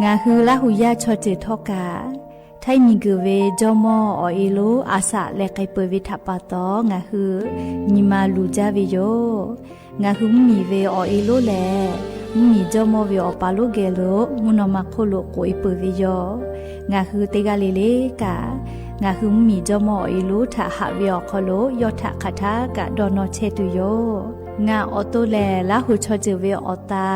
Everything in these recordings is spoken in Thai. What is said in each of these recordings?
งาฮือละหุยาชอเจทอกาไทยมีกเวจอมออเอโลอาสะและไกเปวิทัปปะตองาฮือนิมาลูจาเวโยงาฮือมีเวอเอโลแลมีจอมอเวอปาโลเกโลมุนอมาโคโลโกอิเปเวโยงาฮือเตกาเลเลกางาฮือมีจอมอเอโลทะหะเวอคโลยอทะคาทากะดอนอเชตุโยงาออโตแลละหุชอเจเวอตา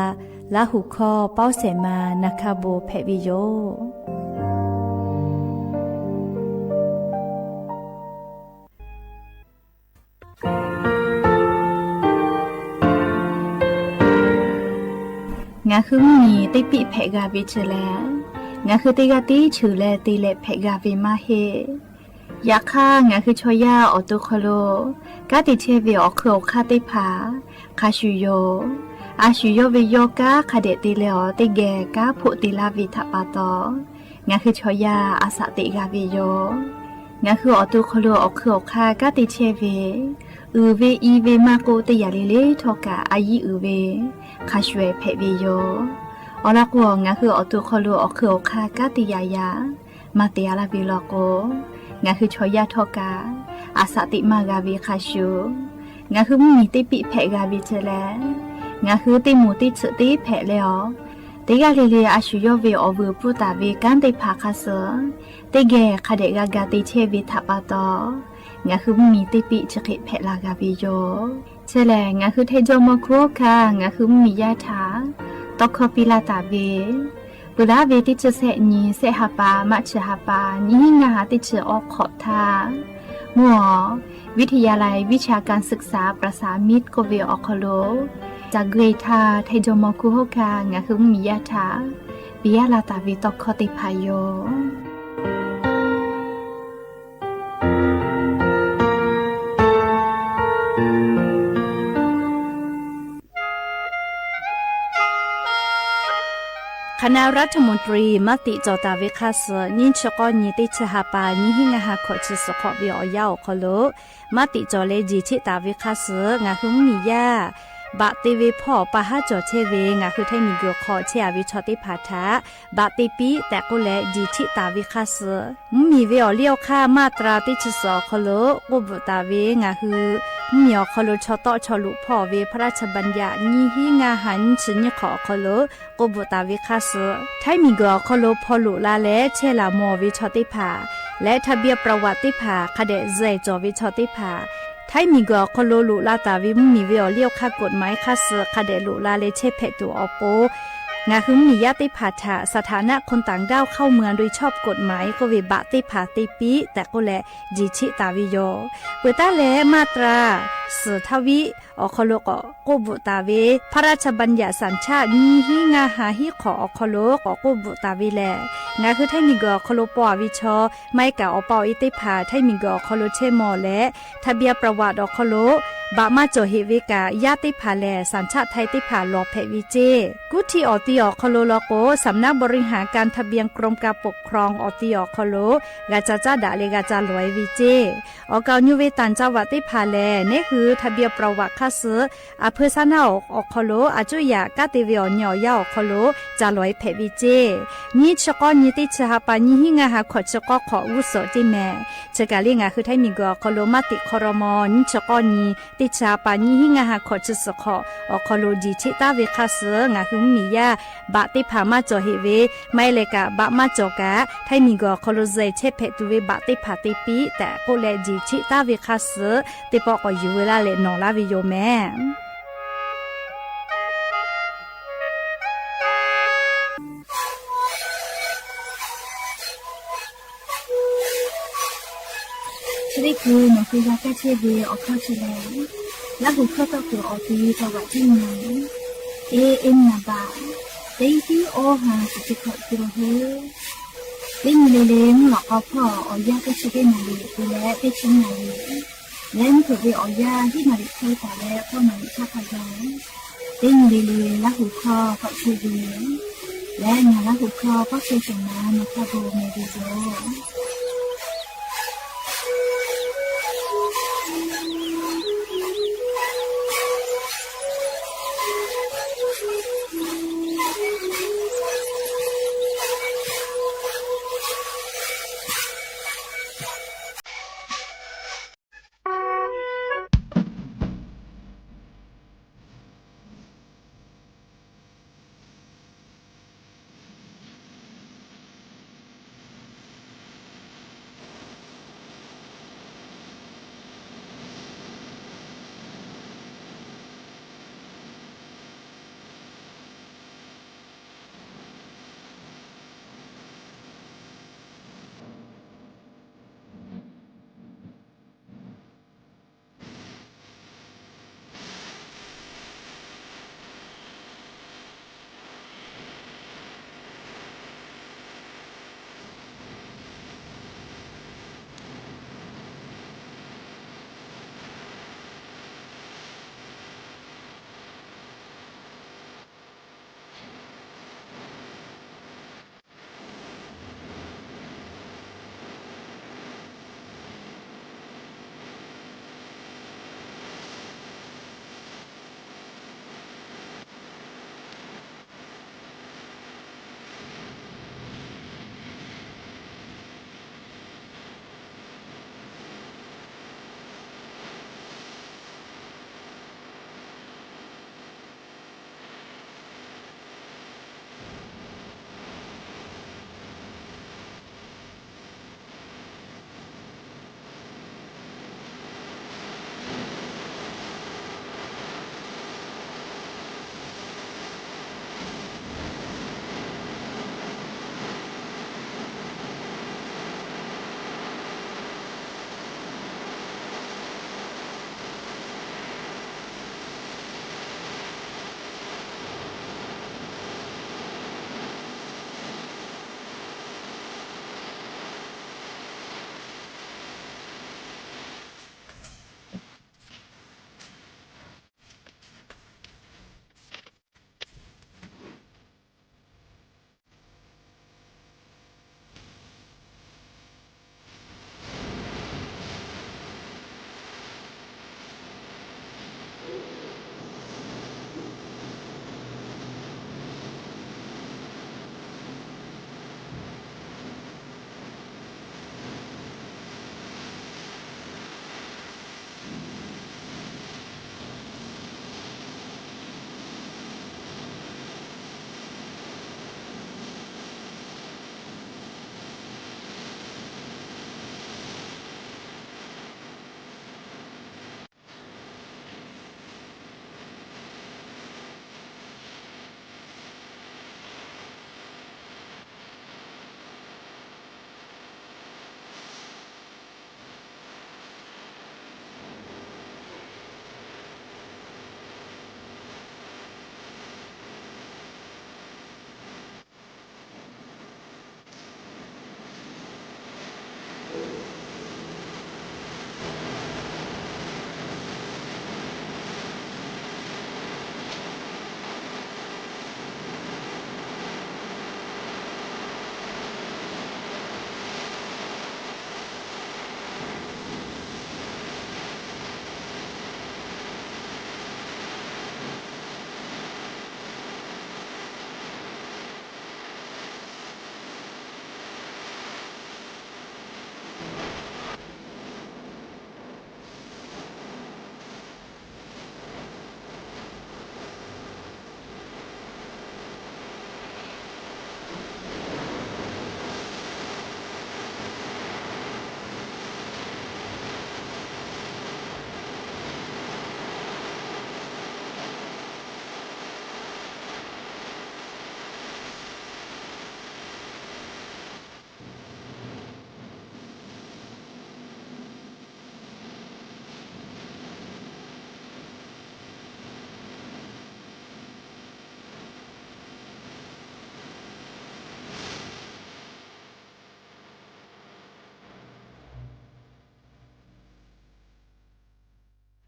ละหุคอเป้าเสมานาคาโบเพวิโยงาคือมีติปิเพกาวิเชแลงาคือติกาติชูแลติเลเพกาวิมาเฮยาค่างาคือชอยาออตุคโลกาติเชเวอโคคาติผาคาชูโยอาชูโยเวโยกาคาเดติเลอติแกกาพุติลาวิทัปปะตองาคือชอยาอาสะติกาวิโยงาคือออตุคโลอโคคากาติเชเวเวอีเวมาโกติยาเลเลทอกาอายีเวคาชเวเพเวโยอลากวงาคืออตุคโลอคือคากาติยายามาเตียลาวิลโกงาคือชอยาทอกาอาสติมากาวิคาชูงาคือมีติปิเพกาวิเจแลงาคือติมูติสติเพเลอติกาเลเลอาชุโยเวอเวปุตาเวกันติภาคาเสติเกคาเดกากาติเชวิทัปปะตองาคือมีติปิชกิเพลากาวิโยเชแลงาคือเทจมโคคางาคือมียาถาตอกคปิลาตาเวปุลาเวติเจเสนีเสหปามัชหปานี้งาติเจออกขอทามัววิทยาลัยวิชาการศึกษาประสามิตรโกเวอคโลจากเกรทาเทจมโคโฮคางาคือมียาถาปิยาลาตาเวตอกคติพายโยคณะรัฐมนตรีมติจอตาเวคาสนินชกอนิติชหาปานิหิงหาขอชิสขอบิอยาวคโลมติจอเลจิชิตาเวคาสงาหุมมียาบะติเวพ่อปะหาจอเชเวงาคือไทมีกขอเชอวิชอติภาทาบะติปีแต่ก็แลจิชิตาเวคาสมีเวอเลียวค่ามาตราติชสอคโลกุบตาเวงาคือมีอคโลชอตอชอลุพ่อเวพระราชบัญญัตินิหิงาหันชิญขอคโลกุบตาเวคาสไทมีกคโลพอลุลาและเชลามอวิชอติภาและทะเบียประวัติภาคเดเจจอวิชอติภาไทยมีกอคโลลุลาตาวิมมีเวอเลียวค่ากฎหมายค่าเสือคาเดลุลาเลเชเพตัวอโปงาคือมียติภาษาสถานะคนต่างด้าวเข้าเมืองโดยชอบกฎหมายก็เวบะติภาติปีแต่ก็แลจิชิตาวิโยเปตาเลมาตราสือทวิอคโลกกบุตาเวพระราชบัญญัติสัญชาติมีหิงาหาหิขออคโลกกบุตาเวแลงาคือไทยมีกอคโลปอวิชอไม่กะอปออิติภาไทยมีกอคโลเชมอและทะเบียประวัติอคโลบะมาโจเฮเวกายาติภาแลสัญชาติไทยติภาลอเพวิเจกุทีออติอคโลลโกสำนักบริหารการทะเบียนกรมการปกครองออติอคโลกาจาจาดาเลกาจาลอยวิเจออกาญูเวตันจาวติภาแลนี่คือทะเบียนประวัติคาเสอเพซานาอคโลอาจุยากาติเวอญอยาอคโลจาลอยเพวิเจนี่ชกอนิติชหาปานิหิงาหาขอชกอขออุโสจิแมเชกาลิงาคือไทยมีกอคโลมาติคอรมอนิชกอนีติชาปานิหิงาหาขอชสขอคโลจิชิตาเวคาเสงาหุมมียาบะติภามาจอเฮเวไม่เลกะบะมาจอกะไทยมีกอคโลเจเชเพตุเวบะติภาติปีแต่ก็แลจิชิตาเวคาเสติปอกอยู่เวลาเลนอลาวิโยแม่นี่คือหนังสือยาแก้เชื้อเวออกข้อเฉลยและบุคคลตัวตัวออกทีประวัติที่ไหนเอ็มนาบาเตที่โอหาสุดขอตัวเฮเล่นเล่นหลอกเอาพ่อออยาแก้เชื้อเป็นนาลีตัวและเป็นชิ้นนาลีเล่นถือเวออยาที่นาลีเคยแต่แล้วก็นาลีชาพยองเล่นเล่นและหูคอขอเชื้อเวและงานและหูคอก็เชื้อสมานในคาโบเมดิโซ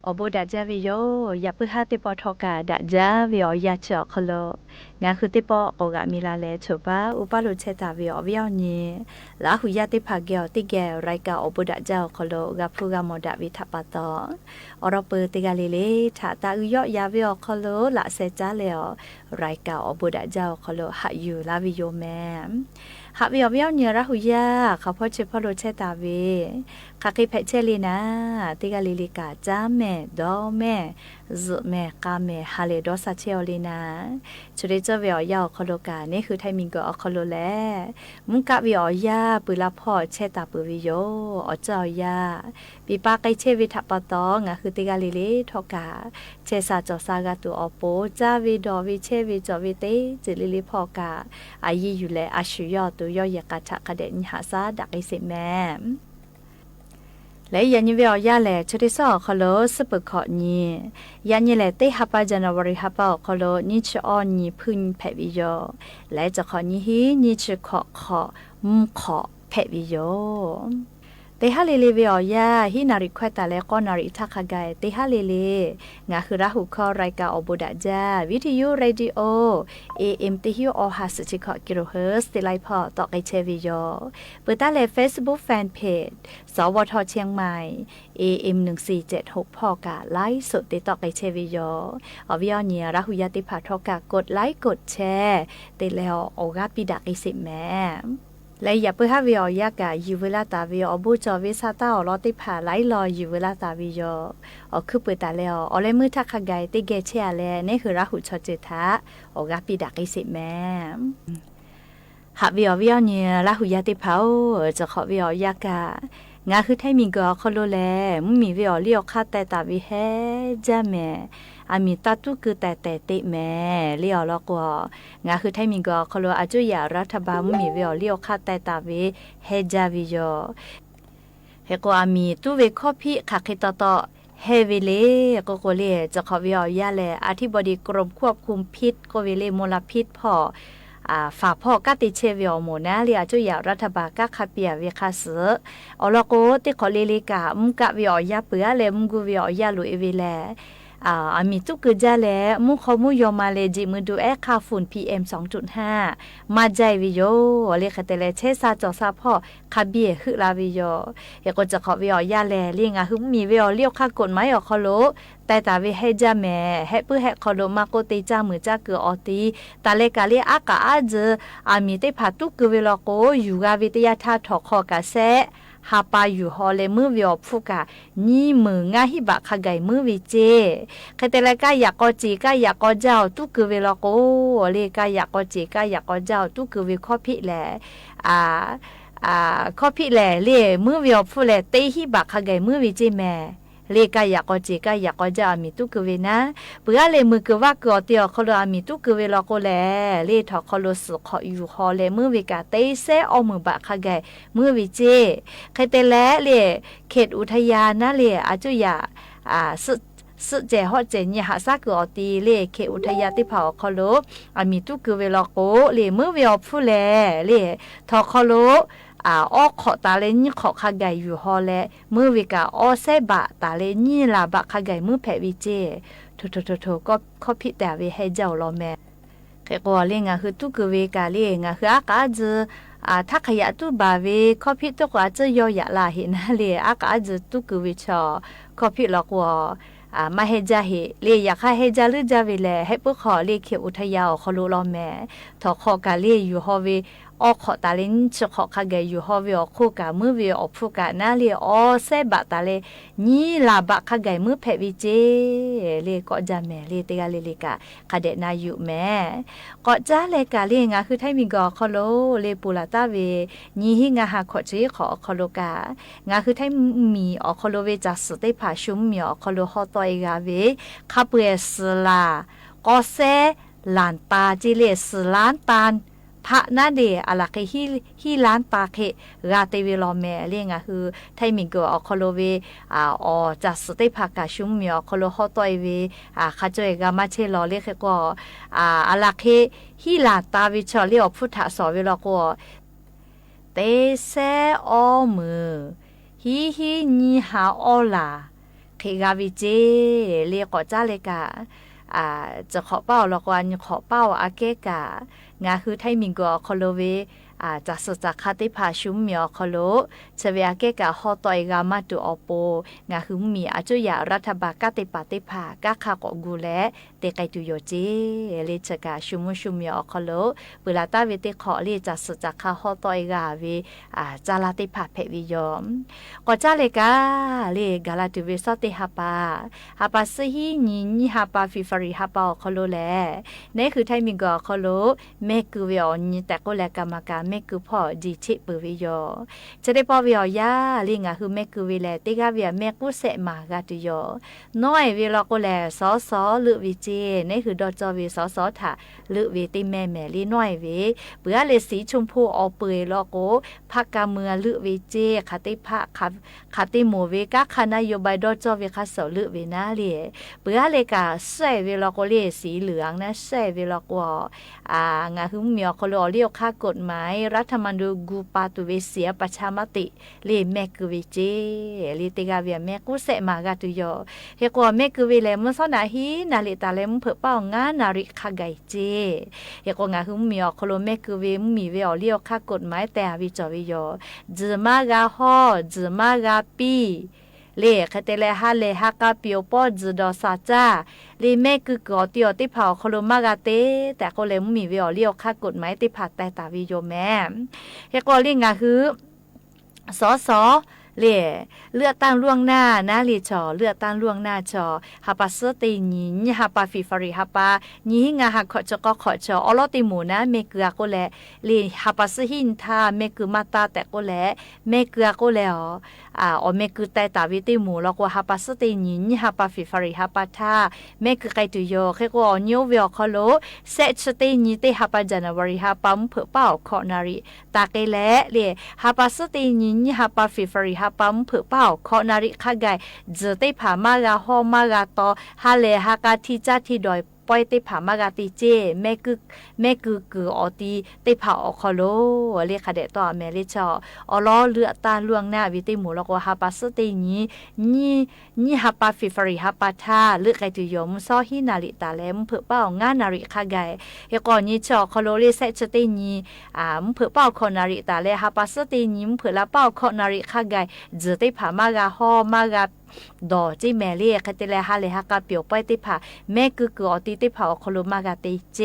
อบูดาจาวิโยอย่าเพิ่งหาติปอทอกาดาจาวิโออยาเจาะคโลงานคือติปอโอกามีลาเลชูปาอุปาลุเชตาวิโอวิโอนีลาหุยาติพาเกอติแกไรกาอบูดาจาคโลกาพูกามอดาวิทัปตออรเปติกาเลเลถาตาอุยอยาวิโอคโลละเซจาเลอไรกาอบูดาจาคโลหะอยู่ลาวิโยแมหาวิโอวิโอนีราหุยาเขาพอเชพอลุเชตาวิคาคิเพเชลีนาติกาลิลิกาจาเมดอเมซุเมกาเมฮาเลดอซาเชอลีนาชุดเจวิออยาคโลกานี่คือไทมิงก็อคโลแลมุกะวิออยาปุลาพอเชตาปุวิโยอเจ้ายาปีปาไกเชวิทัปตองะคือติกาลิลิทอกาเชซาจอซากาตุอโปจาวิดอวิเชวิจอวิเตจิลิลิพอกาอายีอยู่แลอาชุยอตุยอยากาชะกะเดนหาซาดักไอเสแมและยันยี่เวียยาแหล่ชุดที่สองคโลสปขอนียันยี่แหล่เตฮับปาจันวาริฮับปาคโลนิชออนีพึ่งแผวิโยและจะขอนี้ฮีนิชขอมุมขอแผวิโยเตฮาเลเลเวียยาฮีนาริควตาและก็นาริทักกายเตฮาเลเลงาคือราหุคอรายการอบุดาจาวิทยุเรดิโอ AM ติฮิโอฮัสจิคกิโลเฮิร์ตเตไลพอต่อไกเชวิโยเปิดตาเล Facebook Fan Page สวทเชียงใหม่ AM 1476พอกาไลฟ์สดติดต่อไกเชวิโยอวิยเนียราหุยาติภาทอกากดไลค์กดแชร์เตแล้วโอกาปิดักไอสิแม่และอย่าเพิ่งหาวิโอยากาอยู่เวลาตาวิโอบูจอวิซาตาอลอติผาไล่รออยู่เวลาตาวิโยอคือเปิดตาแล้วอเลมือทักขกายติเกเชียแลนี่คือราหุชอเจทะโอกาปิดักไอสิแม่หาวิโอวิโอเนี่ยราหุยาติผาจะขอวิโอยากางาคือไทมิงก็คโลแลมุมีวิโอเลียวคาแต่ตาวิเฮจาแม่อามีตาตุคือแต่เตแม่เลี้ยวแล้วก็งาคือไทมิงก็คโลอาจุยารัฐบาลมุมีวิโอเลี้ยวคาแต่ตาวิเฮจาวิโยเฮก็อามีตุเวคอพี่คาคิตตอเฮวิเลก็โกเลจะขอวิโอยาแลอธิบดีกรมควบคุมพิษก็วิเลมลพิษพอฝากพ่อกติเชวิอโมนะเรียจุยารัฐบาลกะคาเปียเวคาเสอลโกติขอเลลิกามุกะวิอยาเปือเลมุกวิอยาลุเอวิเลอามีตุกจาแลมุขมุยอมาเลจิมือดูคาฝุ่น PM 2.5 มาใจวิโยเลคเตเลเชซาจอซาพ่อคาเบียคือลาวิโยเฮก็จะขอวิอยาแลเลียงหึมมีวิโอเลียวคากฎหมายอคโลแต่ตาวิให้จาแม่ให้ปื้อให้คโลมาโกติจามือจาเกืออตีตาเลกาเลอากาอาเจอามีเตพาตุกเวลโกอยู่กาวิทยาทาถอคอกาเซฮาปาอยู่ฮอเลมือวิอฟูกานี่มืองาฮิบะขไกมือวิเจใครแต่ละกายากกอจีกายากกอเจ้าตุกเวลโกเลกายากกอจีกายากกอเจ้าตุกเวข้อพิแลข้อพิแลเลมือวิอฟูแลเตฮิบะขไกมือวิเจแม่เลกายากกอจีกายากกอเจ้ามีตุกเวนะเปื่อเลมือกว่าเกอเตียวคโลอามีตุกเวลโกแลเลทอคโลสุขอยู่ฮอเลมือวิกาเตเซอมือบะขไกมือวิเจใครแต่ละเลเขตอุทยานนะเลอาจุยาสุเจฮอเจญหาซากอตีเลเขอุทยาติเผาคโลอามีตุกเวลโกเลมือวิอฟูแลเลทอคโลออขอตาเลนี่ขอขไกอยู่ฮอแลมือวิกาออเซบะตาเลนี่ลาบะขไกมือแผวิเจโทก็ข้อพิแต่เวให้เจ้าลอแม่แค่ก็เลงาคือตุกเวกาเลงาคืออากาจถ้าขยะตุบาเวข้อพิตุกอาจจะยอยะลาเห็นเลอากาจตุกเวชอข้อพิลอกว่ามาเฮจาเฮเลอยากให้เฮจาลือจาเวแลให้ปุ๊กขอเลเขอุทยาขอรู้ลอแม่ทอขอกาเลอยู่ฮอเวอขอตาเลนชขอขะเกอยู่ฮอเวอคู่กามือเวอพูกานาเลอเซบะตาเลนี่ลาบะขะเกมือแผวิเจเลก็จาแม่เลเตกาเลกาคาเดนาอยู่แม่ก็จาเลกาเลงาคือไทมิกอคอโลเลปูลาตาเวนี่ฮิงาหาขอเจขอคอโลกางาคือไทมีอคอโลเวจัสเตผาชุมมีอคอโลฮอตอยกาเวคาเปสลาก็เซลานตาจิเลสลานตานพระนาเดอลักฮิล้านตาเคกาเตเวลอแม่เรียงคือไทมิงก็อคโลเวจัสเตภากาชุมมีอคโลฮอตอยเวคาจอยกามาเชลอเรียกก็อลักฮิลาตาวิชอเรียกพุทธสอเวลก็เตเซอมือฮินิฮาออลา เคกาวิเจเรียกจ้าเลยกะจะขอเป้าหรอกวันขอเป้าอาเกกะงาคือไทยมิงก็คอโลเวจากสุจากคาติพาชุมเมียคอโลเชเวียเกกะฮอตอยกามาตุอโปงาคือมีอาจุยารัฐบาลกาติปาติพากาคากกูแลเตไกตุโยเจเลชกาชุมชุมเมียคอโลเวลาตาเวติขอเลจากสุจากคาฮอตอยกาเวจาลาติพาเพวิยอมก็จ้าเลยกาเลกาลาตุเวสติฮาปาสฮีนีฮาปาฟิฟาริฮาปาคอโลแลนี่คือไทยมิงก็คอโลเมกูเวอนีแต่ก็แลกามากาเมกูพ่อดีชิเปวิโยจะได้พอวิอยาลิงาคือเมกูวิแลติกาวิเมกูเสมากาตุโยน้อยวิลก็แลสอลุวิเจนี่คือดอจอวิสอถาลุวิติแม่ลีน้อยวิเบื่อเลสีชมพูอเปยลโกพักกาเมือลุวิเจคติพะคติโมเวกาคณะโยบายดอจอวิคาสลุวินาเลเบื่อเลกาใส่วิลก็เลสีเหลืองนะใส่วิลก็งาคือเมียคโลเรียกค่ากฎหมายรัฐธรรมนูญกูปาตุเวเสียประชามติเลเมกุวิเจเลติกาเวียเมกุเสมากาตุโยเฮกว่าเมกุวิเลมสนาฮีนาลิตาเลมเผเป้างานาริคาไกเจเฮกว่างาคือเมียคโลเมกุวิมีเวอเรียกค่ากฎหมายแต่วิจวิโยจืมากาฮอจืมากาปีเลคเตเลฮาเลฮากาปิโอปอจืดอซาจาลีเมกุกอติอติเผาคโลมากาเตแต่ก็เลยมีวิอเลียวค่ากฎหมายติผัดแต่ตาวิโยแม่เฮกอลิงาคือสเลือกตั้งล่วงหน้านะลีชอเลือกตั้งล่วงหน้าชอฮาปาเสติญินฮาปาฟิฟาริฮาปาญิงาฮาขอจก็ขอชออลอติหมูนะเมเกือก็แลลีฮาปาสหินทาเมกือมาตาแต่ก็แลเมเกือก็แล้วอเมกือแต่ตาวิติหมูแล้วก็ฮาปาสติญินฮาปาฟิฟาริฮาปาทาเมกือไกตุโยเขก็อนิวเวอคอโลเซชติญิเตฮาปาจานาวริฮาปาเผเป้าขอนาริตาเกแลฮาปาสติญินฮาปาฟิฟาริฮาปั๊มเผือเป้าขอนาริขไกจะได้ผ่ามากาฮอมากาตอฮาเลฮากาที่จ้าที่ดอยปอยได้ผ่ามากาติเจแม่กืออตีได้ผ่าอคอโลเรียกขะเดต่อแม่ลิชอล้อเลือตาล่วงหน้าวิติหมูแล้วก็ฮาปาสตินี่ฮาปาฟิฟาริฮาปาทาเลือกไกตุยมซอฮินาริตาเลมเผือเป้างานาริขไกเฮก่อนนี้ชอคอโลเลเซชตินีเผือเป้าคอนาริตาเลฮาปาสตินีเผือละเป้าคอนาริขไกจะได้ผ่ามากาฮอมากาดอจิแมเลียคติเลฮาเลฮากาเปียวไปติผาแม่กืออติติผาคโลมากาติเจ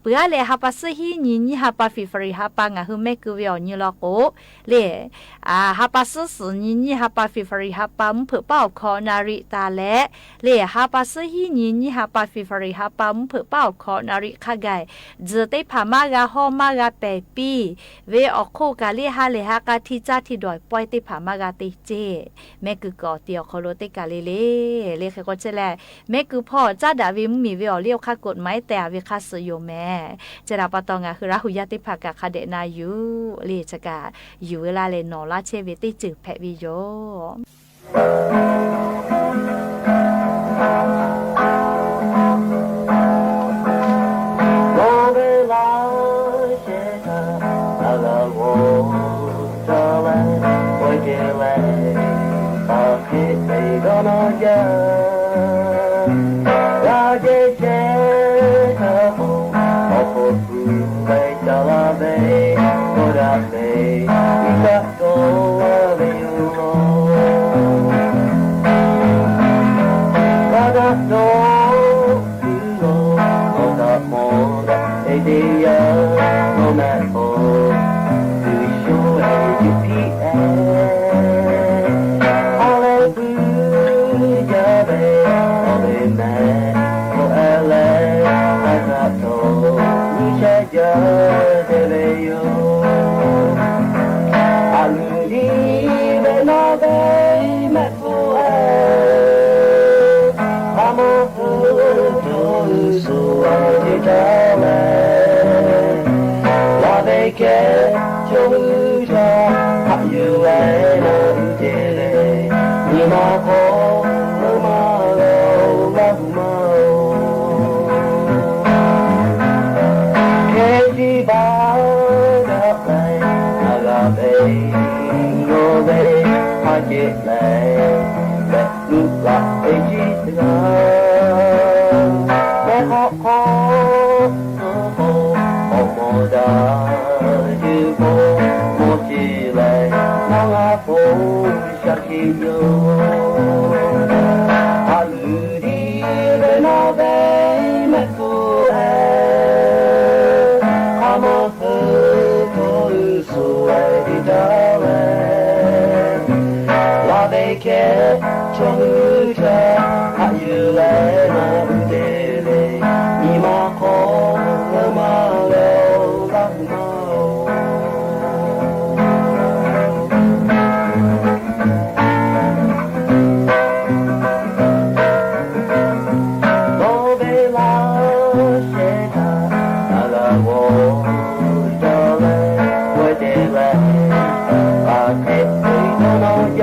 เปือเลฮาปาสฮีนี่ฮาปาฟิฟริฮาปางาคือแม่กือเวียวนี่ลอโกเลฮาปาสสนี่ฮาปาฟิฟริฮาปามเผือเป้าคอนาริตาเลฮาปาสฮีนี่ฮาปาฟิฟริฮาปามเผือเป้าคอนาริขไกจะได้ผามากาฮอมากาเปปีเวออกโคกาเลฮาเลฮากาที่จ้าที่ดอยปอยติผามากาติเจแม่กือกอเตียวคอโลติกาเลเคก็จะแลแม่คือพ่อจ้าดาวิมมีวิอเลียวค่ากฎหมายแต่วิคาสโยแม่จะรับปตองาคือราหุยติภากะคาเดนาอยู่เลจกาอยู่เวลาเลนอลาเชเวติจึกแพวิโยHãy subscribe 终于这还有来那的嘞，你妈可我妈了浪毛，我被老些他那个我的嘞，我的嘞，把天对到那呀。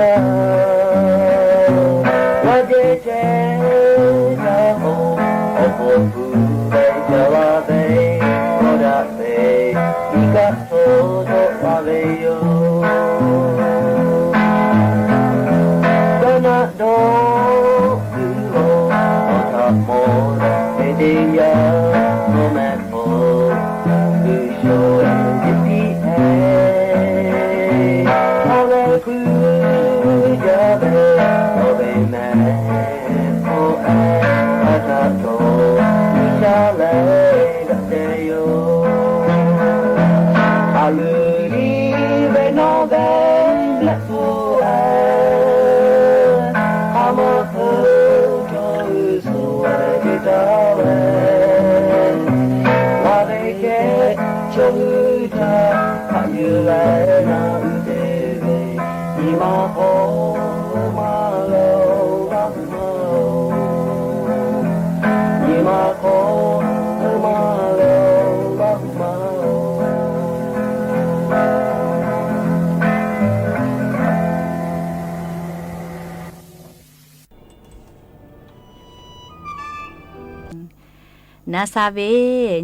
นาซาเว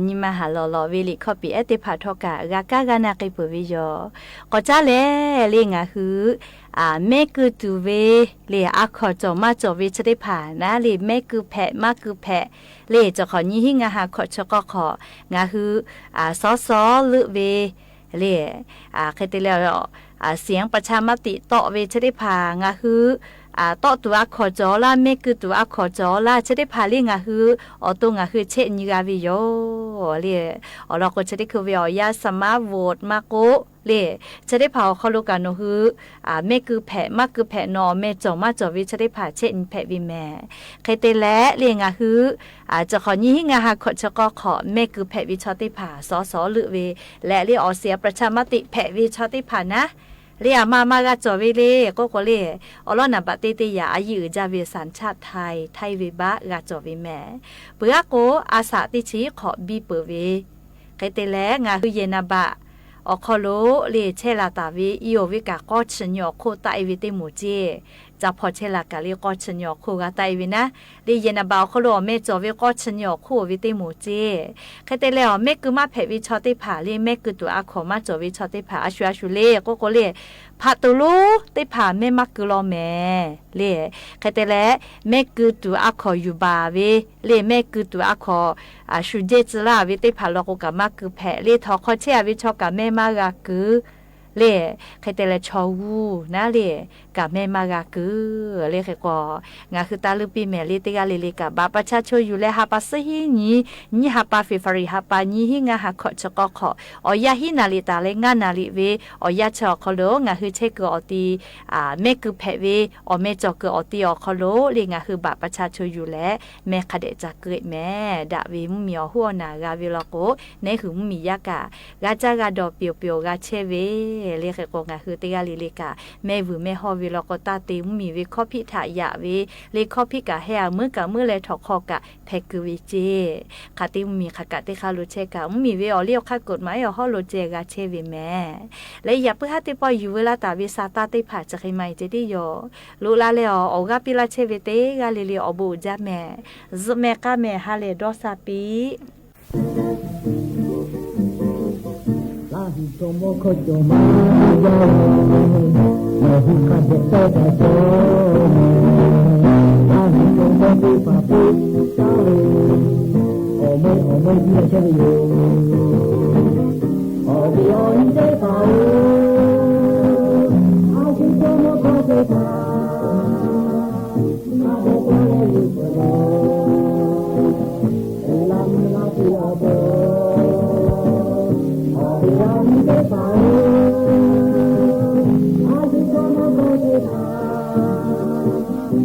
นิมาหาลอเวลิคอปีเอติพาทอกะกากากานาเกปวิโยก็จ้าแลเลงาหือแม่กูตูเวเลอาขอจอมาจอเวจะได้ผ่านะเลแม่กูแพะมากูแพะเลจะขอยี่หิงาหาขอชก็ของาหือซอลึเวเลเคยติแล้วเสียงประชามติต่อเวจะได้ผ่างาหือต่อตัวอักขอจอละเมคือตัวอักขอจอละจะได้พาเรียงหือตัวงาหือเช่นยูกาวิโยเรียเราก็จะได้คือวิอยาสมาโหวตมาโกเรียจะได้พาเขาลูกกันหือเมคือแผลมากคือแผลนอเมจอมาจอวิจะได้พาเช่นแผลวิแม่ใครเตและเรียงหือจะขอยี่หิงาหาขอชก็ขอเมคือแผลวิชอติพาสอหรือเวและเรียเสียประชามติแผลวิชอติพานะเรียมากาจอวิเลก็เรียลอนาบัติยาอายุจาวิสัญชาติไทยวิบะกาจอวิแม่เปือโกอาสาติชีขอบีเปเวไกเตแลงาคือเยนาบะอคอโลเรียเชลาตาวิอีโอวิกาก็ชญอโคตาอีวิติมูเจจะพอเชลากาเรียก็ชญอโคกาตาอีวินะเรียเยนาบาเขาโลเมจอวิก็ชญอโควิติมูเจไกเตแลเมคือมาเพวิชอติผาเรียเมคือตัวอาขอมาจอวิชอติผาอาชูเลก็เรียพาตุลูติผาเมมักกุลอแม่เล่ใครแต่และแม่กูตัวอักขออยู่บาเวเล่แม่กูตัวอักขอชูเจจลาเวติผาลอกกับมักกูแผ่เล่ทอคอเชียวิชอกับแม่มากากูเล่ใครแต่ละชอวูนะเล่กับแม่มากากูเล่ใครก็งาคือตาลุปีแม่เล่ติกาเล่กับบาประชาชนอยู่และฮาปัสฮีนี่ฮาปาฟิฟาริฮาปานี่หิงาฮาขอชก็ขอยาหินาลิตาเลงานาลิเวอยาชอคอโลงาคือเชกอตีแม่คือแพเวแม่จอกอตีคอโลเล่งาคือบาประชาชนอยู่และแม่คเดจะเกิดแม่ดาวิมุมีหัวนากาเวลโกในคือมุมียากากาจากาดอเปียวกาเชเวเรียกกงาคือติกาลิเลกาแม่วือแม่ฮอวิลกตาติมุมีวิข้อพิถายะเวเลข้อพิกาแฮมือกะมือเลทอคอกะแพกวิเจคาติมุมีคากะติคาลุเชกะมุมีเวอเลียวคากฎหมายฮอโลเจกาเชเวแม่และอย่าเพื่อให้ติปอยู่เวลาตาวิซาตาติผาจะใครไม่จะได้ยอลูลาเลออกาปิลาเชเวเตกาลิเลอบูจาแม่ซุแม่กาแม่ฮาเลดอซาปีComo cojo maya, mahuka betada so. Ahi como di papu tare, ome dia ceriyo. Obi onde pau, ahi como cojo pa, ade pale lupero, elam lati abo.Hãy subscribe cho kênh Ghiền Mì Gõ Để không bỏ lỡ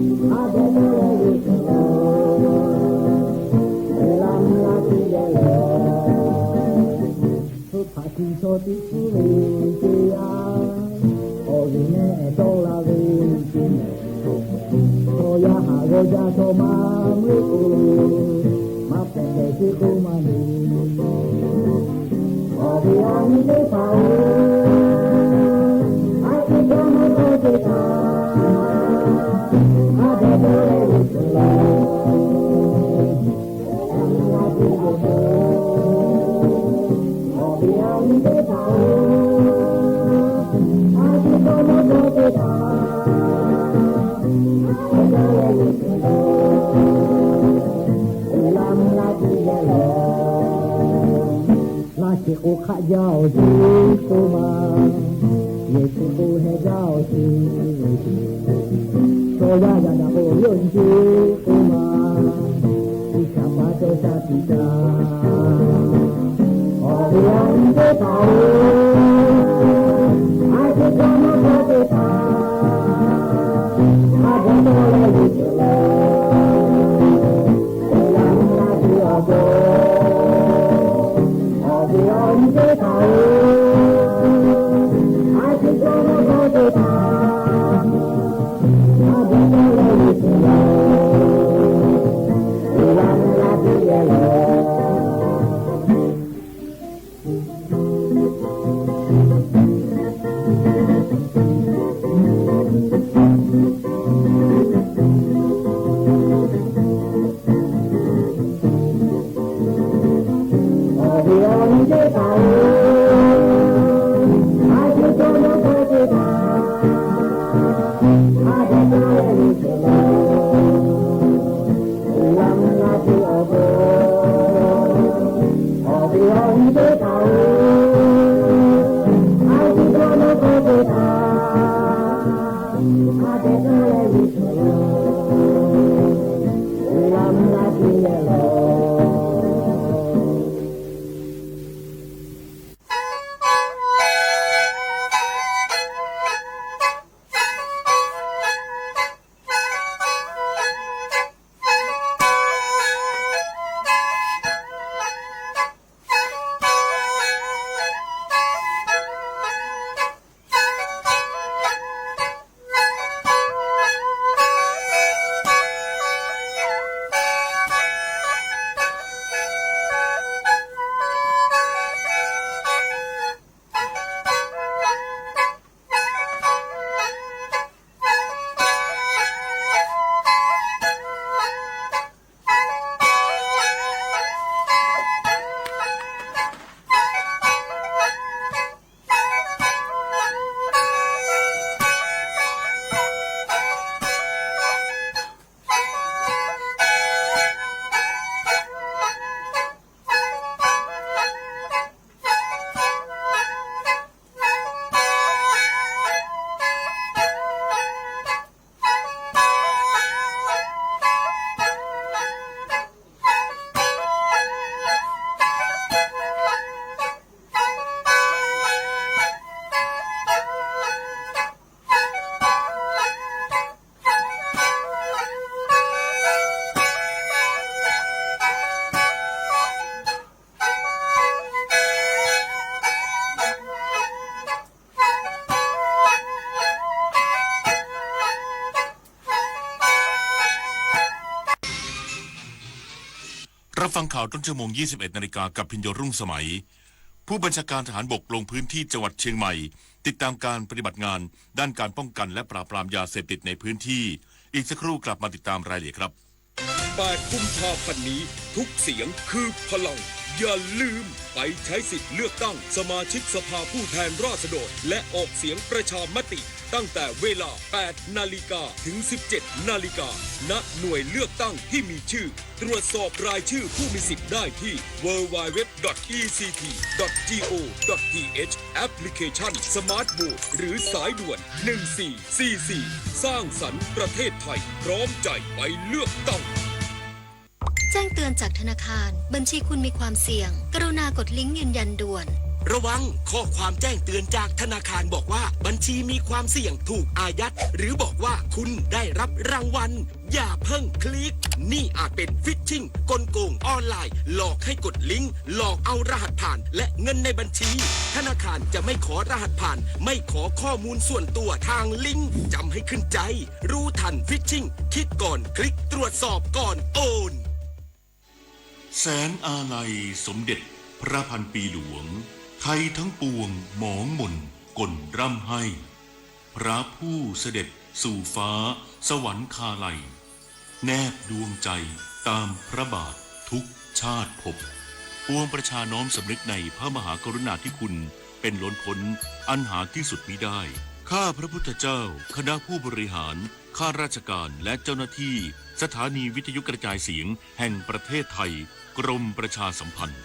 รับฟังข่าวต้นชั่วโมง 21 นาฬิกากับพิญโยรุ่งสมัยผู้บัญชาการทหารบกลงพื้นที่จังหวัดเชียงใหม่ติดตามการปฏิบัติงานด้านการป้องกันและปราบปรามยาเสพติดในพื้นที่อีกสักครู่กลับมาติดตามรายละเอียดครับ8 กุมภาพันธ์นี้ทุกเสียงคือพลังอย่าลืมไปใช้สิทธิ์เลือกตั้งสมาชิกสภาผู้แทนราษฎรและออกเสียงประชามติตั้งแต่เวลา 8 นาฬิกาถึง 17 นาฬิกาณหน่วยเลือกตั้งที่มีชื่อตรวจสอบรายชื่อผู้มีสิทธิ์ได้ที่ www.ect.go.th แอปพลิเคชัน Smart Vote หรือสายด่วน 1444 สร้างสรรค์ประเทศไทยพร้อมใจไปเลือกตั้งแจ้งเตือนจากธนาคารบัญชีคุณมีความเสี่ยงกรุณากดลิงก์ยืนยันด่วน ระวังข้อความแจ้งเตือนจากธนาคารบอกว่าบัญชีมีความเสี่ยงถูกอายัดหรือบอกว่าคุณได้รับรางวัลอย่าเพิ่งคลิกนี่อาจเป็นฟิชชิงกลโกงออนไลน์หลอกให้กดลิงก์หลอกเอารหัสผ่านและเงินในบัญชีธนาคารจะไม่ขอรหัสผ่านไม่ขอข้อมูลส่วนตัวทางลิงก์จำให้ขึ้นใจรู้ทันฟิชชิงคิดก่อนคลิกตรวจสอบก่อนโอนแสนอาลัยสมเด็จพระพันปีหลวงไทยทั้งปวงหมองหม่นก่นร่ำให้พระผู้เสด็จสู่ฟ้าสวรรคาลัยแนบดวงใจตามพระบาททุกชาติภพปวงประชาน้อมสำนึกในพระมหากรุณาธิคุณเป็นล้นพ้นอันหาที่สุดมิได้ข้าพระพุทธเจ้าคณะผู้บริหารข้าราชการและเจ้าหน้าที่สถานีวิทยุกระจายเสียงแห่งประเทศไทยกรมประชาสัมพันธ์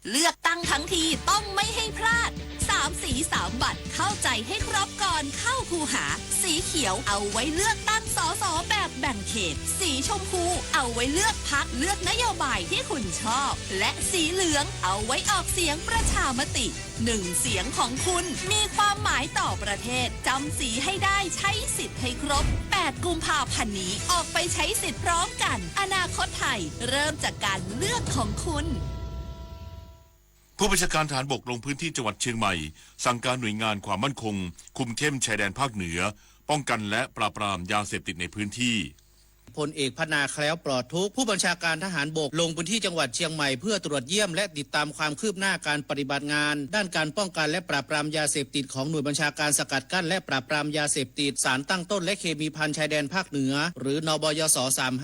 เลือกตั้งทั้งทีต้องไม่ให้พลาด3 สี3 บัตรเข้าใจให้ครบก่อนเข้าคูหาสีเขียวเอาไว้เลือกตั้งสสแบบแบ่งเขตสีชมพูเอาไว้เลือกพรรคเลือกนโยบายที่คุณชอบและสีเหลืองเอาไว้ออกเสียงประชามติ1 เสียงของคุณมีความหมายต่อประเทศจำสีให้ได้ใช้สิทธิ์ให้ครบ8 กุมภาพันธ์นี้ออกไปใช้สิทธิ์พร้อมกันอนาคตไทยเริ่มจากการเลือกของคุณผู้บัญชาการทหารบกลงพื้นที่จังหวัดเชียงใหม่สั่งการหน่วยงานความมั่นคงคุมเข้มชายแดนภาคเหนือป้องกันและปราบปรามยาเสพติดในพื้นที่พลเอกพนาแคล้วปลอดทุกข์ผู้บัญชาการทหารบกลงพื้นที่จังหวัดเชียงใหม่เพื่อตรวจเยี่ยมและติดตามความคืบหน้าการปฏิบัติงานด้านการป้องกันและปราบปรามยาเสพติดของหน่วยบัญชาการสกัดกั้นและปราบปรามยาเสพติดสารตั้งต้นและเคมีภัณฑ์ชายแดนภาคเหนือหรือนบยส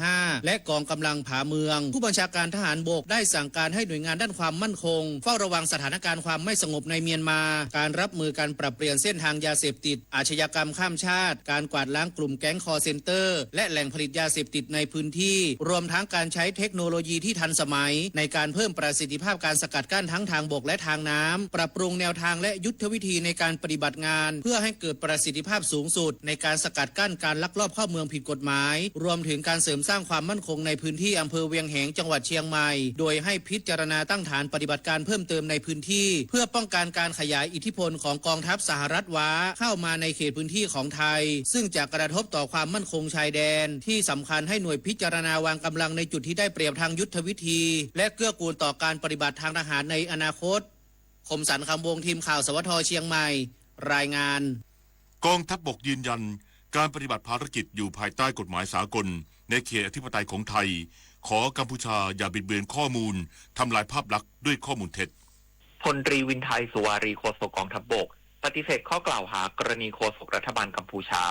35และกองกำลังผาเมืองผู้บัญชาการทหารบกได้สั่งการให้หน่วยงานด้านความมั่นคงเฝ้าระวังสถานการณ์ความไม่สงบในเมียนมาการรับมือการปรับเปลี่ยนเส้นทางยาเสพติดอาชญากรรมข้ามชาติการกวาดล้างกลุ่มแก๊งคอร์เซ็นเตอร์และแหล่งผลิตยาเสพติดในพื้นที่รวมทั้งการใช้เทคโนโลยีที่ทันสมัยในการเพิ่มประสิทธิภาพการสกัดกั้นทั้งทางบกและทางน้ำปรับปรุงแนวทางและยุทธวิธีในการปฏิบัติงานเพื่อให้เกิดประสิทธิภาพสูงสุดในการสกัดกั้นการลักลอบเข้าเมืองผิดกฎหมายรวมถึงการเสริมสร้างความมั่นคงในพื้นที่อำเภอเวียงแหงจังหวัดเชียงใหม่โดยให้พิจารณาตั้งฐานปฏิบัติการเพิ่มเติมในพื้นที่เพื่อป้องกันการขยายอิทธิพลของกองทัพสหรัฐว้าเข้ามาในเขตพื้นที่ของไทยซึ่งจะกระทบต่อความมั่นคงชายแดนที่สำคัญให้หน่วยพิจารณาวางกำลังในจุดที่ได้เปรียบทางยุทธวิธีและเกื้อกูลต่อการปฏิบัติทางทหารในอนาคตคมสันต์คำวงทีมข่าวสวทเชียงใหม่รายงานกองทัพบกยืนยันการปฏิบัติภารกิจอยู่ภายใต้กฎหมายสากลในเขตอธิปไตยของไทยขอกัมพูชาอย่าบิดเบือนข้อมูลทำลายภาพลักษณ์ด้วยข้อมูลเท็จพลตรีวินไทยสุวารีโฆษกกองทัพบกปฏิเสธข้อกล่าวหากรณีโฆษกรัฐบาลกัมพูชา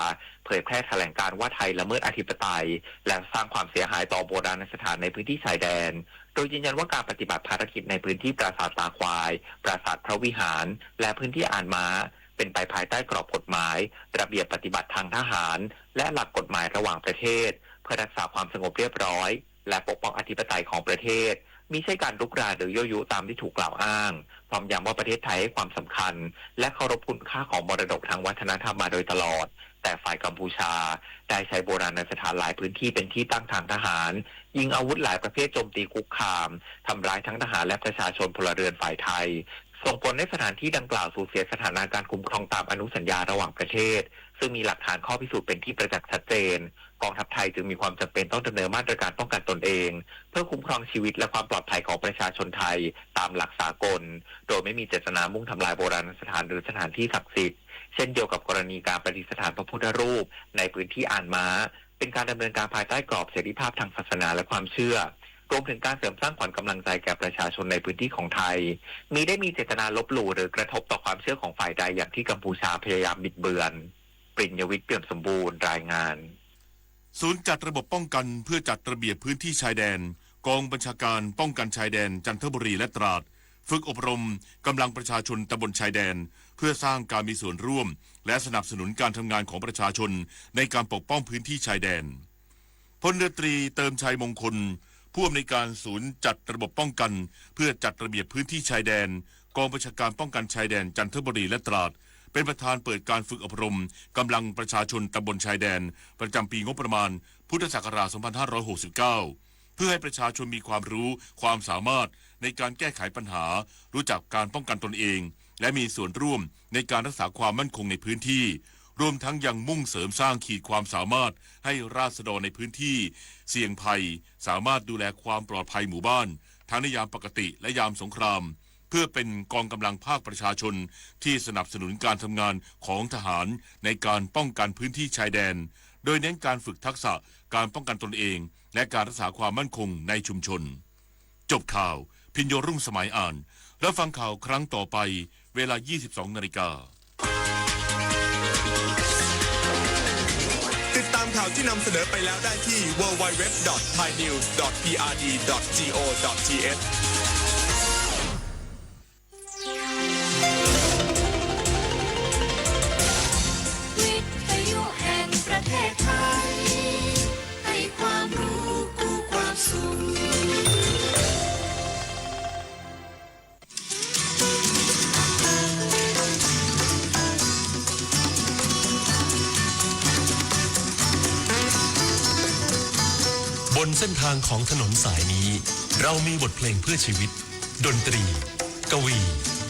เผยแพร่แถลงการว่าไทยละเมิดอธิปไตยและสร้างความเสียหายต่อโบราณสถานในพื้นที่ชายแดนโดยยืนยันว่าการปฏิบัติภารกิจในพื้นที่ปราสาทตาควายปราสาทพระวิหารและพื้นที่อ่านม้าเป็นไปภายใต้กรอบกฎหมายระเบียบปฏิบัติทางทหารและหลักกฎหมายระหว่างประเทศเพื่อรักษาความสงบเรียบร้อยและปกป้องอธิปไตยของประเทศมิใช่การรุกรานหรือยั่วยุตามที่ถูกกล่าวอ้างพร้อมย้ำว่าประเทศไทยให้ความสำคัญและเคารพคุณค่าของมรดกทางวัฒนธรรมมาโดยตลอดแต่ฝ่ายกัมพูชาได้ใช้โบราณสถานหลายพื้นที่เป็นที่ตั้งทางทหารยิงอาวุธหลายประเภทโจมตีคุกคามทำร้ายทั้งทหารและประชาชนพลเรือนฝ่ายไทยส่งผลให้สถานที่ดังกล่าวสูญเสียสถานะการคุ้มครองตามอนุสัญญาระหว่างประเทศซึ่งมีหลักฐานข้อพิสูจน์เป็นที่ประจักษ์ชัดเจนกองทัพไทยจึงมีความจำเป็นต้องดำเนินมาตรการป้องกันตนเองเพื่อคุ้มครองชีวิตและความปลอดภัยของประชาชนไทยตามหลักสากลโดยไม่มีเจตนามุ่งทำลายโบราณสถานหรือสถานที่ศักดิ์สิทธิ์เช่นเดียวกับกรณีการประดิษฐานพระพุทธรูปในพื้นที่อ่านม้าเป็นการดำเนินการภายใต้กรอบเสรีภาพทางศาสนาและความเชื่อรวมถึงการเสริมสร้างขวัญกำลังใจแก่ประชาชนในพื้นที่ของไทยมิได้มีเจตนาลบหลู่หรือกระทบต่อความเชื่อของฝ่ายใดอย่างที่กัมพูชาพยายามบิดเบือนปริญญวิทย์เปี่ยมสมบูรณ์รายงานศูนย์จัดระบบป้องกันเพื่อจัดระเบียบพื้นที่ชายแดนกองบัญชาการป้องกันชายแดนจันทบุรีและตราดฝึกอบรมกำลังประชาชนตำบลชายแดนเพื่อสร้างการมีส่วนร่วมและสนับสนุนการทำงานของประชาชนในการปกป้องพื้นที่ชายแดนพลเรือตรีเติมชัยมงคลผู้อำนวยการศูนย์จัดระบบป้องกันเพื่อจัดระเบียบพื้นที่ชายแดนกองบัญชาการป้องกันชายแดนจันทบุรีและตราดเป็นประธานเปิดการฝึกอบรมกำลังประชาชนตำบลชายแดนประจำปีงบประมาณพุทธศักราช 2569 เพื่อให้ประชาชนมีความรู้ความสามารถใน ในการแก้ไขปัญหารู้จักการป้องกันตนเองและมีส่วนร่วมในการรักษาความมั่นคงในพื้นที่รวมทั้งยังมุ่งเสริมสร้างขีดความสามารถให้ราษฎรในพื้นที่เสี่ยงภัยสามารถดูแลความปลอดภัยหมู่บ้านทั้งในยามปกติและยามสงครามเพื่อเป็นกองกำลังภาคประชาชนที่สนับสนุนการทำงานของทหารในการป้องกันพื้นที่ชายแดนโดยเน้นการฝึกทักษะการป้องกันตนเองและการรักษาความมั่นคงในชุมชนจบข่าวพิญโยรุ่งสมัยอ่านแล้วฟังข่าวครั้งต่อไปเวลา 22:00 น.ติดตามข่าวที่นำเสนอไปแล้วได้ที่ www.thainews.prd.go.thวิทยุแห่งประเทศไทยให้ความรู้คู่ความสุข บนเส้นทางของถนนสายนี้เรามีบทเพลงเพื่อชีวิตดนตรีกวี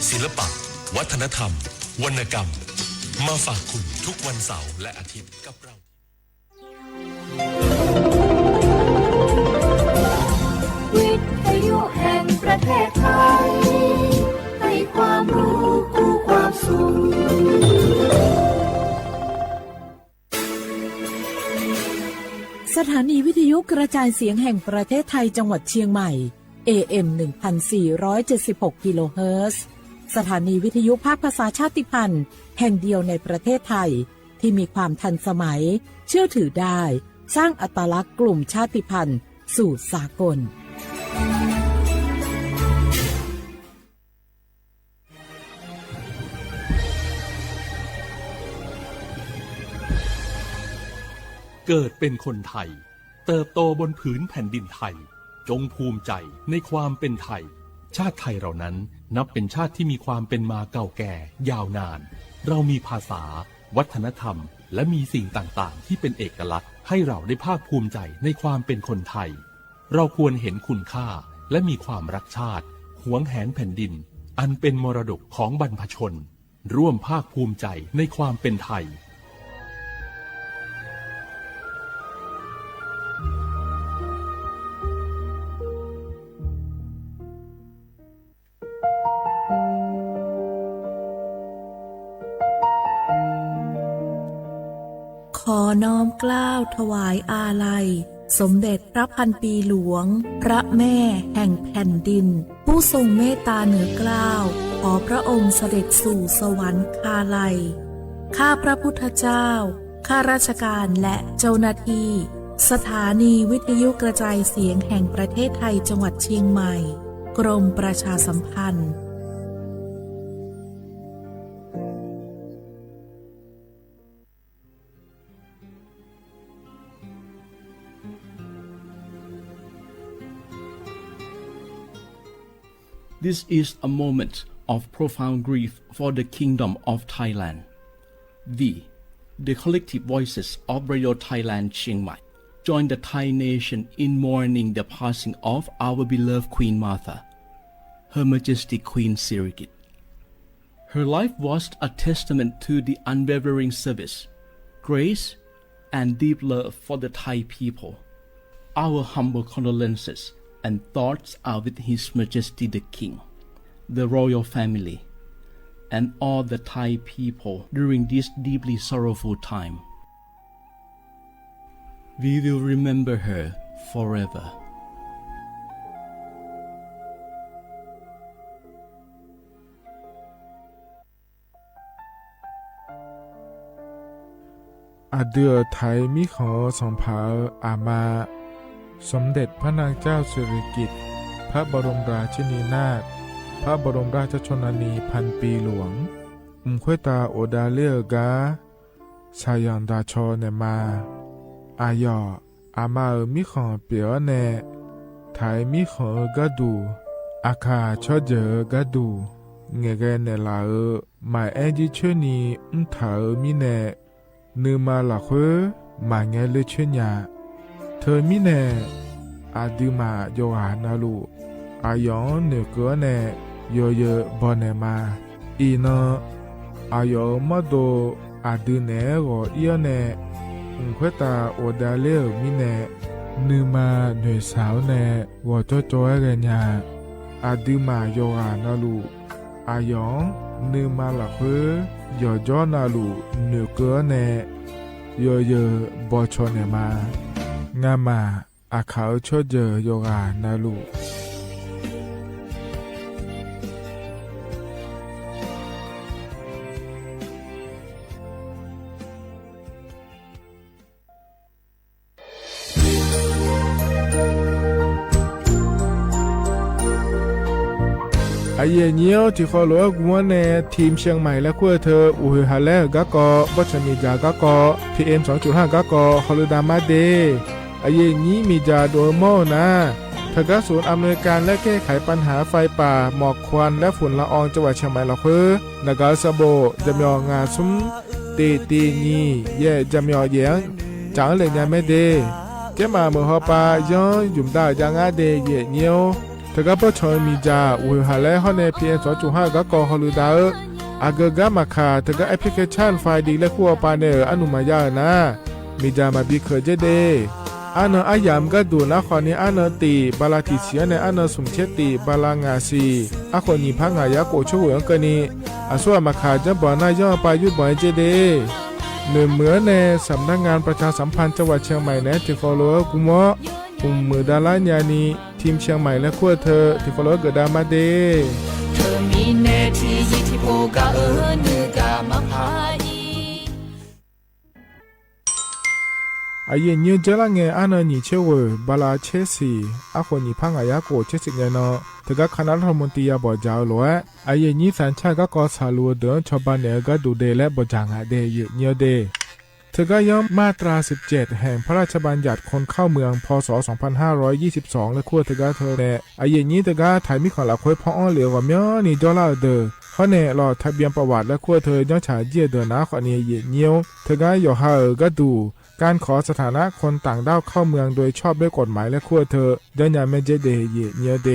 ศิลปะวัฒนธรรมวรรณกรรมมาฝากคุณทุกวันเสาร์และอาทิตย์กับเราวิทยุแห่งประเทศไทยให้ความรู้คู่ความสุขสถานีวิทยุกระจายเสียงแห่งประเทศไทยจังหวัดเชียงใหม่ AM 1476 กิโลเฮิรตซ์สถานีวิทยุภาคภาษาชาติพันธุ์แห่งเดียวในประเทศไทยที่มีความทันสมัยเชื่อถือได้สร้างอัตลักษณ์กลุ่มชาติพันธุ์สู่สากลเกิดเป็นคนไทยเติบโตบนผืนแผ่นดินไทยจงภูมิใจในความเป็นไทยชาติไทยเรานั้นนับเป็นชาติที่มีความเป็นมาเก่าแก่ยาวนานเรามีภาษาวัฒนธรรมและมีสิ่งต่างๆที่เป็นเอกลักษณ์ให้เราได้ภาคภูมิใจในความเป็นคนไทยเราควรเห็นคุณค่าและมีความรักชาติหวงแหนแผ่นดินอันเป็นมรดกของบรรพชนร่วมภาคภูมิใจในความเป็นไทยขอน้อมเกล้าถวายอาลัยสมเด็จพระพันปีหลวงพระแม่แห่งแผ่นดินผู้ทรงเมตตาเหนือเกล้าขอพระองค์เสด็จสู่สวรรคาลัยข้าพระพุทธเจ้าข้าราชการและเจ้าหน้าที่สถานีวิทยุกระจายเสียงแห่งประเทศไทยจังหวัดเชียงใหม่กรมประชาสัมพันธ์This is a moment of profound grief for the Kingdom of Thailand. We, the collective voices of Radio Thailand Chiang Mai, join the Thai nation in mourning the passing of our beloved Queen Martha, Her Majesty Queen Sirikit. Her life was a testament to the unwavering service, grace, and deep love for the Thai people. Our humble condolences and thoughts are with His Majesty the King, the royal family, and all the Thai people during this deeply sorrowful time. We will remember her forever. Adeur Thai มิขอส่งเผาอามาสมเด็จพระนางเจ้าสิริกิติ์พระบรมราชินีนาถพระบรมราชชนนีพันปีหลวงควยตาโอดาเลียกาชายันดาชอเนมาอายออามามิขอเปียวเนไทยมิขอกะดูอาคาชอเจอกะดูเงเกเนลาหมายแอจิชนีถามิเนนือมาละเควมาเงเลชญาเธอมิเนอาดืมาโยหานาลูอ อายองเนือเกือเนโยเยบอเนมาอีนอายองมาโดอาดูเนโอเอียเนเควตาโอดาเลมิเนนือมาหน่วยสาวเนวอจอเรญาอาดูมาโยอานาลูอายองนือมาละเฮยอจอนาลูเนือเกือเนโยเยบอชอเนมางามาอาเขาชอเจโยอานาลูไอเย่เนียวที่เขาหลวกวนในทีมเชียงใหม่และขั้วเธออุหฮาเลกะกอวัชมีจากะกอ PM 2.5 กะกอฮอลดามาเดไอเย่นี้มีจาโดโมนะเธอกะศูนย์อำนวยการและแก้ไขปัญหาไฟป่าหมอกควันและฝุ่นละอองจังหวัดเชียงใหม่ละคือนกาสะโบจำยองาซุมตีนีเย่จำยอเยียงจังเลยยังไม่เดเจ้ามาเมื่อฮอปาย้อนยุ่มได้ยังอาเดเย่เนียวเธอก็พอชอยมีจาอุหาและฮอนใน PM 2.5 ก็กอฮอลูดาอากะกะมาคาเธอก็แอปพลิเคชันไฟดีและคัวปาเนออนุมายานะมีจามาบีเคเจเดอันอายามก็ดูนะคอนี้อันตีบาลาติเชียในอันสุมเชติบาลางาซีอะคนนี้พังหายาโกช่วยกันนี้อาส่วนมาคาจะบ่อนายย่อไปยุบบ่อยเจเดหนึ่งเหมือนในสำนักงานประชาสัมพันธ์จังหวัดเชียงใหม่แนะที่ฟอลโล่กุมะมือดาลานยานีทีมเชียงใหม่และขั้วเธอที่ฟอลโล่เกิดดามาเดเธอมีเนทียิทิโปกาเนือกามาพายอาเย็นยืนเจริญเงอันนี้เชื่อว่าบาลาเชสีอาคนนี้พังอายาโกเชสิเงนอเธอก็คณะรัฐมนตรีบอกเจ้าหลวงอาเย็นนี้สัญชาติก็กอสาลัวเดินชาวบ้านเนี่ยก็ดูเดและบอกจางหาเดยเนียวเดเธอก็ย้อมมาตรา17แห่งพระราชบัญญัติคนเข้าเมืองพศ2522และขั้วเธอก็เธอแน่อาเย็นนี้เธอก็ถ่ายมีของหลักคุยพ่ออ้อเหลือว่าม้อนี่ดอลลาร์เดอเขาแน่รอทะเบียนประวัติและขั้วเธอย้อนฉายเยี่ยเดินนะขอนี้เยี่ยเนียวเธอก็ย่อหาก็ดูการขอสถานะคนต่างด้าวเข้าเมืองโดยชอบด้วยกฎหมายและขั้วเธอเดินยาเมเจเดเยเนียวเด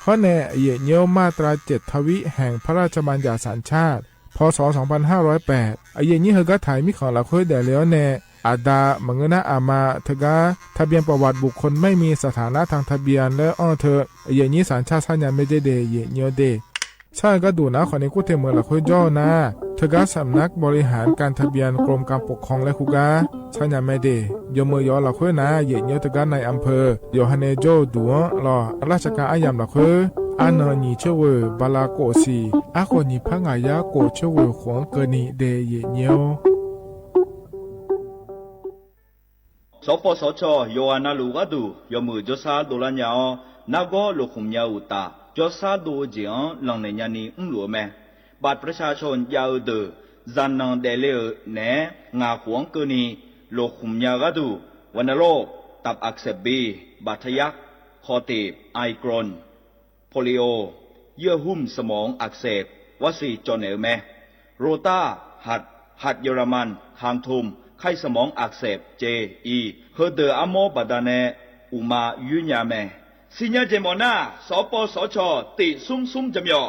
ข้อแน่เยเนียวมาตรา7ทวิแห่งพระราชบัญญัติสัญชาติพศ2508เยนี้เฮก็ถ่ายมีของหลักคุยแต่แล้วแน่อาดามังนะอามาเธอก็ทะเบียนประวัติบุคคลไม่มีสถานะทางทะเบียนและอ้อเธอเยนี้สัญชาติสัญญาเมเจเดเยเนียวเดใช่ก็ดูนะขอในกู้เทเมืองหลักคุยย่อนะเธอก็สำนักบริหารการทะเบียนกรมการปกครองและคุกาชัญญาไม่ดียมือยอหลักคุยนะเยเนียวเธอก็ในอำเภอยอฮันเนโจดัวรอราชการอายามหลักคุยอันนี้เชื่อว่าบาลาโกสีอาคนนี้พังอายาโกเชื่อว่าขวงเกินีเดเยเนียวสปสชโยอานาลูกาดูยมือจสาโดลัญญานาโกลุคุมยาอุตาจสาดูเจียงหลังในยานีหลัวแม่บัตรประชาชนยาวเดอจันนังเดเลเนงาขวงเกินีลุคุมยากาดูวันโรคตับอักเสบบีบาดทะยักคอตีบไอกรอนโพลิโอเยื่อหุ้มสมองอักเสบวัซีจอนเอลแมโรตาหัดเยอรมันคางทุมไข้สมองอักเสบเจอีเฮเดออโมบาดาเนอุมายุญญาแมสิญญาเจมอนาสปสชติซุ่มจำยอ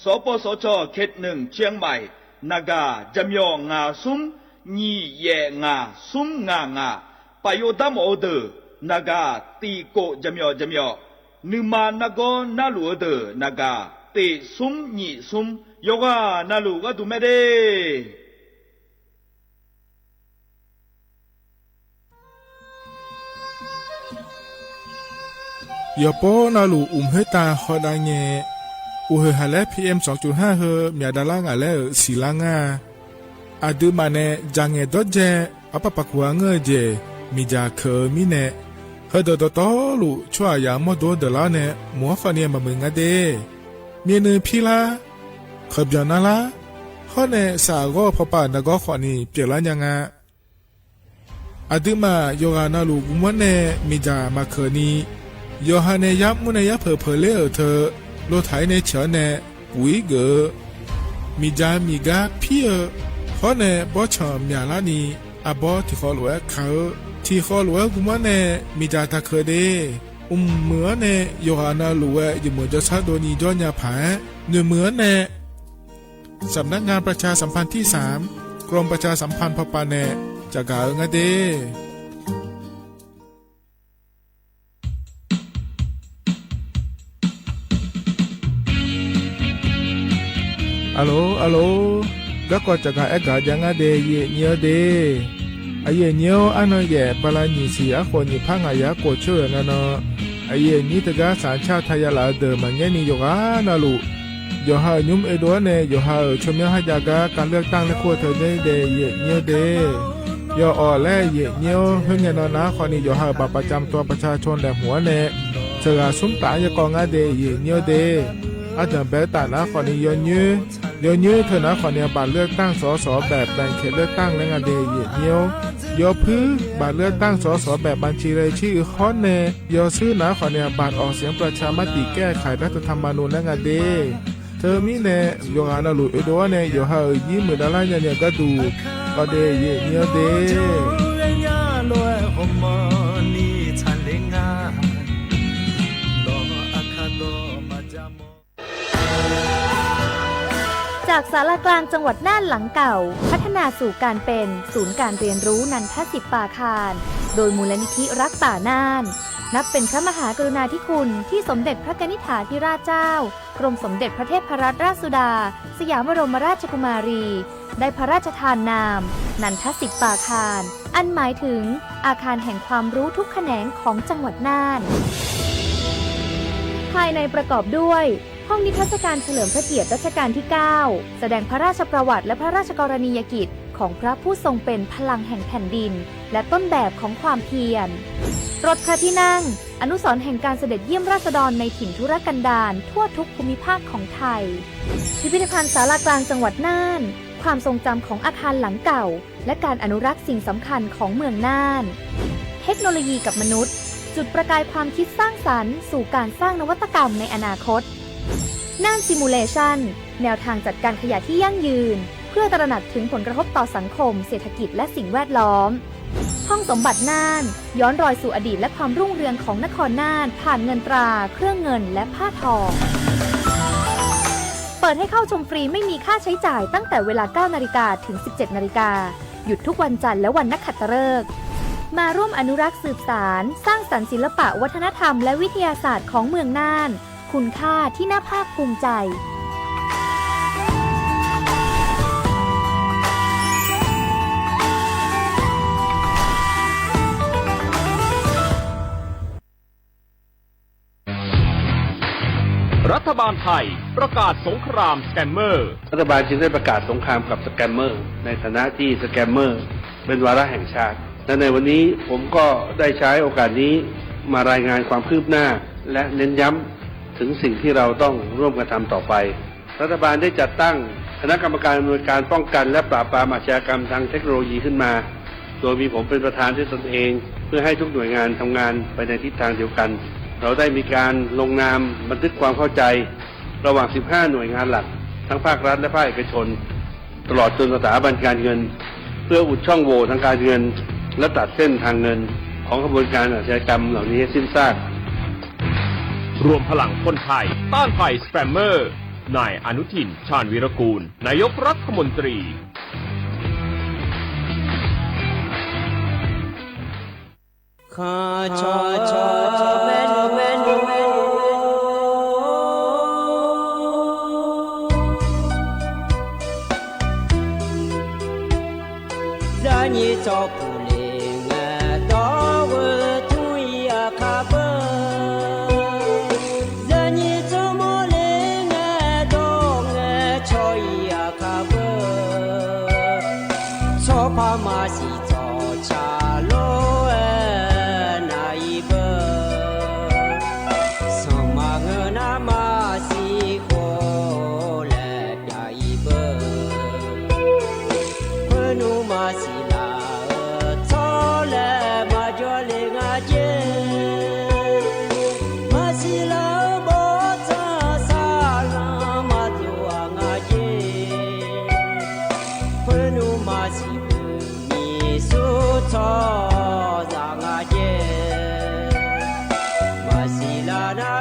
สปสชเขต1เชียงใหม่นากาจำยองาซุ่มญีเยงาซุ่มงปายโยดามโอเดนากาตีโกจำยอนึมานาโกนาลูเดนากาติซุ่มญีซุ่มโยกานาลูก็ดูไม่ได้ยอปอนาลูเฮตาฮอดาเงอุเฮฮาเล PM 2.5 เฮมีดาลางาเลศิลางาอาดูมาเนจังเงดเจอปะปะกัวเงเจมีจาเคมีเนเฮดดตอลูชัวยามอดดลาเนมัวฟาเนียมามึงอะเดมีเนพิลาขบยานาลาฮอเนสาโกพปานกอขอนีเปลายังาอาดูมาโยกานาลูกุมวเนมีจามาเคนีโยฮาเนยับมุนยับเพเลเธอโลไทยในเฉเนปุยเกมีจามีกาพี่ฮอเนบอชอมยาลานีอาบอที่ขอหลวเขาที่ขอหลวกุมวเนมีจาตะเคเด เหมือเนโยฮานาลูเออยู่เหมือนจะซาโดนีจอนยาผาเหมือนเนสำนักงานประชาสัมพันธ์ที่3กรมประชาสัมพันธ์พปาเนจะกาเงเดอัลโหลก็ก็จะกาเอกายังเดเยเนียวเดไอเยเนียวอันนเยปลาญิสีอคนญิพังอายะโกเชอร์นนไอเยนี่ตะกาสารชาติไทยลาเดมันเงนี่โยกานาลูโยฮายุมเอโดเนโยฮาชมยฮายากาการเลือกตั้งในขั้วเธอเดเยเนียวเดโยออแลเยเนียวเฮงเนนาคนนี้โยฮาบัตรประจำตัวประชาชนแดหัวเนเจอซุ้มตายกองเดเยเนียวเดอาจารย์เบตานะคนนี้ย้อนยื้อเธอนะคนนี้บัตรเลือกตั้งสสแบบแบ่งเขตเลือกตั้งและงานเดเยเนียวยอพื้บัตรเลือกตั้งสสแบบบัญชีรายชื่อคอนเนยอซื้อนะคนนี้บัตรออกเสียงประชามติแก้ไขรัฐธรรมนูญและงานเดเธอมีเนโยฮานาลูเอโดเนโยฮายี่มือดาราเนี่ยก็ดูก็เดเยเนียวเดจากศาลากลางจังหวัดน่านหลังเก่าพัฒนาสู่การเป็นศูนย์การเรียนรู้นันทศิษย์ปาคารโดยมูลนิธิรักป่าน่านนับเป็นพระมหากรุณาธิคุณที่สมเด็จพระกนิษฐาธิราชเจ้ากรมสมเด็จพระเทพรัตนราชสุดาสยามบรมราชกุมารีได้พระราชทานนามนันทศิษย์ปาคารอันหมายถึงอาคารแห่งความรู้ทุกแขนงของจังหวัดน่านภายในประกอบด้วยห้องนิทรรศการเฉลิมพระเกียรติรัชกาลที่ 9 แสดงพระราชประวัติและพระราชกรณียกิจของพระผู้ทรงเป็นพลังแห่งแผ่นดินและต้นแบบของความเพียรรถพระที่นั่งอนุสรณ์แห่งการเสด็จเยี่ยมราษฎรในถิ่นทุรกันดารทั่วทุกภูมิภาคของไทยพิพิธภัณฑ์ศาลากลางจังหวัดน่านความทรงจำของอาคารหลังเก่าและการอนุรักษ์สิ่งสำคัญของเมืองน่านเทคโนโลยีกับมนุษย์จุดประกายความคิดสร้างสรรค์สู่การสร้างนวัตกรรมในอนาคตน่านซิมูเลชันแนวทางจัดการขยะที่ยั่งยืนเพื่อตระหนักถึงผลกระทบต่อสังคมเศรษฐกิจและสิ่งแวดล้อมห้องสมบัติน่านย้อนรอยสู่อดีตและความรุ่งเรืองของนครน่านผ่านเงินตราเครื่องเงินและผ้าทองเปิดให้เข้าชมฟรีไม่มีค่าใช้จ่ายตั้งแต่เวลา 9 นาฬิกาถึง 17 นาฬิกาหยุดทุกวันจันทร์และวันนักขัตฤกษ์มาร่วมอนุรักษ์สืบสานสร้างสรรค์ศิลปะวัฒนธรรมและวิทยาศาสตร์ของเมืองน่านคุณค่าที่น่าภาคภูมิใจรัฐบาลไทยประกาศสงครามสแกมเมอร์รัฐบาลจึงได้ประกาศสงครามกับสแกมเมอร์ในฐานะที่สแกมเมอร์เป็นวาระแห่งชาติและในวันนี้ผมก็ได้ใช้โอกาสนี้มารายงานความคืบหน้าและเน้นย้ำถึงสิ่งที่เราต้องร่วมกันทำต่อไปรัฐบาลได้จัดตั้งคณะกรรมการอำนวยการป้องกันและปราบปรามอาชญากรรมทางเทคโนโลยีขึ้นมาโดยมีผมเป็นประธานด้วยตนเองเพื่อให้ทุกหน่วยงานทำงานไปในทิศทางเดียวกันเราได้มีการลงนามบันทึกความเข้าใจระหว่าง 15 หน่วยงานหลักทั้งภาครัฐและภาคเอกชนตลอดจนสถาบันการเงินเพื่ออุดช่องโหว่ทางการเงินและตัดเส้นทางเงินของกระบวนการอาชญากรรมเหล่านี้ให้สิ้นซากรวมพลังคนไทยต้านภัยสแปมเมอร์นายอนุทินชาญวีรกูลนายกรัฐมนตรีข้าชอเมนรานีจอปูเลงดอวทุยาคาเบรานีจอโมเลงดองชอยาคาเบชอพามาสิจอชาโล เ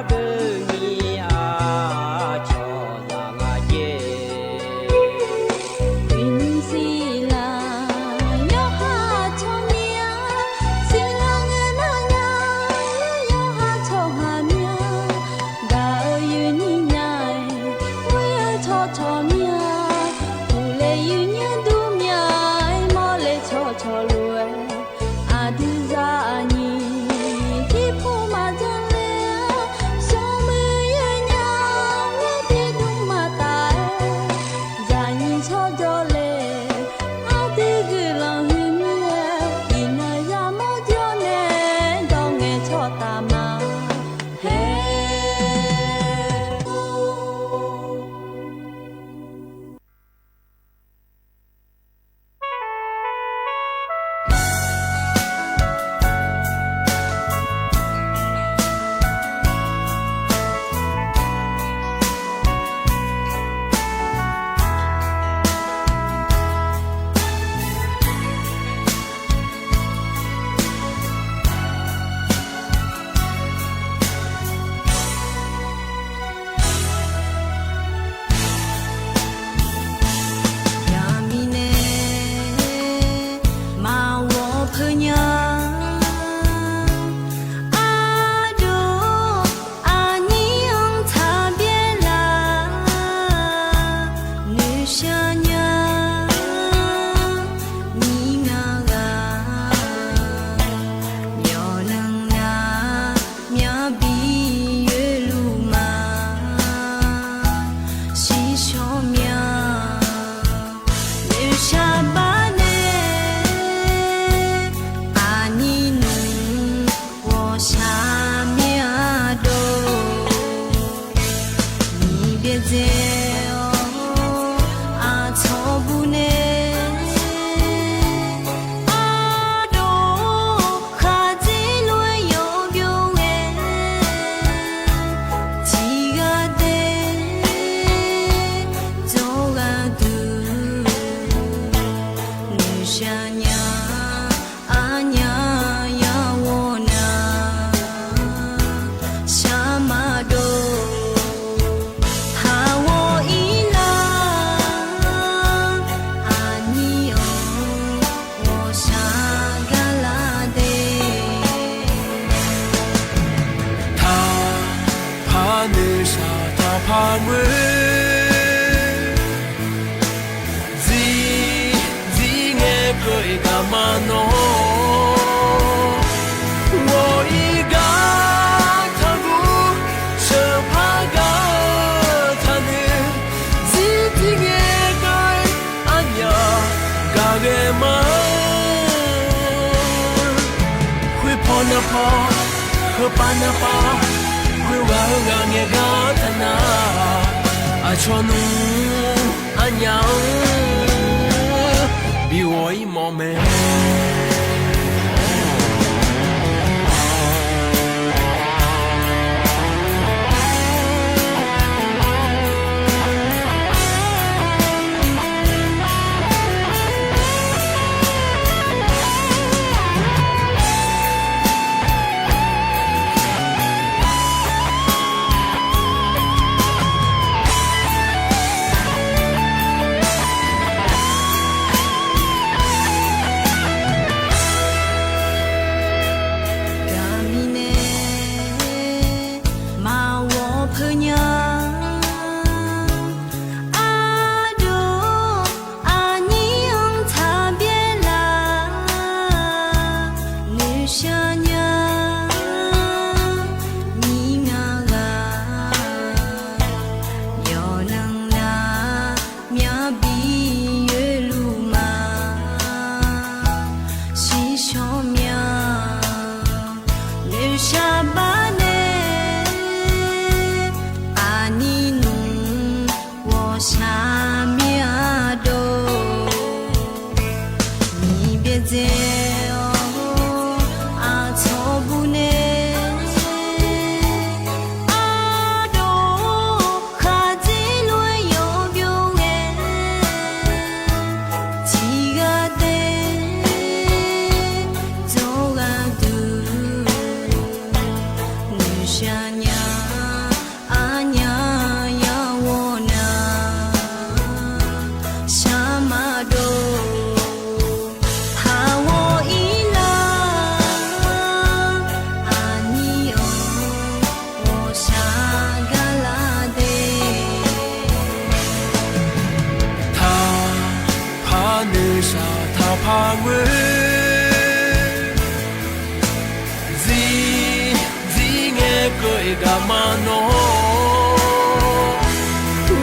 干嘛喏？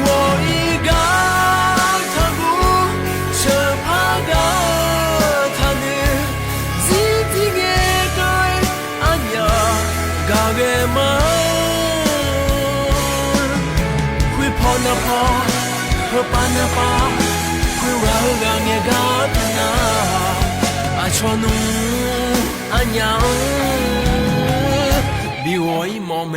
我一个他不吃怕个他呢，自己个个安呀，个个嘛，会跑那跑，会搬那搬，会绕个个个他那，啊穿路安呀。比我一毛没。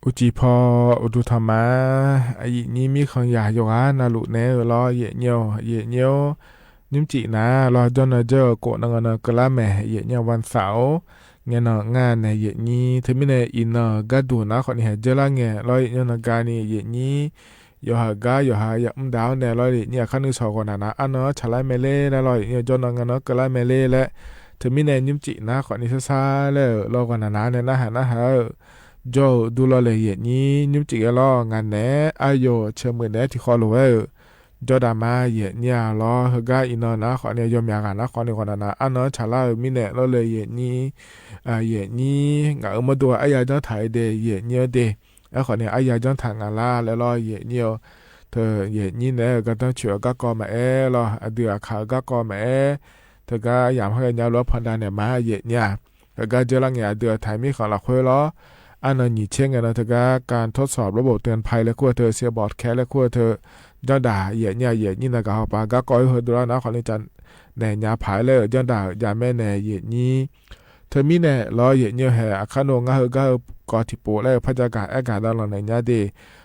อุจิพออุดุธรรมะอายินี้มีของอยากอยู่อ่ะนาลุเนอรอเยเนียวนิมจินะรอจนเจอโกนงนกละแม่เยเนียววันเสาร์เงี้ยนงานในเยนี้เธอไม่ในอินกัดดูนะคนนี้เจอละเงี้ยรอเยเนียนการนี่เยนี้อยู่หากาอยู่หาอยากดาวเนี่ยรอเยเนียขั้นที่สองก่อนนะอันเนาะฉลายเมเล่แล้วรอเยเนียจนงนกละเมเล่และเธอไม่ในนิมจินะคนนี้ซาแล้วรอก่อนนะเนี่ยนะฮะโจดูแลเลยอย่างนี้นิ้มจิกล้องานแหนอายุเชื่อมือแหนที่คอรู้ว่าโจดามาอย่างนี้ล้อเฮก้าอินนะขอเนี่ยยอมอย่างนั้นนะขอเนี่ยคนนั้นอันนั้นชาลามีเนี่ยเราเลยอย่างนี้อย่างนี้งามาดูอายาจังถ่ายเดอย่างนี้เดแล้วขอเนี่ยอายาจังถ่ายงานละแล้วรออย่างนี้เธออย่างนี้เนี่ยก็ต้องเชื่อก็กอมารอเดือขาก็กอมาเธอก็อยากให้ยาวรบพันดานเนี่ยมาอย่างนี้เธอก็เจอลังเนี่ยเดือถ่ายมีของเราคุยล้ออันนั้นหนีเช่นกันนะเธอการทดสอบระบบเตือนภัยและขั้วเธอเสียบอร์ดแคสและขั้วเธอย้อนด่าเหยียดเนี่ยเหยียดนี่นะก็เอาปากก็ก้อยเฮดูแล้วนะขอในจันแหน่ยาผายเลยย้อนด่าอย่าแม่แหน่เหยียดนี้เธอมีแหน่รอเหยียดเนี่ยแห่อาคาโนงาเฮก็กอทิโปและพระจักรอากาศด้านหลังในเนี่ยดี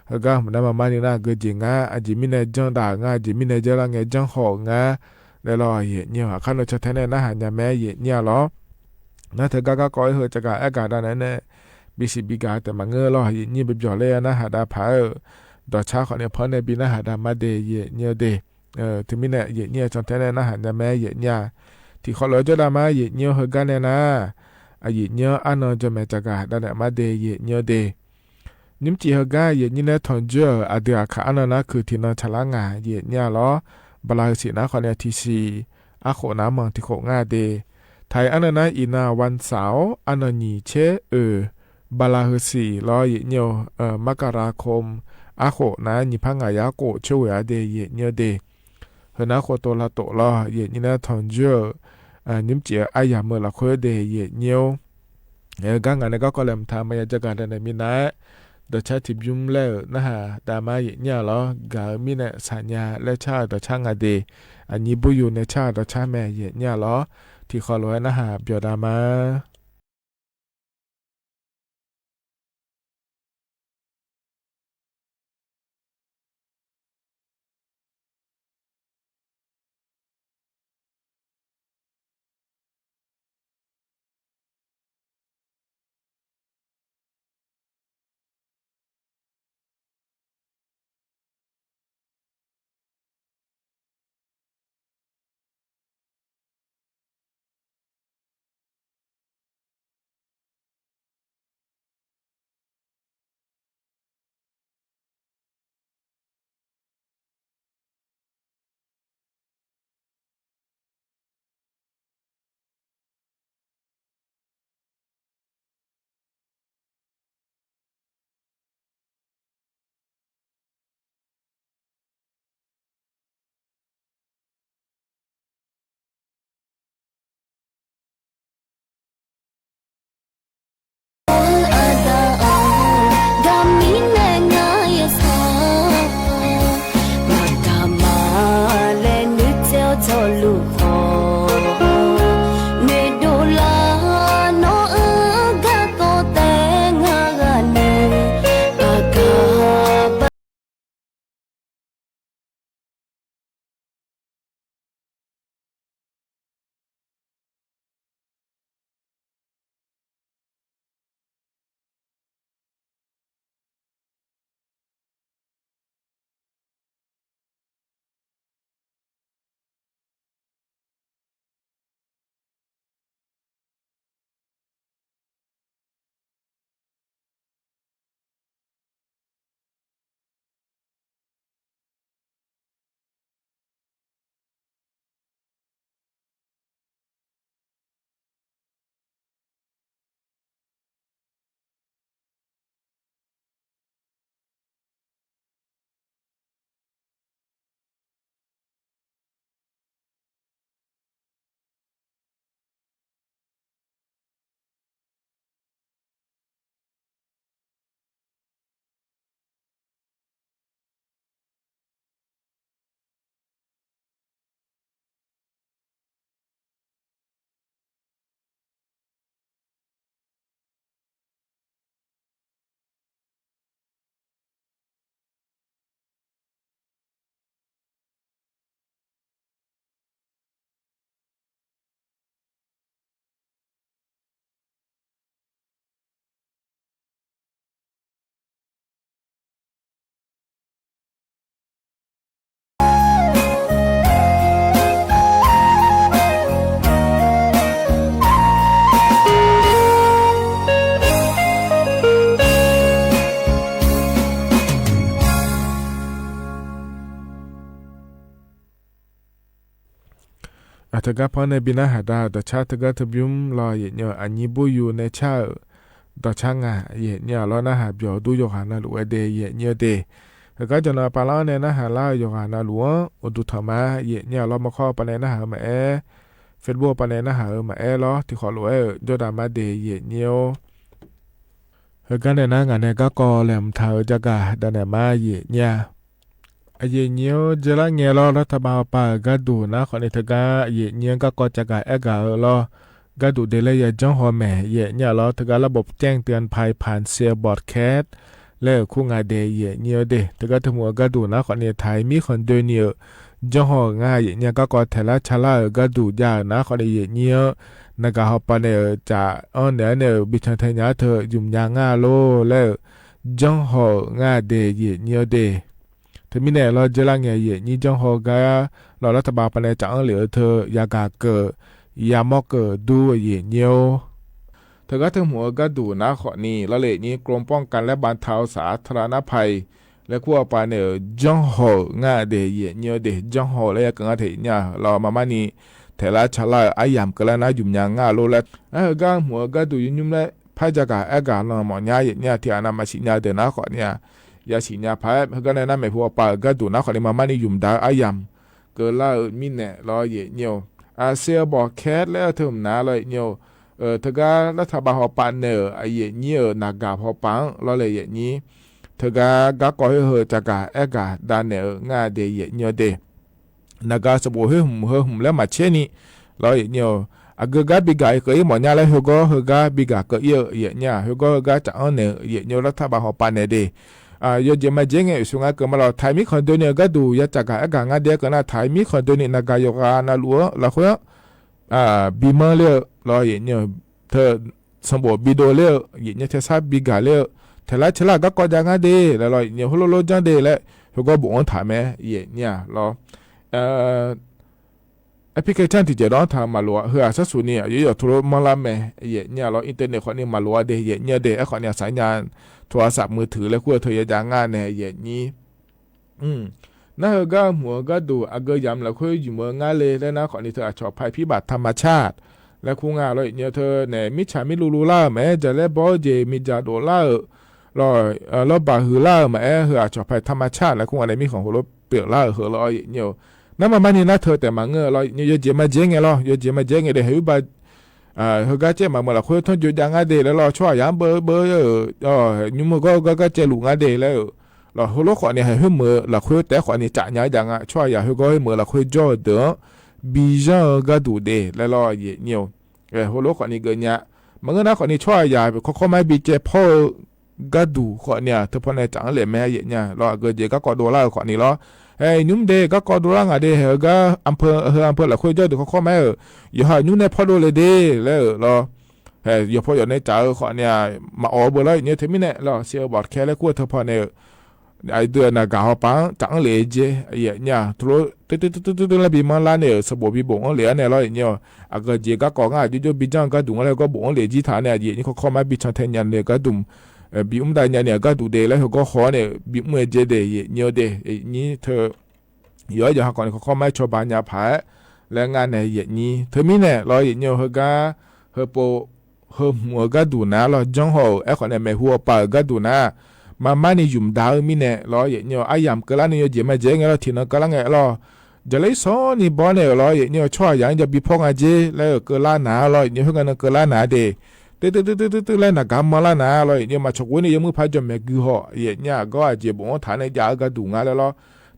เฮก็มันได้มานี่นะเกิดจริงอ่ะอาจิมีแหน่ย้อนด่างาจิมีแหน่เจริญเงี้ยย้อนหองาแล้วรอเหยียดเนี่ยอาคาโนจะแทนในนะหายาแม่เหยียดเนี่ยหรอนะเธอก็ก้อยเฮจักรอากาศด้านนั้นเนี่ยบิสิบิกาแต่มาเงอรอเหยียดเนี่ยไปจ่อเลยนะหาดาผาดอชาขอเนี่ยพอในปีนะหาดามาเดเหยียดเนี่ยเดถึงมีเนี่ยเหยียดเนี่ยจนแทนนะหายาแม่เหยียดเนี่ยที่เขาเลยจะดามาเหยียดเนี่ยเฮกันเนี่ยนะเหยียดเนี่ยอันนั้นจะมาจากด้านมาเดเหยียดเนี่ยเดนิมจีเฮกันเหยียดเนี่ยทอนเจออเดียขาอันนั้นนะคือที่นอนฉลางาเหยียดเนี่ยล้อบลาสินะขอเนี่ยทีซีอาโคน้ำมังที่โคงาเดไทยอันนั้นนะอีนาวันเสาร์อันนั้นนี่เชบาลาฮสีรอเหยียดเนี่ยมกราคมอาโคนะนี่พังอายาโกช่วยเดเหยียดเนี่ยเดเฮนะโคโตลาโตรอเหยียดเนี่ยทอนเจอนิมจีอายาเมื่อละคุยเดเหยียดเนี่ยกังอันนั้นก็เริ่มทำมาจากการในมินะโดยใช้ทิบยุ่มแล้วนะฮะดามาเหยียดเนี่ยล้อกามินะสัญญาและชาโดยช่างอเดอันนี้บุยูในชาโดยชาแม่เหยียดเนี่ยล้อที่ขอร้อยนะฮะเบียดามา อาจจะก็พอในบินาหาดาวแต่ชาติก็ทบยุมรอเยอะอันนี้บุยูในชาต่อช่างอ่ะเยอะแล้วนะหาเบียวดูโยหานาหลวเดเยอะเดแล้วก็จะนอนปลาล้อในนะหาล่าโยหานาหลวอุดุธรรมะเยอะเรามาข้อปะในนะหามาเฟซบุ๊กปะในนะหามาล้อที่ขอหลวโยดามาเดเยอะแล้วก็ในนั้นงานเนี่ยก็กอแหลมเท้าจักรดันมาเยอะเงี้ยวจะละเงี้ยล้อรัฐบาลป่าก็ดูนะคนนี้เธอก็เงี้ยก็จักรล้อก็ดูเดลัยจังหัวแม่เนี่ยล้อเธอก็ระบบแจ้งเตือนภัยผ่านเซียบอร์ดแคสแล้วคู่งานเดย์เงี้ยเดเธอก็ถึงหัวก็ดูนะคนนี้ไทยมีคนเดินเนี่ยจังหัวง่ายเนี่ยก็เทละชะล่าก็ดูยากนะคนนี้เงี้ยนักข่าวปานเนี่ยจะเนี่ยบิชันเทียเธอยุ่งยากง่ายโลแล้วจังหัวง่ายเดย์เงี้ยเดถึงมีเนี่ยเราจะละเงี้ยนี่จังหัวก็เรารัฐบาลปานเนี่ยจะเหลือเธอยากาเกอยามอกเกอดูเงี้ยเธอก็ถึงหัวก็ดูนะข้อนี้ละเลยนี้กรมป้องกันและบรรเทาสาธารณภัยและขั้วปานเนี่ยจังหัวง่ายเดย์เงี้ยเดจังหัวเลยก็ง่ายเถียเนี่ยเรามานี่แต่ละชาลาอายามก็แล้วนะยุ่งยากง่ายโลแล้วก็หัวก็ดูยุ่งเลยพายจากการเราหมอเนี่ยที่อานามาชิญญาเดนะข้อเนี่ยยาชิญญาพายก็ในนั้นไม่พัวปาก็ดูนะข้อนี้มานี่ยุ่งได้อายามก็แล้วมินเนี่ยรอเงี้ยเซียบอกแคสแล้วถึงนะเลยเนียวเธอก็รัฐบาลปันเนอเนียนากาพอปังเราเลยอย่างนี้เธอก็ก่อให้เฮจากกาดานเนองาเดยเนียเดนากาสบู่หุ่มแล้วมาเชนี่เราเนียวก็บิกาก็ยังหมดเนี่ยแล้วก็บิกาก็เยอะเนี่ยก็จะเอาเนเนียวรัฐบาลปันเนเดยอดเยี่ยมจริงๆสุงาเกิดมาเราไทยมีคนเดียวเนี่ยก็ดูยาจากการงานเดียวกันนะไทยมีคนเดียวเนี่ยนักการยกนาลัวละคุยบีมาเล่เราเนี่ยเธอสมบูรณ์บีโดเล่เนี่ยเธอทราบบีกาเล่เธอละเชล่าก็จะงานเดียวแล้วเราเนี่ยฮัลโหลจังเดียวแล้วเขาก็บอกว่าถามไหมเนี่ยเราแอปพลิเคชันที่จะร้องถามมาลัวเฮ้ยสักส่วนเนี่ยอยู่ๆทุกมาละแม่เนี่ยเราอินเทอร์เน็ตคนนี้มาลัวเดียเนี่ยเดียคนเนี่ยสัญญาณโทรศัพท์มือถือแล้วขั้วเธอจะงานเนี่ยอย่างนี้น่าก็หัวก็ดูก็ย้ำแล้วค่อยอยู่เมืองงานเลยแล้วนะคนนี้เธออาจจะภัยพิบัติธรรมชาติและคู่งานเราเนี่ยเธอเนี่ยมิจฉามิลูล่าแม้จะเล่บอเจมิจาโดล่ารอบาฮือล่าแม้เธออาจจะภัยธรรมชาติและคู่งานในมีของหัวรถเปลือกล่าเธอเราเนี่ยนั่นมันนี่นะเธอแต่มาเงเราเนี่ยเยอะมาเจ๊งไงเราเยอะมาเจ๊งไงเดี๋ยวให้บาเฮก็เจ้มาเมื่อเราคุยทนอยู่ยังไงเดแล้วเราช่วยยามเบอยุ่งก็เจลุงไงเดแล้วเราหัวเราะขวานี่ให้เมื่อเราคุยแต่ขวานี่จ่ายยังไงช่วยอย่าให้ก็ให้เมื่อเราคุยจ่อเด้อบีจังก็ดูเดแล้วเราเนี่ยหัวเราะขวานี่เกินเนี่ยมันก็น่าขวานี่ช่วยอย่าเขาไม่บีเจพ่อก็ดูขวาเนี่ยเธอพอในจังเลยแม่เนี่ยเราเกิดเจก็กอดล่าขวานี่เรานุ่มเดก็กอดร่างเดเฮก็อำเภอละคุยเจอเดี๋ยวเขาไม่อย่าให้นุ่มในพอดูเลยเดแล้วเราอย่าพออยู่ในจ่าขอเนี่ยมาออกเบอร์เลยเนี่ยเทมิเนี่ยเราเสียบอดแค่แล้วกูเธอพอเนี่ยไอเดือนน่ะกาวปังจังเลยเจเนี่ยทุกตึ๊ดแล้วบีมาลาเนี่ยสบู่บีบ่งเลยเนี่ยเราเนี่ยก็เจก็ก่อง่ายจู่ๆบีจังก็ดุงแล้วก็บ่งเลยจีฐานเนี่ยนี่เขาไม่บีชันเทียนเลยก็ดุมบีได้เนี่ยก็ดูเดแล้วเขาก็ขอเนี่ยบีเมื่อเจเดเนี่ยเดนี่เธอย้อยอย่างก่อนเขาไม่ชอบบ้านยาผาและงานเนี่ยนี่เธอมีเนี่ยเราเนี่ยเขาก็เขาโปเขาหัวก็ดูนะเราจังหัวคนเนี่ยไม่หัวปากก็ดูนะมานี่ยุ่มดาวมีเนี่ยเราเนี่ยอายามก็แล้วเนี่ยเจมาเจงเราทีนั้นก็แล้วไงเราจะเลยสอนนี่บอลเนี่ยเราเนี่ยช่วยอย่างจะบีพงอาเจแล้วก็ล้านหนาเราเนี่ยเขาก็ล้านหนาเดตื้อแล้วนะกำมาแล้วนะเราเนี่ยมาชกวันนี้ยังมือพายจะไม่กู้ห่อเนี่ยก็อาจจะบอกว่าฐานในยาก็ดูงานแล้วเรา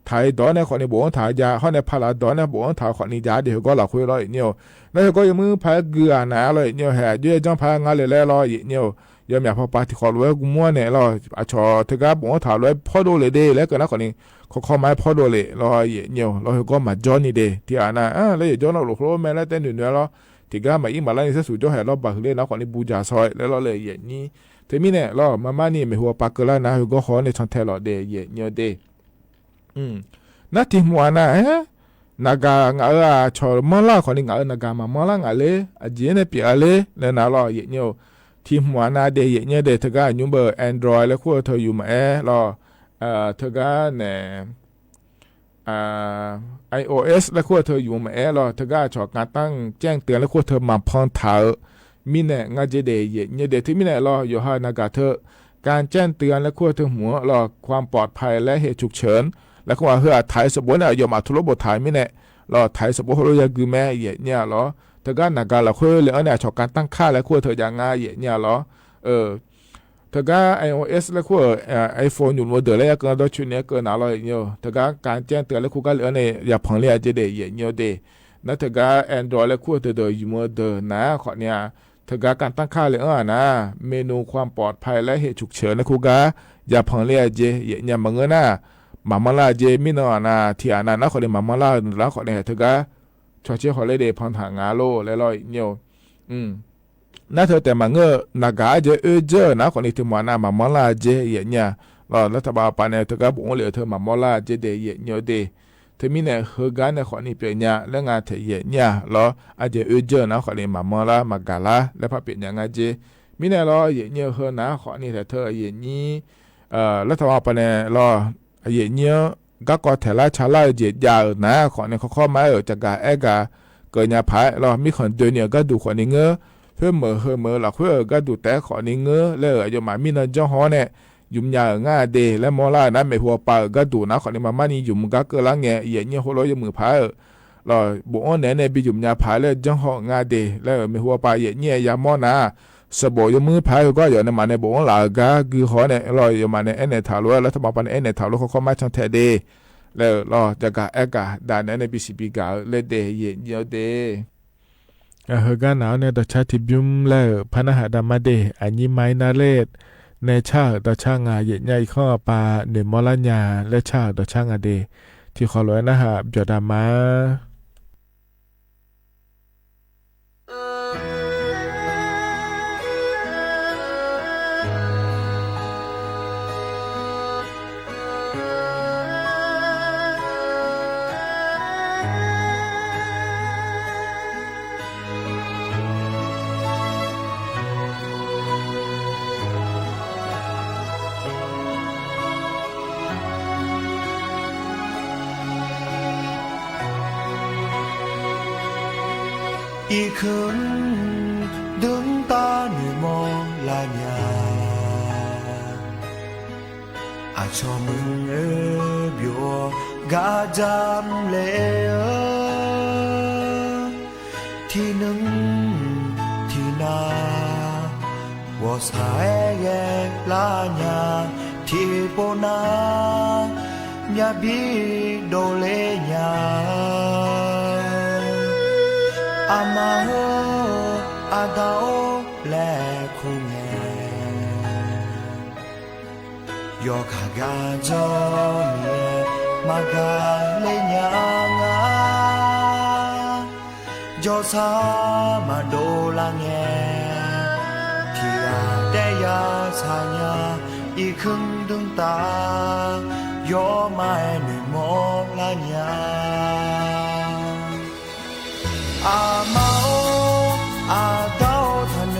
ถ่ายดอนเนี่ยคนนี้บอกว่าถ่ายยาเขาเนี่ยพาราดอนเนี่ยบอกว่าถ่ายคนนี้ยาเดี๋ยวก็เราคุยเราเนี่ยแล้วก็ยังมือพายเกลือนะเราเนี่ยแห่ด้วยจังพายงานเลยแล้วเราเนี่ยยังอยากพอปฏิขอไว้กูมั่วเนี่ยเราอาชอเธอก็บอกว่าถ่ายไว้พ่อดูเลยเด้แล้วก็นะคนนี้เขาไม่พ่อดูเลยเราเนี่ยเราก็มาจอนี่เด้ที่อ่านะแล้วจอนเราหลุดโลแม่แล้วแต่หนึ่งเนี่ยเราที่ก็มาอีมาแล้วนี่สุดยอดให้เราบักเลยนะคนนี้บูชาซอยแล้วเราเลยอย่างนี้เทมิเนี่ยเรามานี่ไม่หัวปากก็แล้วนะก็ขอในช่องเทเราเดย์เนี่ยเดนัดที่มัวนะนากางาชอมาล่าคนนี้นากามาล่างอะไรเจนเนี่ยปีอะไรแล้วนะเราเนี่ยที่มัวนะเดย์เนี่ยเดย์เธอก็ยุ่งเบอร์ Android แล้วขั้วเธออยู่มาเราเธอก็เนี่ย iOS และขั้วเธออยู่มารอเธอก็ชอบการตั้งแจ้งเตือนและขั้วเธอมาพองเถามิเนงาเจเดยเนี่ยเดที่มิเนรออยู่ให้นากาเธอการแจ้งเตือนและขั้วเธอหัวรอความปลอดภัยและเหตุฉุกเฉินและก็ว่าเฮือถ่ายสมบูรณ์เนี่ยยอมอัทุรบทถ่ายมิเนรอถ่ายสมบูรณ์เราจะกูแม่เนี่ยรอเธอก็นากาละขั้วเลยเนี่ยชอบการตั้งค่าและขั้วเธออย่างง่ายเนี่ยรอเธอก็ iOS และขั้วiPhone อยู่โมเดลแล้วก็ดอชุนเนี่ยก็น่ารักเนี่ยเธอก็การแจ้งเตือนและขั้วก็เลยเนี่ยอย่าพังเลยจะเดยเนี่ยเดนั่นเธอก็ Android และขั้วเธออยู่โมเดลนะขอเนี่ยเธอก็การตั้งค่าเลยนะเมนูความปลอดภัยและเหตุฉุกเฉินและขั้วก็อย่าพังเลยจะเนี่ยมังเงินนะมามาลาเจมินอนะที่อันนั้นขอเลยมามาลาแล้วขอเนี่ยเธอก็ชอเชื่อขอเลยเดพังทางงาโลและลอยเนี่ยนั่นเธอแต่มาเงนากาเจเจนะคนนี้ถึงมานะมามาลาเจเนี่ยรัฐบาลปานเนี่ยเธอก็บอกเลยเธอมามาลาเจเดเนี่ยเดเธอมีเนี่ยเฮกันเนี่ยคนนี้เป็นเนี่ยแล้วงานเธอเนี่ยอาจจะเจนะคนนี้มามาลามากาลาแล้วพอเป็นอย่างไงเจมีเนี่ยเนี่ยเฮนะคนนี้แต่เธอนี่รัฐบาลปานเนี่ยเนี่ยก็เทล่าชาลาเจยาวนะคนนี้เขาเข้ามาจากการกาเกิดเนี่ยพายมีคนเดินเนี่ยก็ดูคนนี้เงเพื่อเมื่อหลักเพื่อก็ดูแต่ขอนี้เงอแล้วอย่ามามีนะจ้าฮอเนี่ยยุ่มยาง่าเดและมอล่านั้นไม่หัวปาก็ดูนะขอนี้มานี่ยุ่มก็เกิดละเงี้ยเนี่ยหัวเราะมือพายเราบอกว่าเนี่ยไปยุ่มยาพายแล้วจ้าฮอง่าเดแล้วไม่หัวปาเนี่ยยามอนะสบอยมือพายก็อย่างนั้นมาในบอกว่าหลักก็คือขอเนี่ยเราอย่ามาในเนี่ยถารู้แล้วถ้ามาปนเนี่ยถารู้เขาไม่ช่างแท้เดแล้วเราจะกะกะด่านในBCPกะเลเดเนี่ยเดเฮกันหนาวเนี่ยต่อชาติบิมแล้วพนักดามาเดอันนี้ไม้นาเลศในชาต่อช่างงาใหญ่ข้อปลาเนมอลัญญาและชาต่อช่างงาเดที่ขอร้อยนะฮะจอดามาอีกคืนดึงตาหนึ่งมองลาญาอาชอมึงเบียวกาจำเลที่หนึ่งที่นาว่าสายแยกลาญาที่ปนาญาบีโดเลญาอามาโฮอาดาโอและคุงเงยอคากาจอเมียมากาเลญางายอซามาโดลังเงที่อาเดยาสาญาอีกครึ่งดวงตายอไม่หนึ่งมองลาญาอามาโออาดาวทะเล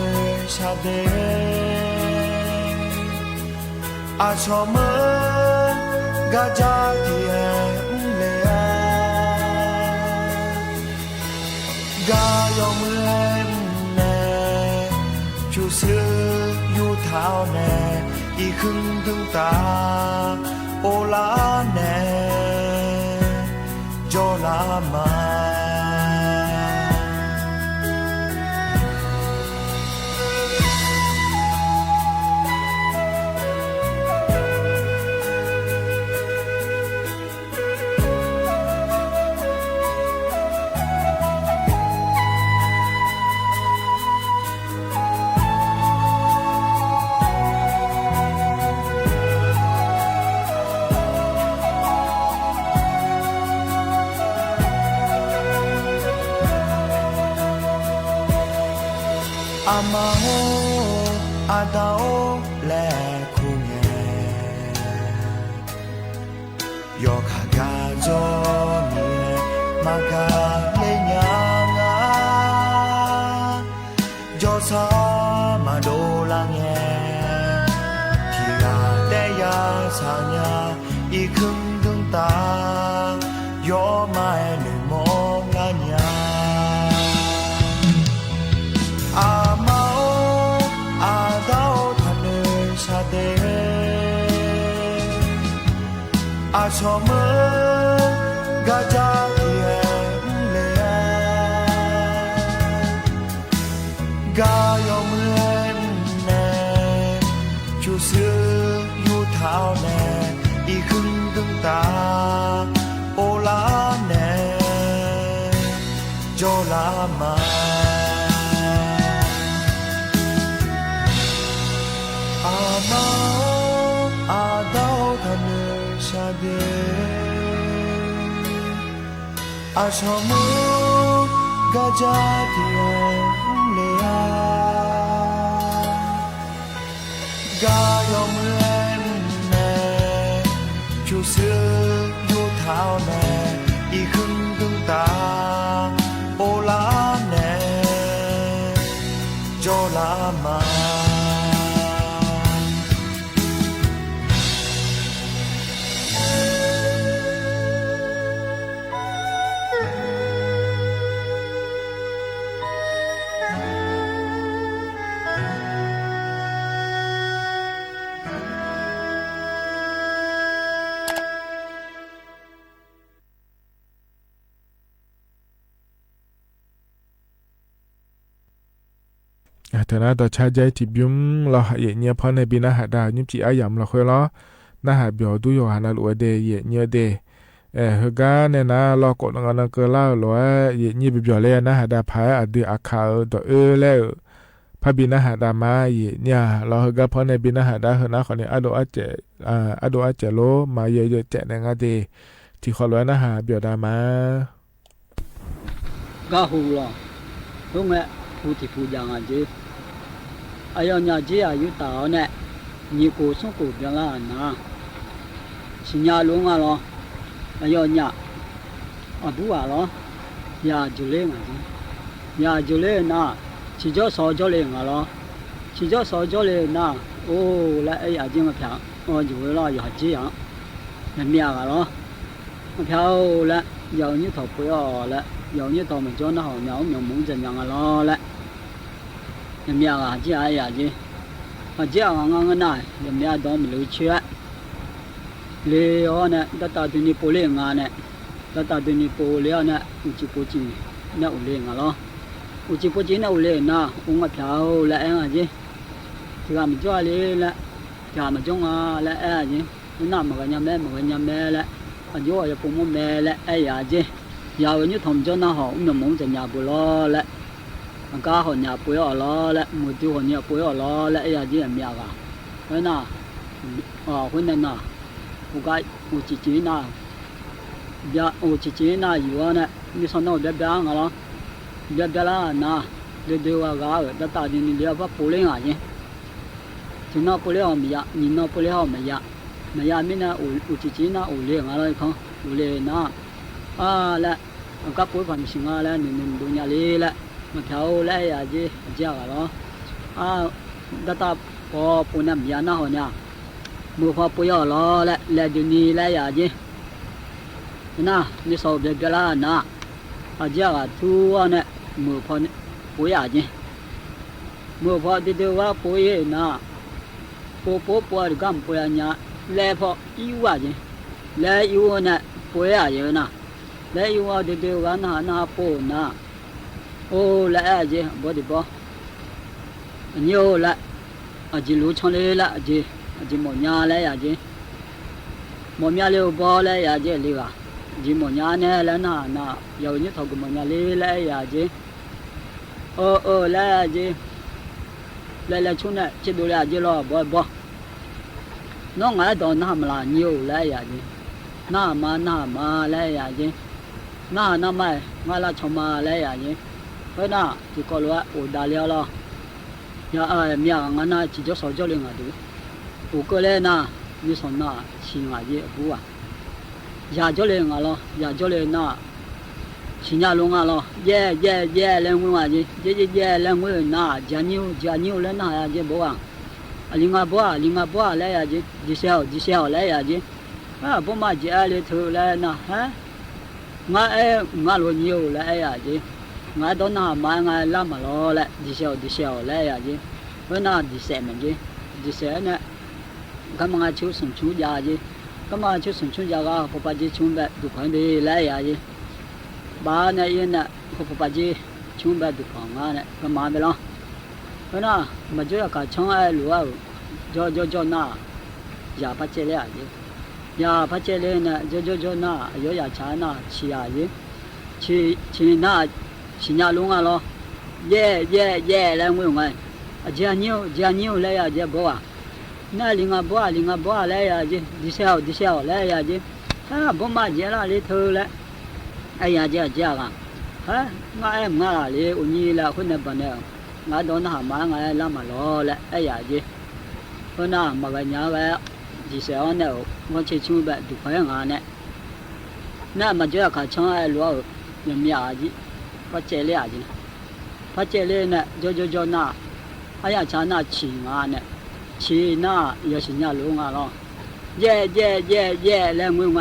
ชาเดอาชอเมกาจาที่เอ็มเลกายอมเล่มเนชูซื้ออยู่เท้าเนอีกครึ่งถึงตาโอลาเนโจลามาอามาโฮอาดาโอและคุงเงยอคากาจอเมียมากาเลญางายอซามาโดลังเงที่อาเดยาสาญาอีกครึ่งดวงตา อาชอเมื่อกาจาเทียนเลยกายอมเล่นแน่ชูซื้ออยู่เท้าแน่อีขึ้นตึงตาโอลาแน่โจลามาอามาอาดาวทันชาเดอาชอมูกาจาเทียนเลยกายอมเล่นแน่ชูซื้ออยู่เท้าแน่อีขึ้นตึงตาโอลาแน่โจลามาแต่น่าต่อชาใจที่บิมเราเหยียดเนี่ยพอในปีน่าหาดาวยิ่งจีอาหยำเราค่อยล้อน่าหาเบียวดูอยู่หานาลัวเดเหยียดเนี่ยเดเฮกาเนี่ยนะเรากดงานเกล่าหรือว่าเหยียดเนี่ยเบียวเลยน่าหาดาพายอดีอาคาตัวแล้วพระบิน่าหาดามาเหยียดเนี่ยเราเฮกาพอในปีน่าหาดาเฮน่าคนนี้อโดอาเจโลมาเยอะๆแจในงานเดที่ขอร้อยน่าหาเบียวดามาก็หูหรอพวกแม่ผู้ที่ผู้ยังอาจีอายุเนี่ยจีอายุต่อเนี่ยนี่กูส่งกูเปล่านะสิญญาลุงอ่ะหรออายุเนี่ยอาบุอ่ะหรอยาจุเล่งอ่ะจียาจุเล่นะชิจอสอจุเล่งอ่ะหรอชิจอสอจุเล่นะโอ้แล้วไอ้อาจีมาเพียงอ๋ออยู่เวลาอยู่จีอ่ะเนี่ยเมียอ่ะหรอมาเพียงแล้ว有你头不要了，有你头没叫那好，鸟苗蒙着鸟啊老了，人家啊这呀这，啊这样啊那，人家都没留缺，了后呢，到大对你不灵啊呢，到大对你不了呢，有几不进，那有灵啊咯，有几不进那有灵呐，我们漂了啊这，这个没叫了了，这没种啊了啊这，那么个人没了。อายุอาจจะปุ่มแม่และไอ้ยาเจยาวนี้ทำจนน่าหอมน้ำมันจะหยาบุล้อและมันก็หอมหยาปุยอ่อล้อและมือที่หอมหยาปุยอ่อล้อและไอ้ยาเจมีอะไรเพราะน่ะคนนั้นน่ะผู้กายผู้จีจีน่ะยาผู้จีจีน่ะอยู่ว่าเนี่ยมีสนองเด็ดๆงั้นหรอเด็ดๆละน่ะเด็ดๆว่าก็แต่ตาดีนี่เรียกว่าปุเล่งอ่ะเจที่น่ะปุเล่งมีอ่ะนี่น่ะปุเล่งมีอ่ะไม่ยามีนะอุจิจีนะอุเลี้ยงอะไรเขาอุเลี้ยงนะและก็พูดความจริงอะไรนึ่งดูเนี่ยเลยละมาเที่ยวแล้วยาจีเจ้าก็แล้วดัตตาพอปุ่นน้ำยาหน้าหัวเนี่ยมือพอปุยอ่ะแล้วดูนี่แล้วยาจีนะนี่สอบเด็กละนะเจ้าก็ทัวเนี่ยมือพอปุยอ่ะจีมือพอที่เดียวว่าปุยนะปุยกำปุยเนี่ยแล้วพออีว่าจีแล้วอีว่าเนี่ยป่วยอะไรนะแล้วอีว่าเดี๋ยวกันหน้าปูนะโอ้แล้วจีบ่ดีบ่นี่โอ้แล้วจีรู้ช่องเลยละจีหมดยาแล้วจีหมดยาเลี้ยวบ่แล้วจีเลี้ยจีหมดยาเนี่ยแล้วนะยาวนี้ทำกับหมดยาเลยแล้วจีแล้วจีแล้วช่วงนี้จะดูแลจีรอบ่น้องไอ้ตอนน้ามาลาnhiềuแล้วอย่างนี้น้ามาแล้วอย่างนี้น้าไม่มาลาชมาแล้วอย่างนี้เพราะน้าที่ก็รู้ว่าอุดาเลี้ยละอย่าเมียงั้นน้าที่จะสอนเจ้าเลี้ยงอะไรอุก็เลยน้ามีสอนน้าชิงอะไรบัวอย่าเจ้าเลี้ยงอะไรอย่าเจ้าเลี้ยงน้าชิงยาลงอะไรเย่เลี้ยงมืออะไรเย่เลี้ยงมือน้าจานิ้วแล้วน้าอย่างนี้บัวลิงาบัวแล้วอย่างนี้ดิเซลแล้วอย่างนี้ผมมาเจอเลยถูกแล้วนะฮะงาลุ้นอยู่แล้วอย่างนี้งาโดนน้ำมาลามาล้อแล้วดิเซลแล้วอย่างนี้เพราะน่าดิเซลมันจีดิเซลเนี่ยก็มันชูยาจี ก็มาชุดสุนชุนยากาพปาจีชุนแบบดูพันดีแล้วยาจีบ้านเนี่ยยันน่ะพปาจีชุนแบบดูพังงานเนี่ยก็มาไปแล้วเพราะน่ะมาช่วยกับช่องไอ้หลวงจอหน้าอย่าพัดเจริญจีอย่าพัดเจริญเนี่ยจอหน้าอย่าช้าหน้าชี้ยาจีชี้หน้าชี้ยาลุงอ่ะล้อเย่แล้วมึงไงเจ้านิ้วแล้วยาจีบัวน่าลิงาบัวแล้วยาจีดิเซลแล้วยาจีฮะบ่มาเจละเลยเธอแล้วไอ้ยาจีจ้ากันฮะงาเลยอุ่นยี่ละคนเนี่ยบ้านเนี่ยงาโดนหามาไงละมาล้อแล้วไอ้ยาจีคนน่ะมากันยาแล้วดิเซลเนี่ยมันจะชูแบบดูพังงานเนี่ยน่ามาเจอข้าช่างไอ้หลวงยังมีอาจีพัดเจริญอาจีพัดเจริญเนี่ยจอหน้าไอ้ยาช้าหน้าชี้งานเนี่ยชี้หน้าอย่าชี้หน้าลุงอ่ะล้อเย่แล้วมึงไง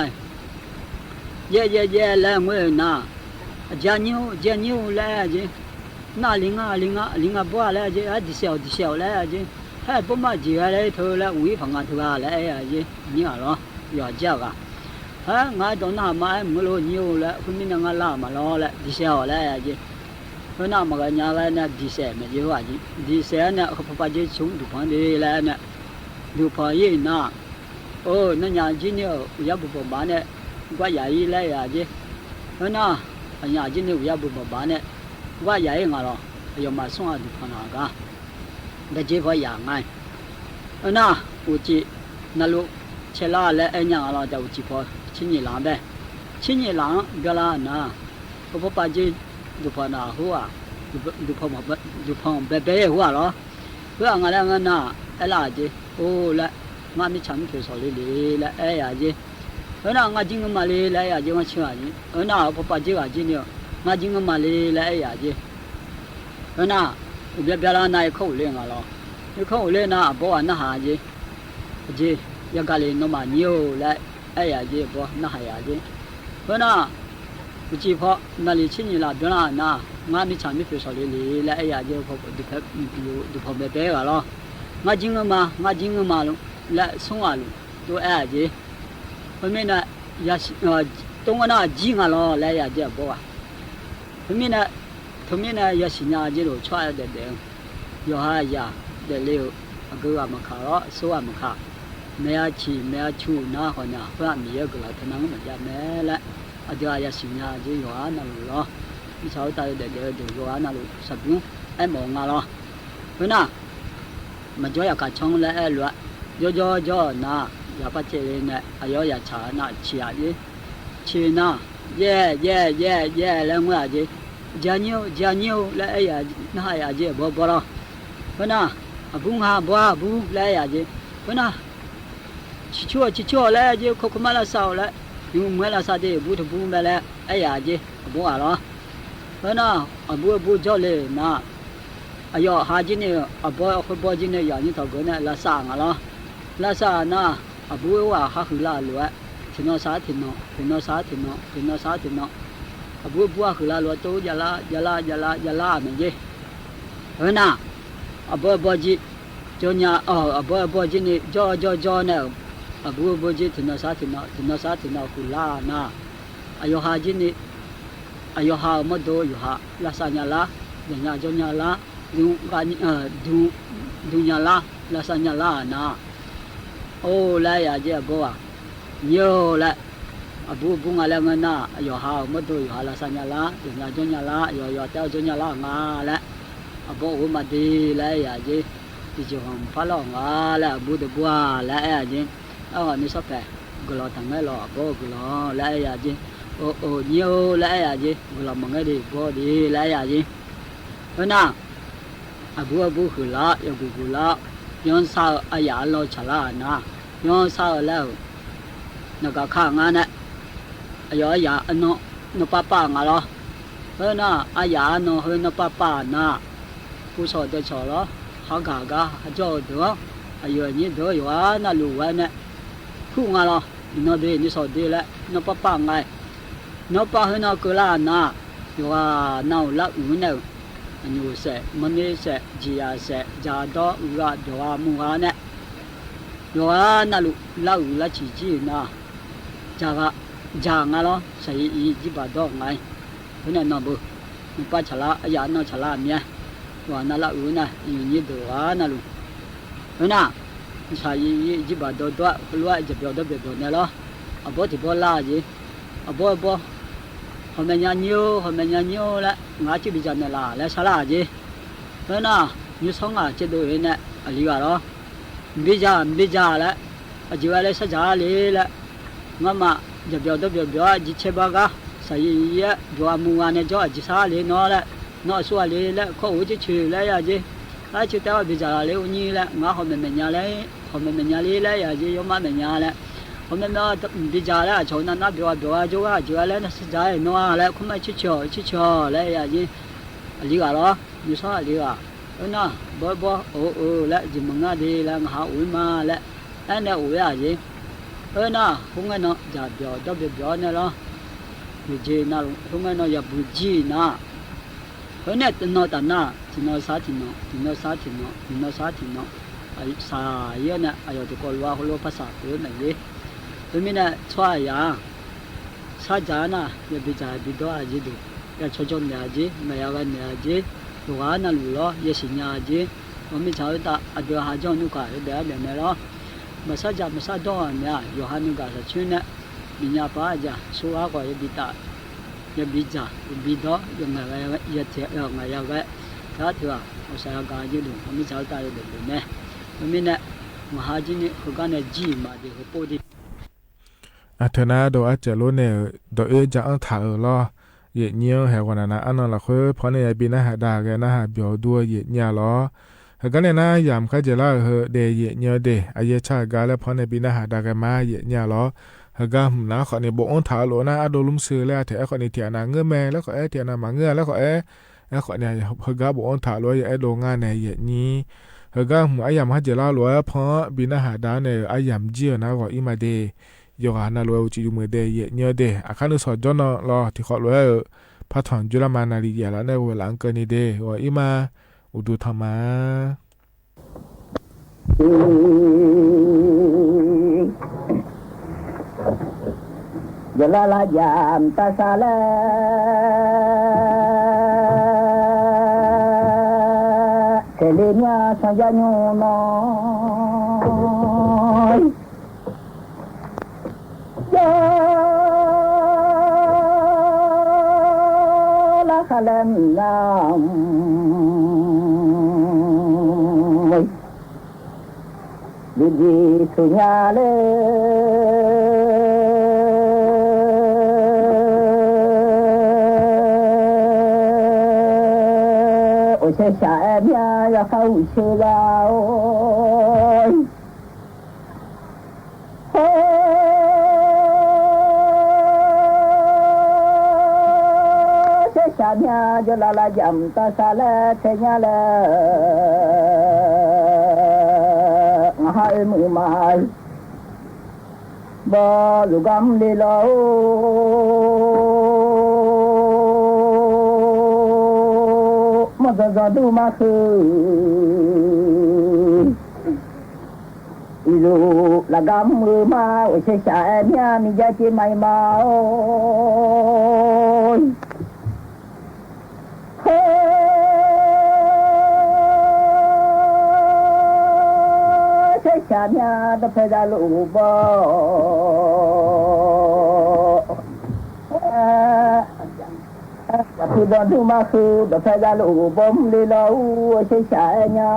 เย่แล้วมึงน่ะจานิ้วแล้วจีน่าลิงาบัวแล้วจีดิเซลแล้วจีให้ปุ๊บมาจีอะไรเธอแล้ววิ่งพังงานเธอแล้วจีนี่อ่ะล้ออย่าเจ้ากันฮะงาโดนหามาไม่รู้นิ้วแล้วคุณมีนางลามาล้อแล้วดิเซลแล้วจีเพราะน่ะมากันยาแล้วเนี่ยดิเซลไม่เยอะจีดิเซลเนี่ยเขาพาจีชุ่มดูพันดีแล้วเนี่ยดูพอยี่น่ะโอ้นั่นยาจีเนี่ยยาบุบบ้านเนี่ยว่าใหญ่แล้วจีเพราะน่ะยาจีเนี่ยยาบุบบ้านเนี่ยว่าใหญ่งาล้อยามาส่งดูพันกันแต่จีพออย่างไงน่ะอุจินั่นลูกเชล่าและไอ้ยังเราจะอุจิพอชิ้นยี่หลังแบบชิ้นยี่หลังเวลาน่ะเขาพอไปจีดูพันหัวดูพอแบบหัวเหรอเพื่ออะไรงั้นน่ะไอ้ล่ะจีโอ้ละงานมีชั้นเกี่ยวกับเลยละไอ้ยาจีน่ะงานจริงมาเลยละยาจีว่าเชื่อจีน่ะพอไปจีว่าจีเนี่ยงานจริงมาเลยละไอ้ยาจีน่ะเบียร์นายเข้าเรื่องอะไรเข้าเรื่องน่ะบอกว่าน่าหาจียังกะเลยน้องมาเนียวและไอ้ยาจีบอกน่าหายาจีเพราะน่ะจีพอนั่นเลยชิ้นนี้ละเดี๋ยวน่ะงานมีชั้นมีเฟสเลยและไอ้ยาจีพอดูพอแบบกันหรองานจริงมาลุและส่งอาลุตัวไอ้จีเพราะไม่น่ะยาตรงนั้นจีงาล้อและยาจีบอกว่าเพราะไม่น่ะทุกมีน่ะยาสิญาจีโร่ช่วยเด็ดๆยอหายาเดลิวก็ว่ามาขารอสวามาขาแม่ชีแม่ชูน่าหอนน่ะเพื่อมีก็ละทนังมาจะแม่ละอดียาสิญาจียอหานั่นล้อมีชาวตายเด็ดๆดูยอหานั่นสับยุไอ้หมองอ่ะล้อเพราะน่ะมาจ่อยากช่องและไอ้ล้วยอน่ะอย่าปัจเจริญเนี่ยอายอยาชาน่ะชีอาจีชีน่ะเย่แล้วว่าจีจานิ้วและไอ้ยาน่ายาจีบ่ละเพราะน่ะบุ้งหาบัวบุ้และยาจีเพราะน่ะชิชัวและจีเขาคุมาละสาวและอยู่เมื่อละสาดีบุตรบุ้งไปแล้วไอ้ยาจีบัวละเพราะน่ะบัวจ่อเลยน่ะอายหาจีเนี่ยบัวจีเนี่ยอย่างนี้เท่ากันเนี่ยละสางอ่ะละสาน่ะบัวว่าหาหือละล้วนถึงนอสาถึงนอบัวคือละล้วนโตยาลาเนี่ยจีเออน่ะบัวจีจนยาบัวจีนี่จ่อเนี่ยบัวจีถึงนอสาคือละน่ะอายหาจีนี่อายหามาโดอยู่หาละสาญาละญาจนยาละดูญาละละสาญาละน่ะโอ้ละยาจีบัวเยอะละบุ้งอะไรเงี้ยน่ะยอหามาดูยอหาละสัญญาละยาจนยาละยอเต้าจนยาละงาละบอกว่าดีละยาจีที่จะห้องฟ้าลองงาละบุตรบัวละยาจีนี่สักแปะกุลาทั้งนั้นหรอบอกกุลาละยาจีโอ้เยอะละยาจีกุลามังเงดีบอกดีละยาจีเพราะน่ะบัวคือละยากุละย้อนสาวอายาเราฉลาดนะย้อนสาวแล้วนักข้างานเนี่ยยอยาอันนป้างอ่ะเหรอเฮ้ยน่ะอายาโนเฮ้ยนป้าน่ะผู้สอนจะสอนเหรอหากาเจ้าเด้ออายุนี้เด้ออยู่ว่าน่ะรู้ว่าเนี่ยคู่งานเหรอนี่เด้นี่สอนดีแล้วนป้าไงนป้าเฮ้ยน่ะกุลาน่ะอยู่ว่าน่าละเนี่ยอันนี้เสมันนี่เสจีอาเสจาดออุระดอมุงาเนี่ยอยู่ว่าน่ะรู้ละจีน่ะ 자가 장아로 사이 지바도 나이 그네 너부 빠차라 야나 차라미야 와나라 우나 이니도 와나루 그나 사이 지바도 도 루아 지벼도 베도네로 아버지 볼라지 아버 허메냐뇨 라 나치 비자네라 라 살아지 그나 뉴성아 제도에네 알리가로 비자라 아지와레 사자레라 ngama jabyo jichebaga sayi jwa muwane jo jisa le no la no so le la ko u ji chu la ya ji la chu ta bi ja le u ni la nga ho me nya le la ya ji yo ma me nya la ho me no bi ja la cho na byo jo ga jwa le na sa ja no la khu ma chi cho la ya ji ali ga lo ni so ali ga na bo o la ji ma de la nga u ma la na u ya ji na không nghe nó giả biểu đó biểu này lo vì gì nào không nghe nó giả bùi gì na cái này nó tận na thì nó sát thì nó ai xài vậy nè ai ở chỗ loa hồ lô phát sát cái này gì tôi mình nè xoay ya sát giá na giờ bị giả bị đó gì được cái cho nhà gì mày ở cái nhà gì đồ ăn là lo giờ sinh nhà gì mình cháu ta ở đó hai chỗ nuôi cái để này lo masaja masado nya yohanu ga sa chune minya pa ja suwa ko yebita yebiza bido yonga ga yete yonga ya ga ta thwa osaya ga ji lu mi chao ta de ne mi ne mahaji ni hoga ne ji ma de ho po di อาเทนาโดอาจจะรู้เนี่ยโดจะอังถ่าลอเยเนียวแหกว่านะอันนั้นละคือเพราะในปีน่าหาดาแกน่าหาเบียวด้วยเยเนียลอหากเนี่ยนะยามข้าจะเล่าเฮเดเยเนียวเดอายชากาและเพราะในปีน่าหาดาแกมาเยเนียลอหากหน้าขอเนี่ยบอกอังถ่าโลนะอดลุมซื้อแล้วแต่ขอเนี่ยเถียนาเงื่อแม่แล้วก็เถียนามาเงื่อแล้วก็แล้วขอเนี่ยหากบอกอังถ่าโลอย่าโดงานในเยนี้หากหมู่อายามข้าจะเล่าโลเพราะปีน่าหาดาเนี่ยอายามเจียนะก็อิมาเดยกหน้าลอยอุจิยุมือเดยเนื้อเดอาคารนุสอดจอนรอที่ขอลอยพระถอนจุลมานาลียาแล้วในเวลาเกินนี้เดว่าอีมาอุดุธรรมะยลาลายามตาซาลาเทเลเนียสัญญาโนนอยla khalam nam di sunyale o se sa bia ya khau se lao nya jalala jam ta sala thenya la ngahai mu mai ba lugam le lo ma za du ma khu ilu lagam mu ma o se sa nya mi ja chi mai ma nya da pe da lu bo tu don tu ma khu da pe da lu bom le lo se cha nya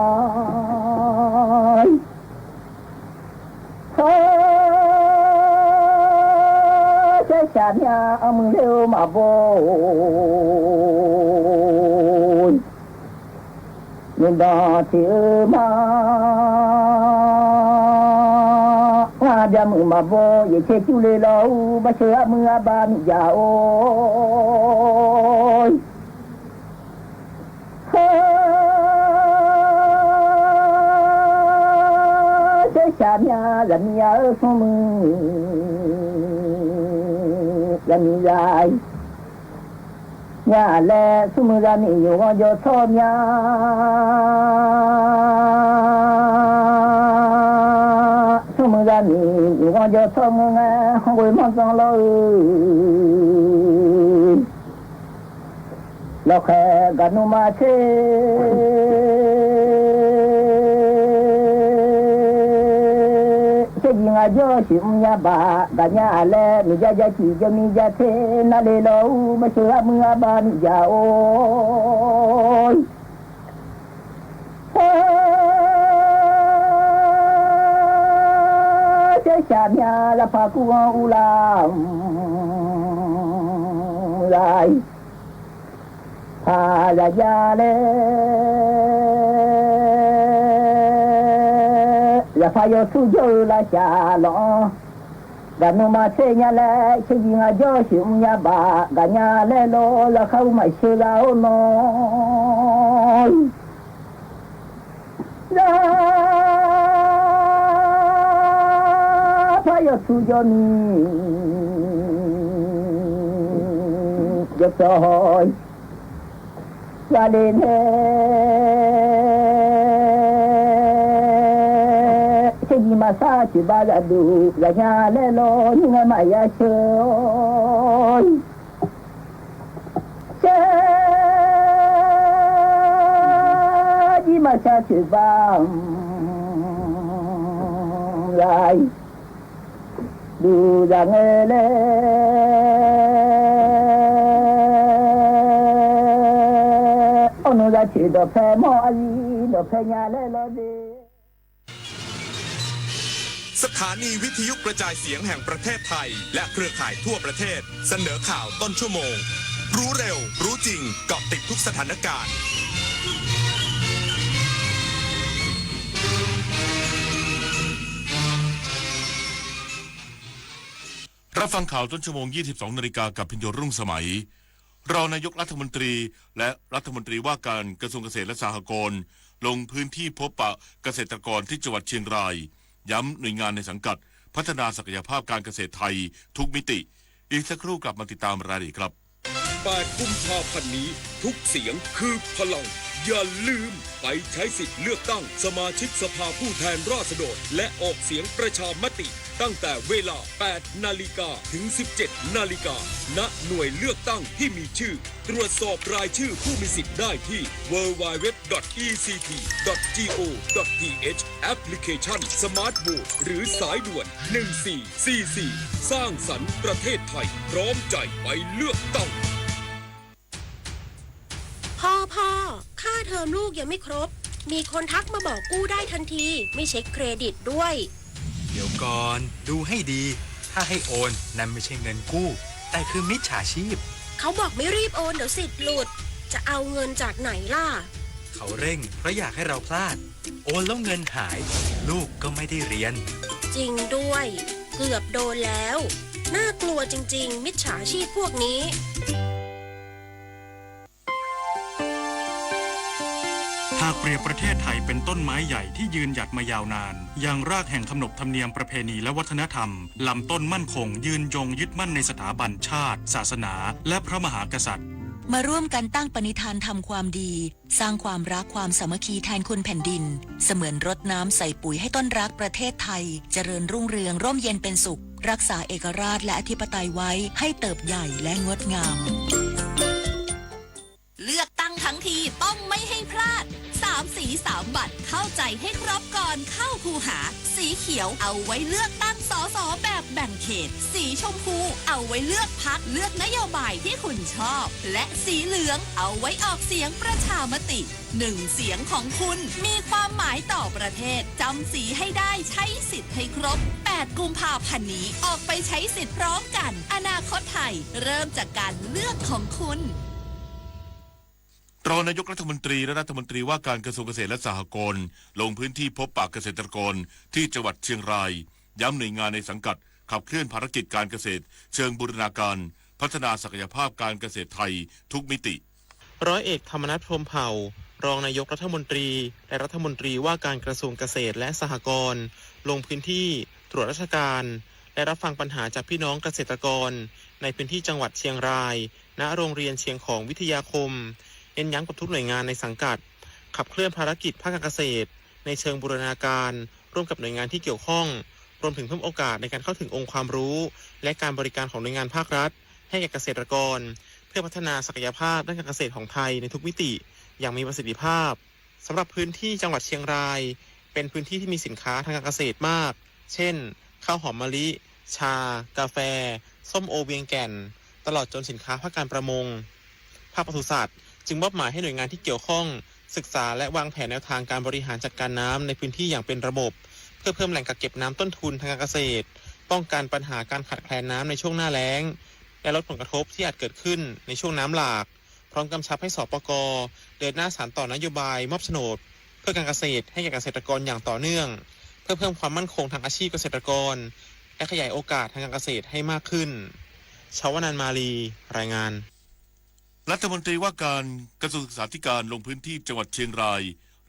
se cha nya am le ma bo nên đó thì mà dia mà vô vậy chơi chú lê lâu ba sữa mưa ba mi già ôi chơi xa nhà làm nhớ số mưa làm dài nhà lẽ số mưa ra mi nhiều ngon cho thơm nhà mưa ra mi giờ xong nghe hồi mong xong lo lo khe gần mà thế cái gì ngài cho chim nhà bà cả nhà lẽ mi gia chỉ cho mi gia thế na lê lâu mà chưa mưa bà mi gia ôi cái cha nhà là phá cu làm lại phá là gia lẽ là phải có su dâu là cha lo gần mà xe nhà lẽ cái gì ngài cho chim nhà bà cả nhà lẽ lo là không mày xe lao nói phải có su dâu mi cho tôi gia đình cái gì mà sao chỉ ba là đủ là nhà lẽ lo nhưng mà mày à chơi gì mà sao chỉ ba lại đủ là nghe lẽ ông ra chỉ được phê mò gì được phê nhà lẽ lo đi สถานีวิทยุกระจายเสียงแห่งประเทศไทยและเครือข่ายทั่วประเทศเสนอข่าวต้นชั่วโมงรู้เร็วรู้จริงเกาะติดทุกสถานการณ์ รับฟังข่าวต้นชั่วโมง 22 นาฬิกากับพิญโยรุ่งสมัยรองนายกรัฐมนตรีและรัฐมนตรีว่าการกระทรวงเกษตรและสหกรณ์ลงพื้นที่พบปะเกษตรกรที่จังหวัดเชียงรายย้ำหน่วยงานในสังกัดพัฒนาศักยภาพการเกษตรไทยทุกมิติอีกสักครู่กลับมาติดตามรายละเอียดครับ 8 กุมภาพันธ์นี้ทุกเสียงคือพลังอย่าลืมไปใช้สิทธิ์เลือกตั้งสมาชิกสภาผู้แทนราษฎรและออกเสียงประชามติตั้งแต่เวลา 8 นาฬิกาถึง 17 นาฬิกาณหน่วยเลือกตั้งที่มีชื่อตรวจสอบรายชื่อผู้มีสิทธิ์ได้ที่ www.ect.go.th แอปพลิเคชัน Smart Vote หรือสายด่วน 1444 สร้างสรรค์ประเทศไทยพร้อมใจไปเลือกตั้งพ่อค่าเทอมลูกยังไม่ครบมีคนทักมาบอกกู้ได้ทันทีไม่เช็คเครดิตด้วยเดี๋ยวก่อนดูให้ดีถ้าให้โอนนั่นไม่ใช่เงินกู้แต่คือมิจฉาชีพเขาบอกไม่รีบโอนเดี๋ยวสิทธิ์หลุดจะเอาเงินจากไหนล่ะเขาเร่งเพราะอยากให้เราพลาดโอนแล้วเงินหายลูกก็ไม่ได้เรียนจริงด้วยเกือบโดนแล้วน่ากลัวจริงๆมิจฉาชีพพวกนี้หากเปรียบประเทศไทยเป็นต้นไม้ใหญ่ที่ยืนหยัดมายาวนานยังรากแห่งขนบธรรมเนียมประเพณีและวัฒนธรรมลำต้นมั่นคงยืนยงยึดมั่นในสถาบันชาติศาสนาและพระมหากษัตริย์มาร่วมกันตั้งปณิธานทำความดีสร้างความรักความสามัคคีแทนคุณแผ่นดินเสมือนรดน้ำใส่ปุ๋ยให้ต้นรักประเทศไทยเจริญรุ่งเรืองร่มเย็นเป็นสุขรักษาเอกราชและอธิปไตยไว้ให้เติบใหญ่และงดงามเลือกตั้งทั้งทีต้องไม่ให้พลาด3 สี3 บัตรเข้าใจให้ครบก่อนเข้าคูหาสีเขียวเอาไว้เลือกตั้งสสแบบแบ่งเขตสีชมพูเอาไว้เลือกพรรคเลือกนโยบายที่คุณชอบและสีเหลืองเอาไว้ออกเสียงประชามติ1 เสียงของคุณมีความหมายต่อประเทศจำสีให้ได้ใช้สิทธิ์ให้ครบ8 กุมภาพันธ์นี้ออกไปใช้สิทธิ์พร้อมกันอนาคตไทยเริ่มจากการเลือกของคุณรองนายกรัฐมนตรีและรัฐมนตรีว่าการกระทรวงเกษตรและสหกรณ์ลงพื้นที่พบปะเกษตรกรที่จังหวัดเชียงรายย้ำหน่วยงานในสังกัดขับเคลื่อนภารกิจการเกษตรเชิงบูรณาการพัฒนาศักยภาพการเกษตรไทยทุกมิติร้อยเอกธรรมนัส พรหมเผ่ารองนายกรัฐมนตรีและรัฐมนตรีว่าการกระทรวงเกษตรและสหกรณ์ลงพื้นที่ตรวจราชการและรับฟังปัญหาจากพี่น้องเกษตรกรในพื้นที่จังหวัดเชียงรายณโรงเรียนเชียงของวิทยาคมเน้นย้ำกับทุกหน่วยงานในสังกัดขับเคลื่อนภารกิจภาคการเกษตรในเชิงบูรณาการร่วมกับหน่วยงานที่เกี่ยวข้อง รวมถึงเพิ่มโอกาสในการเข้าถึงองค์ความรู้ และการบริการของหน่วยงานภาครัฐให้แก่เกษตรกรเพื่อพัฒนาศักยภาพด้านการเกษตรของไทยในทุกมิติอย่างมีประสิทธิภาพสำหรับพื้นที่จังหวัดเชียงรายเป็นพื้นที่ที่มีสินค้าทางการเกษตรมากเช่นข้าวหอมมะลิชากาแฟส้มโอเวียงแก่นตลอดจนสินค้าภาคการประมงภาคปศุสัตว์จึงมอบหมายให้หน่วยงานที่เกี่ยวข้องศึกษาและวางแผนแนวทางการบริหารจัดการน้ำในพื้นที่อย่างเป็นระบบเพื่อเพิ่มแหล่งกักเก็บน้ำต้นทุนทางการเกษตรป้องกันปัญหาการขาดแคลนน้ำในช่วงหน้าแล้งและลดผลกระทบที่อาจเกิดขึ้นในช่วงน้ำหลากพร้อมกำชับให้สปก.เดินหน้าสานต่อนโยบายมอบโฉนดเพื่อการเกษตรให้แก่เกษตรกรอย่างต่อเนื่องเพื่อเพิ่มความมั่นคงทางอาชีพเกษตรกรและขยายโอกาสทางการเกษตรให้มากขึ้นชวนันท์มาลีรายงานรัฐมนตรีว่าการกระทรวงศึกษาธิการลงพื้นที่จังหวัดเชียงราย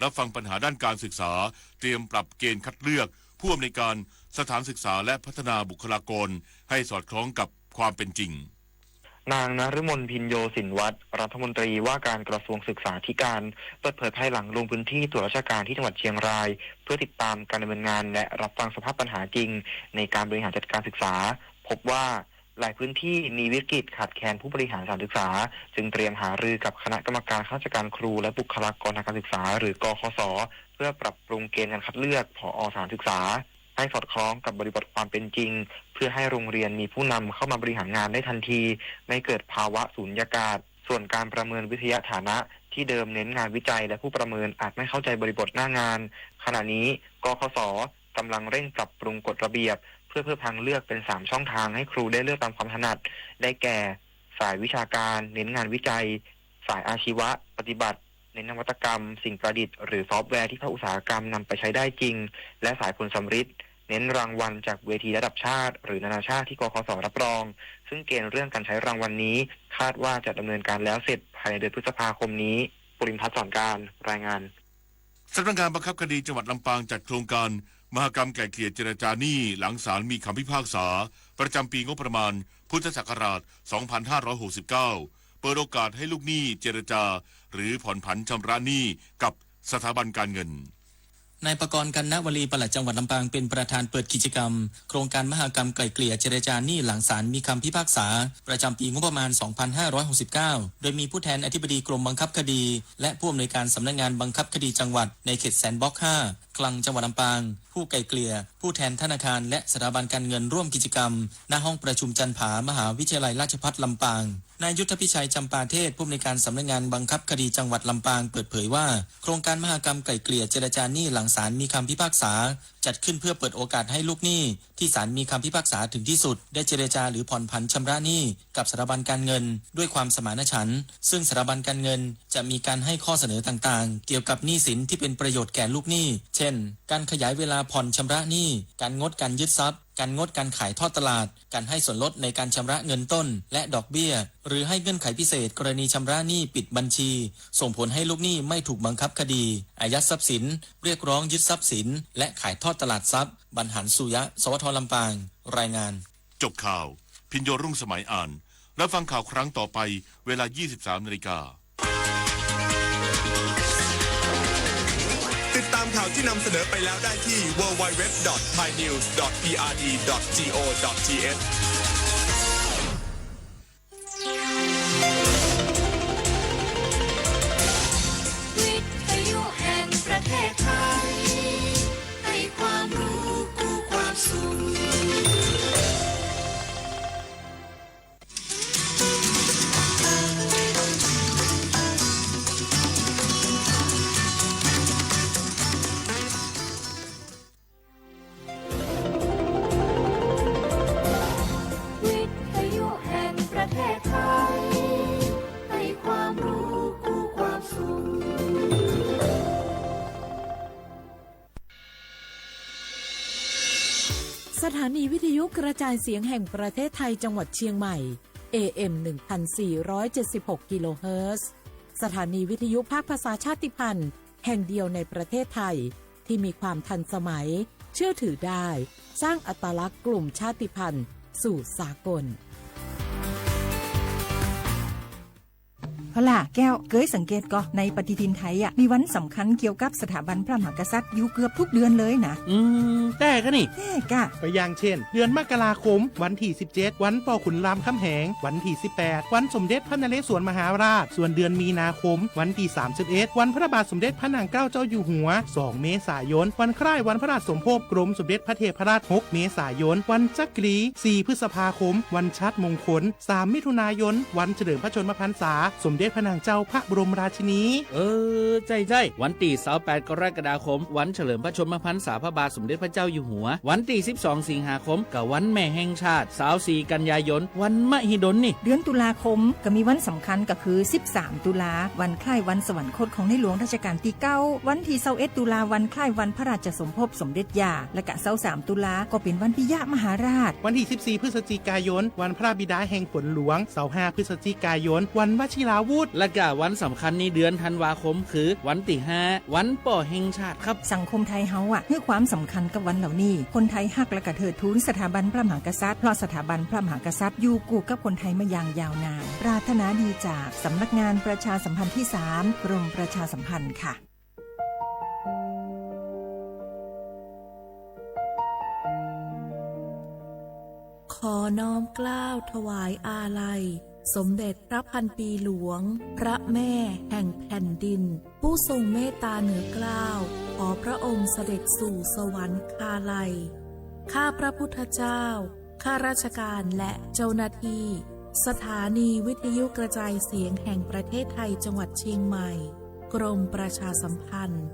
รับฟังปัญหาด้านการศึกษาเตรียมปรับเกณฑ์คัดเลือกผู้อำนวยการสถานศึกษาและพัฒนาบุคลากรให้สอดคล้องกับความเป็นจริงนางนฤมลพินโยสินวัตรรัฐมนตรีว่าการกระทรวงศึกษาธิการเปิดเผยภายหลังลงพื้นที่ตรวจราชการที่จังหวัดเชียงรายเพื่อติดตามการดำเนินงานและรับฟังสภาพปัญหาจริงในการบริหารจัดการศึกษาพบว่าหลายพื้นที่มีวิกฤตขาดแคลนผู้บริหารสถานศึกษาจึงเตรียมหารือกับคณะกรรมการข้าราชการครูและบุคลากรทางการศึกษาหรือกคส.เพื่อปรับปรุงเกณฑ์การคัดเลือกผอ.สถานศึกษาให้สอดคล้องกับบริบทความเป็นจริงเพื่อให้โรงเรียนมีผู้นำเข้ามาบริหารงานได้ทันทีไม่เกิดภาวะสูญญากาศส่วนการประเมินวิทยาฐานะที่เดิมเน้นงานวิจัยและผู้ประเมินอาจไม่เข้าใจบริบทหน้างานขณะนี้กคส.กำลังเร่งปรับปรุงกฎระเบียบเพื่อเพิ่มทางเลือกเป็น3ช่องทางให้ครูได้เลือกตามความถนัดได้แก่สายวิชาการเน้นงานวิจัยสายอาชีวะปฏิบัติเน้นนวัตกรรมสิ่งประดิษฐ์หรือซอฟต์แวร์ที่ภาคอุตสาหกรรมนำไปใช้ได้จริงและสายผลสำฤทธิ์เน้นรางวัลจากเวทีระดับชาติหรือนานาชาติที่กคส.รับรองซึ่งเกณฑ์เรื่องการใช้รางวัลนี้คาดว่าจะดำเนินการแล้วเสร็จภายในเดือนพฤษภาคมนี้ปริมทัศน์สอนการรายงานสำนักงานบังคับคดีจังหวัดลำปางจัดโครงการมหกรรมไกล่เกลี่ยเจรจาหนี้หลังศาลมีคำพิพากษาประจำปีงบประมาณพุทธศักราช 2569 เปิดโอกาสให้ลูกหนี้เจรจาหรือผ่อนผันชำระหนี้กับสถาบันการเงินนายประกรณ์ กรรณวลี ปลัดจังหวัดลำปางเป็นประธานเปิดกิจกรรมโครงการมหกรรมไกล่เกลี่ยเจรจาหนี้หลังศาลมีคำพิพากษาประจำปีงบประมาณ 2569 โดยมีผู้แทนอธิบดีกรมบังคับคดีและผู้อำนวยการสำนักงานบังคับคดีจังหวัดในเขตแซนด์บ็อกซ์ 5 คลังจังหวัดลำปางผู้ไกล่เกลี่ยผู้แทนธนาคารและสถาบันการเงินร่วมกิจกรรมณห้องประชุมจันผามหาวิทยาลัยราชภัฏลำปางนายยุทธพิชัยจำปาเทศผู้อำนวยการสำนักงานบังคับคดีจังหวัดลำปางเปิดเผยว่าโครงการมหกรรมไกล่เกลี่ยเจรจาหนี้หลังศาลมีคำพิพากษาจัดขึ้นเพื่อเปิดโอกาสให้ลูกหนี้ที่ศาลมีคำพิพากษาถึงที่สุดได้เจรจาหรือผ่อนผันชำระหนี้กับสถาบันการเงินด้วยความสมานฉันท์ซึ่งสถาบันการเงินจะมีการให้ข้อเสนอต่างๆเกี่ยวกับหนี้สินที่เป็นประโยชน์แก่ลูกหนี้เช่นการขยายเวลาผ่อนชำระหนี้การงดการยึดทรัพย์การงดการขายทอดตลาดการให้ส่วนลดในการชำระเงินต้นและดอกเบี้ยหรือให้เงื่อนไขพิเศษกรณีชำระหนี้ปิดบัญชีส่งผลให้ลูกหนี้ไม่ถูกบังคับคดีอายัดทรัพย์สินเรียกร้องยึดทรัพย์สินและขายทอดตลาดทรัพย์บรรหารสุยะสวทลำปางรายงานจบข่าวพิญโยรุ่งสมัยอ่านรับฟังข่าวครั้งต่อไปเวลา 23:00 น.ติดตามข่าวที่นำเสนอไปแล้วได้ที่ www.thainews.prd.go.thวิทยุแห่งประเทศไทยให้ความรู้กู้ความสุขสถานีวิทยุกระจายเสียงแห่งประเทศไทยจังหวัดเชียงใหม่ AM 1476 กิโลเฮิรตซ์สถานีวิทยุภาคภาษาชาติพันธุ์แห่งเดียวในประเทศไทยที่มีความทันสมัยเชื่อถือได้สร้างอัตลักษณ์กลุ่มชาติพันธุ์สู่สากล พล่ะแก้วเคยสังเกตก็ในปฏิทินไทยอ่ะมีวันสำคัญเกี่ยวกับสถาบันพระมหากษัตริย์อยู่เกือบทุกเดือนเลยนะแต่ก็นี่แต่กะก็อย่างเช่นเดือนมกราคมวันที่17วันป่อขุนรามคำแหงวันที่18วันสมเด็จพระนเรศวรมหาราชส่วนเดือนมีนาคมวันที่31วันพระบาทสมเด็จพระนางเกล้าเจ้าอยู่หัว2เมษายนวันคล้ายวันพระราชสมภพกรมสมเด็จพระเทพราช6เมษายนวันจักรี4พฤษภาคมวันชัดมงคล3มิถุนายนวันเฉลิมพระชนมพรรษาสมเด็จพระนางเจ้าพระบรมราชินีใจวันที่28กรกฎาคมวันเฉลิมพระชนมพรรษาพระบาทสมเด็จพระเจ้าอยู่หัววันที่12สิงหาคมกับวันแม่แห่งชาติ24กันยายนวันมหิดลนี่เดือนตุลาคมก็มีวันสำคัญก็คือ13ตุลาวันคล้ายวันสวรรคตของในหลวงรัชกาลที่9วันที่21ตุลาวันคล้ายวันพระราชสมภพสมเด็จย่าและก็23ตุลาก็เป็นวันปิยมหาราชวันที่14พฤศจิกายนวันพระบิดาแห่งฝนหลวง25พฤศจิกายนวันวชิราวุธและก็วันสำคัญในเดือนธันวาคมคือวันที่5วันป่อแห่งชาติครับสังคมไทยเฮาอ่ะให้ความสำคัญกับวันเหล่านี้คนไทยฮักและก็เทิดทูนสถาบันพระมหากษัตริย์เพราะสถาบันพระมหากษัตริย์อยู่คู่กับคนไทยมาอย่างยาวนานปรารถนาดีจากสำนักงานประชาสัมพันธ์ที่3กรมประชาสัมพันธ์ค่ะขอน้อมเกล้าถวายอาลัยสมเด็จพระพันปีหลวงพระแม่แห่งแผ่นดินผู้ทรงเมตตาเหนือเกล้าขอพระองค์เสด็จสู่สวรรคาลัยข้าพระพุทธเจ้าข้าราชการและเจ้าหน้าที่สถานีวิทยุกระจายเสียงแห่งประเทศไทยจังหวัดเชียงใหม่กรมประชาสัมพันธ์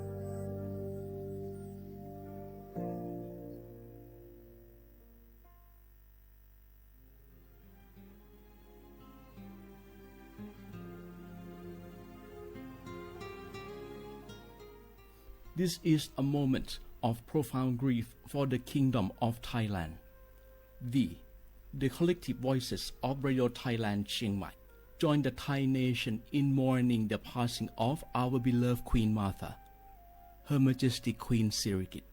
This is a moment of profound grief for the Kingdom of Thailand. The collective voices of Radio Thailand Chiang Mai join the Thai nation in mourning the passing of our beloved Queen Martha, Her Majesty Queen Sirikit.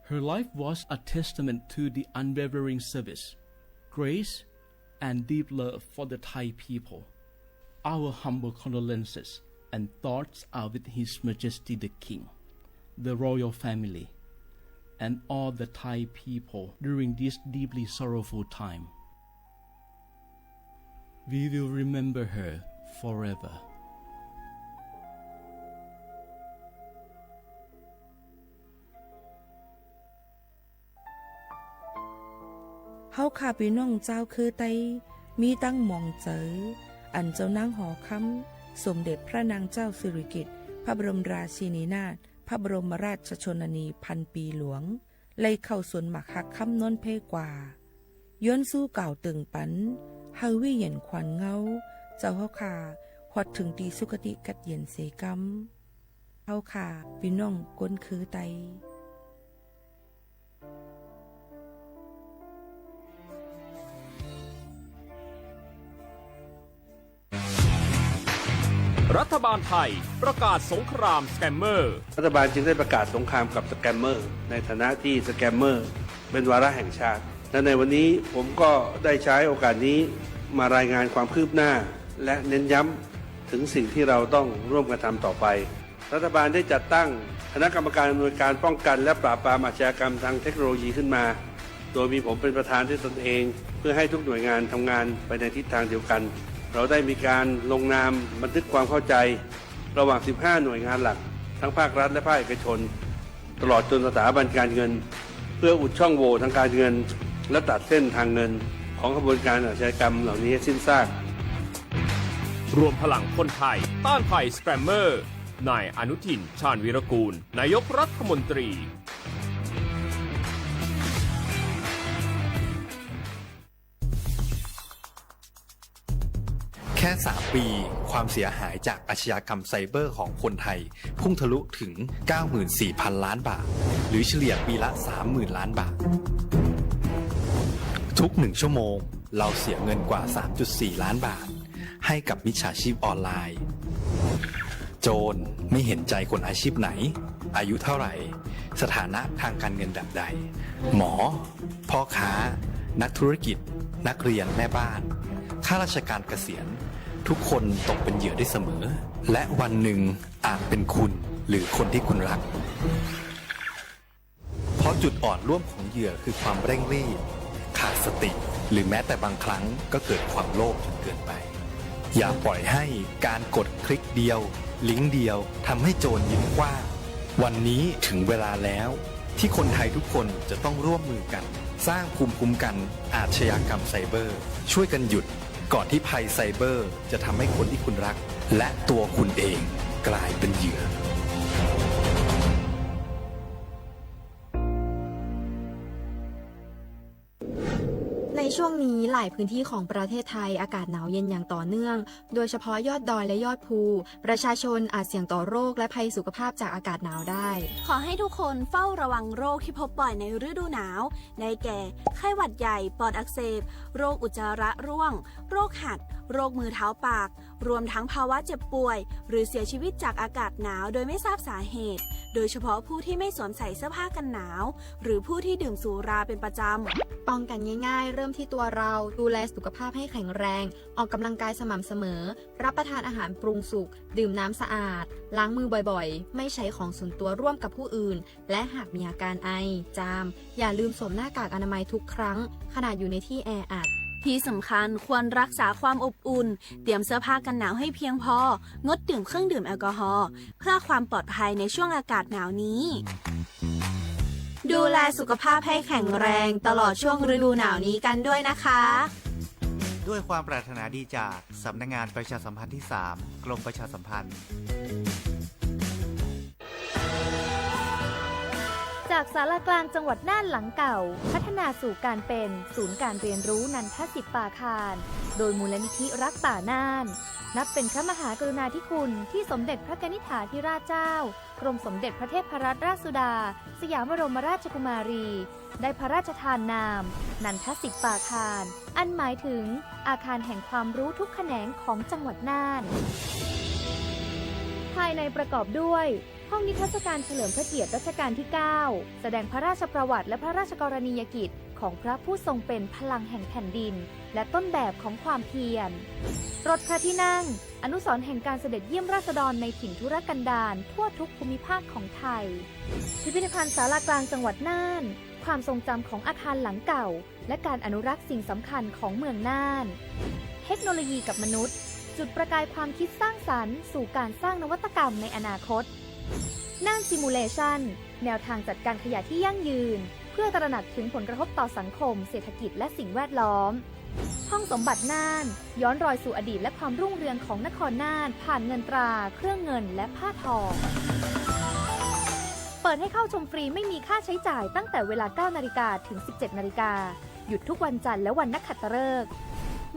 Her life was a testament to the unwavering service, grace, and deep love for the Thai people. Our humble condolences and thoughts are with His Majesty the King, the royal family, and all the Thai people during this deeply sorrowful time. We will remember her forever. เฮาข้าพี่น้องเจ้าคือไตมีตั้งหม่องเจออันเจ้านางหอคำสมเด็จพระนางเจ้าสิริกิติ์พระบรมราชินีนาถพระบรมราชชนนีพันปีหลวงไล่เข้าสวนหมักหักคำนนเพกว่าย้อนสู้เก่าตึงปันเฮาวิเย็นขวัญเงาเจ้าเฮาขาฮอดถึงตีสุคติกัดเย็นเสกำเฮาขาพี่น้องก้นคือไตรัฐบาลไทยประกาศสงครามสแกมเมอร์รัฐบาลจึงได้ประกาศสงครามกับสแกมเมอร์ในฐานะที่สแกมเมอร์เป็นวาระแห่งชาติและในวันนี้ผมก็ได้ใช้โอกาสนี้มารายงานความคืบหน้าและเน้นย้ำถึงสิ่งที่เราต้องร่วมกันทำต่อไปรัฐบาลได้จัดตั้งคณะกรรมการอำนวยการป้องกันและปราบปรามอาชญากรรมทางเทคโนโลยีขึ้นมาโดยมีผมเป็นประธานด้วยตนเองเพื่อให้ทุกหน่วยงานทำงานไปในทิศทางเดียวกันเราได้มีการลงนามบันทึกความเข้าใจระหว่าง 15 หน่วยงานหลักทั้งภาครัฐและภาคเอกชนตลอดจนสถาบันการเงินเพื่ออุดช่องโหว่ทางการเงินและตัดเส้นทางเงินของขบวนการอาชญากรรมเหล่านี้ให้สิ้นซากรวมพลังคนไทยต้านภัยสแกมเมอร์นายอนุทินชาญวีรกูลนายกรัฐมนตรีแค่ 3 ปีความเสียหายจากอาชญากรรมไซเบอร์ของคนไทยพุ่งทะลุถึง 94,000 ล้านบาทหรือเฉลี่ยปีละ 30,000 ล้านบาททุก1ชั่วโมงเราเสียเงินกว่า 3.4 ล้านบาทให้กับมิจฉาชีพออนไลน์โจรไม่เห็นใจคนอาชีพไหนอายุเท่าไหร่สถานะทางการเงินแบบใดหมอพ่อค้านักธุรกิจนักเรียนแม่บ้านข้าราชการเกษียณ ทุกคนตกเป็นเหยื่อได้เสมอ และวันหนึ่งอาจเป็นคุณหรือคนที่คุณรัก เพราะจุดอ่อนร่วมของเหยื่อคือความเร่งรีบขาดสติ หรือแม้แต่บางครั้งก็เกิดความโลภจนเกินไป อย่าปล่อยให้การกดคลิกเดียวลิงก์เดียวทำให้โจรยิ้มกว้างวันนี้ถึงเวลาแล้วที่คนไทยทุกคนจะต้องร่วมมือกันสร้างภูมิคุ้มกันอาชญากรรมไซเบอร์ช่วยกันหยุดก่อนที่ภัยไซเบอร์จะทำให้คนที่คุณรักและตัวคุณเองกลายเป็นเหยื่อ ในช่วงนี้หลายพื้นที่ของประเทศไทยอากาศหนาวเย็นอย่างต่อเนื่องโดยเฉพาะยอดดอยและยอดภูประชาชนอาจเสี่ยงต่อโรคและภัยสุขภาพจากอากาศหนาวได้ขอให้ทุกคนเฝ้าระวังโรคที่พบบ่อยในฤดูหนาวได้แก่ไข้หวัดใหญ่ปอดอักเสบโรคอุจจาระร่วงโรคหัดโรคมือเท้าปากรวมทั้งภาวะเจ็บป่วยหรือเสียชีวิตจากอากาศหนาวโดยไม่ทราบสาเหตุโดยเฉพาะผู้ที่ไม่สวมใส่เสื้อผ้ากันหนาวหรือผู้ที่ดื่มสุราเป็นประจำป้องกันง่ายๆเริ่มที่ตัวเราดูแลสุขภาพให้แข็งแรงออกกำลังกายสม่ำเสมอรับประทานอาหารปรุงสุกดื่มน้ำสะอาดล้างมือบ่อยๆไม่ใช้ของส่วนตัวร่วมกับผู้อื่นและหากมีอาการไอจามอย่าลืมสวมหน้ากากอนามัยทุกครั้งขณะอยู่ในที่แออัดที่สำคัญควรรักษาความอบอุ่นเตรียมเสื้อผ้ากันหนาวให้เพียงพองดดื่มเครื่องดื่มแอลกอฮอล์เพื่อความปลอดภัยในช่วงอากาศหนาวนี้ดูแลสุขภาพให้แข็งแรงตลอดช่วงฤดูหนาวนี้กันด้วยนะคะด้วยความปรารถนาดีจากสำนักงานประชาสัมพันธ์ที่ 3 กรมประชาสัมพันธ์จากศาลากลางจังหวัดน่านหลังเก่าพัฒนาสู่การเป็นศูนย์การเรียนรู้นันทศิษย์ป่าคารโดยมูลนิธิรักป่าน่านนับเป็นพระมหากรุณาธิคุณที่สมเด็จพระกนิษฐาธิราชเจ้ากรมสมเด็จพระเทพรัตนราชสุดาสยามบรมราชกุมารีได้พระราชทานนามนันทศิษย์ป่าคารอันหมายถึงอาคารแห่งความรู้ทุกแขนงของจังหวัดน่านภายในประกอบด้วยห้องนิทรรศการเฉลิมพระเกียรติรัชกาลที่ 9 แสดงพระราชประวัติและพระราชกรณียกิจของพระผู้ทรงเป็นพลังแห่งแผ่นดินและต้นแบบของความเพียรรถพระที่นั่งอนุสรณ์แห่งการเสด็จเยี่ยมราษฎรในถิ่นทุรกันดารทั่วทุกภูมิภาคของไทยพิพิธภัณฑ์ศาลากลางจังหวัดน่านความทรงจำของอาคารหลังเก่าและการอนุรักษ์สิ่งสำคัญของเมืองน่านเทคโนโลยีกับมนุษย์จุดประกายความคิดสร้างสรรค์สู่การสร้างนวัตกรรมในอนาคตน่านซิมูเลชันแนวทางจัดการขยะที่ยั่งยืนเพื่อตระหนักถึงผลกระทบต่อสังคมเศรษฐกิจและสิ่งแวดล้อมห้องสมบัติน่านย้อนรอยสู่อดีตและความรุ่งเรืองของนครน่านผ่านเงินตราเครื่องเงินและผ้าทองเปิดให้เข้าชมฟรีไม่มีค่าใช้จ่ายตั้งแต่เวลา 9 นาฬิกาถึง 17 นาฬิกาหยุดทุกวันจันทร์และวันนักขัตฤกษ์